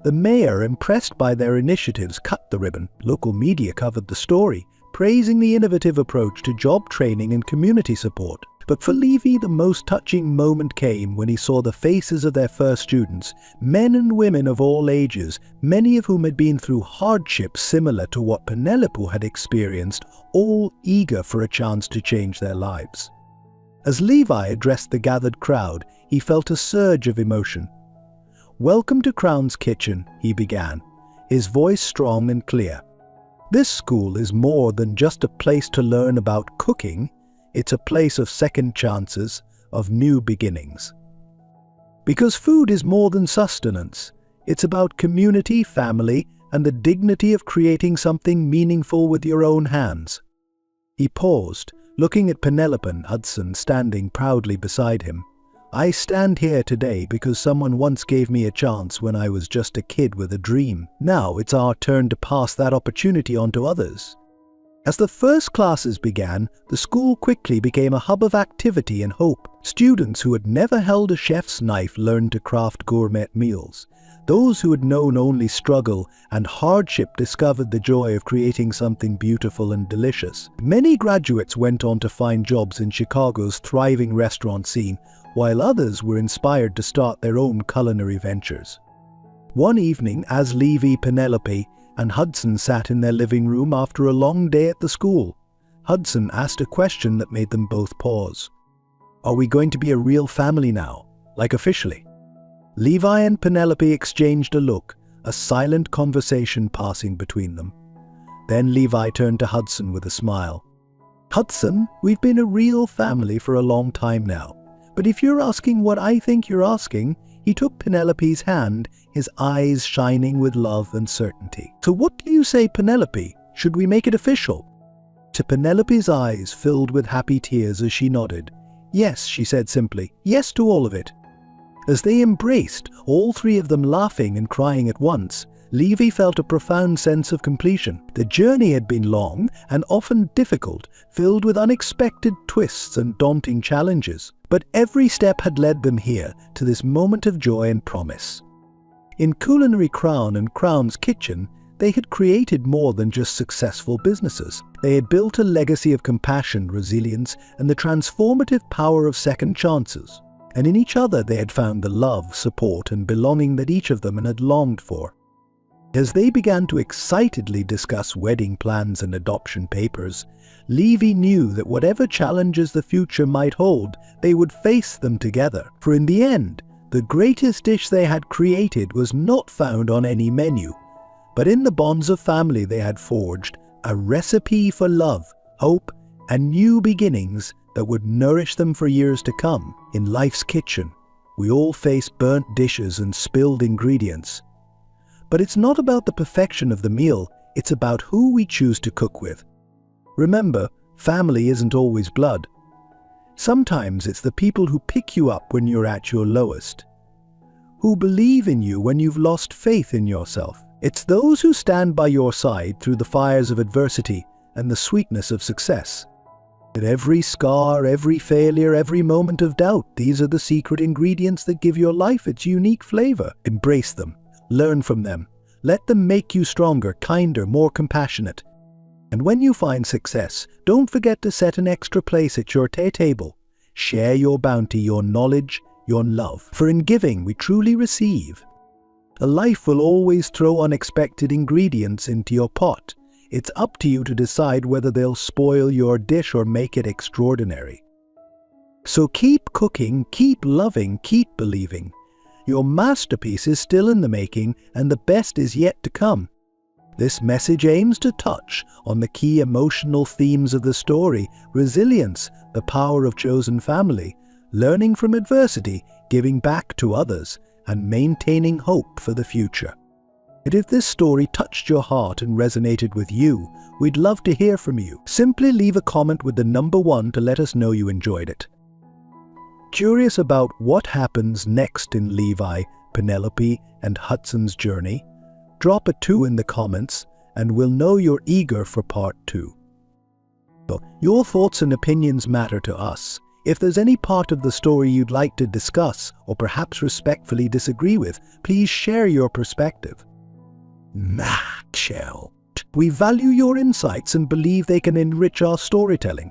The mayor, impressed by their initiatives, cut the ribbon. Local media covered the story, praising the innovative approach to job training and community support. But for Levi, the most touching moment came when he saw the faces of their first students, men and women of all ages, many of whom had been through hardships similar to what Penelope had experienced, all eager for a chance to change their lives. As Levi addressed the gathered crowd, he felt a surge of emotion. "Welcome to Crown's Kitchen," he began, his voice strong and clear. "This school is more than just a place to learn about cooking. It's a place of second chances, of new beginnings. Because food is more than sustenance. It's about community, family, and the dignity of creating something meaningful with your own hands." He paused, looking at Penelope and Hudson standing proudly beside him. "I stand here today because someone once gave me a chance when I was just a kid with a dream. Now it's our turn to pass that opportunity on to others." As the first classes began, the school quickly became a hub of activity and hope. Students who had never held a chef's knife learned to craft gourmet meals. Those who had known only struggle and hardship discovered the joy of creating something beautiful and delicious. Many graduates went on to find jobs in Chicago's thriving restaurant scene, while others were inspired to start their own culinary ventures. One evening, as Levi, Penelope, and Hudson sat in their living room after a long day at the school, Hudson asked a question that made them both pause. "Are we going to be a real family now, like officially?" Levi and Penelope exchanged a look, a silent conversation passing between them. Then Levi turned to Hudson with a smile. "Hudson, we've been a real family for a long time now. But if you're asking what I think you're asking," he took Penelope's hand, his eyes shining with love and certainty. "So what do you say, Penelope? Should we make it official?" To Penelope's eyes filled with happy tears as she nodded. "Yes," she said simply. "Yes to all of it." As they embraced, all three of them laughing and crying at once, Levi felt a profound sense of completion. The journey had been long and often difficult, filled with unexpected twists and daunting challenges. But every step had led them here, to this moment of joy and promise. In Culinary Crown and Crown's Kitchen, they had created more than just successful businesses. They had built a legacy of compassion, resilience, and the transformative power of second chances. And in each other they had found the love, support, and belonging that each of them had longed for. As they began to excitedly discuss wedding plans and adoption papers, Levy knew that whatever challenges the future might hold, they would face them together. For in the end, the greatest dish they had created was not found on any menu, but in the bonds of family they had forged, a recipe for love, hope, and new beginnings that would nourish them for years to come. In life's kitchen, we all face burnt dishes and spilled ingredients. But it's not about the perfection of the meal, it's about who we choose to cook with. Remember, family isn't always blood. Sometimes it's the people who pick you up when you're at your lowest, who believe in you when you've lost faith in yourself. It's those who stand by your side through the fires of adversity and the sweetness of success. At every scar, every failure, every moment of doubt, these are the secret ingredients that give your life its unique flavor. Embrace them. Learn from them. Let them make you stronger, kinder, more compassionate. And when you find success, don't forget to set an extra place at your table. Share your bounty, your knowledge, your love. For in giving, we truly receive. A life will always throw unexpected ingredients into your pot. It's up to you to decide whether they'll spoil your dish or make it extraordinary. So keep cooking, keep loving, keep believing. Your masterpiece is still in the making, and the best is yet to come. This message aims to touch on the key emotional themes of the story: resilience, the power of chosen family, learning from adversity, giving back to others, and maintaining hope for the future. And if this story touched your heart and resonated with you, we'd love to hear from you. Simply leave a comment with the number 1 to let us know you enjoyed it. Curious about what happens next in Levi, Penelope, and Hudson's journey? Drop a 2 in the comments and we'll know you're eager for part 2. So, your thoughts and opinions matter to us. If there's any part of the story you'd like to discuss or perhaps respectfully disagree with, please share your perspective. We value your insights and believe they can enrich our storytelling.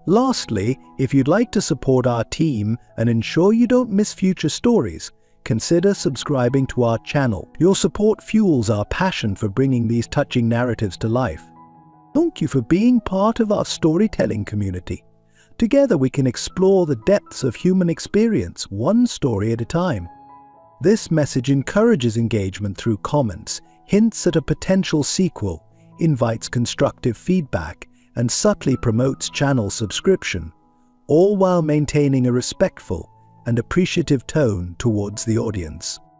Lastly, if you'd like to support our team and ensure you don't miss future stories, consider subscribing to our channel. Your support fuels our passion for bringing these touching narratives to life. Thank you for being part of our storytelling community. Together we can explore the depths of human experience, one story at a time. This message encourages engagement through comments, hints at a potential sequel, invites constructive feedback, and subtly promotes channel subscription, all while maintaining a respectful and appreciative tone towards the audience.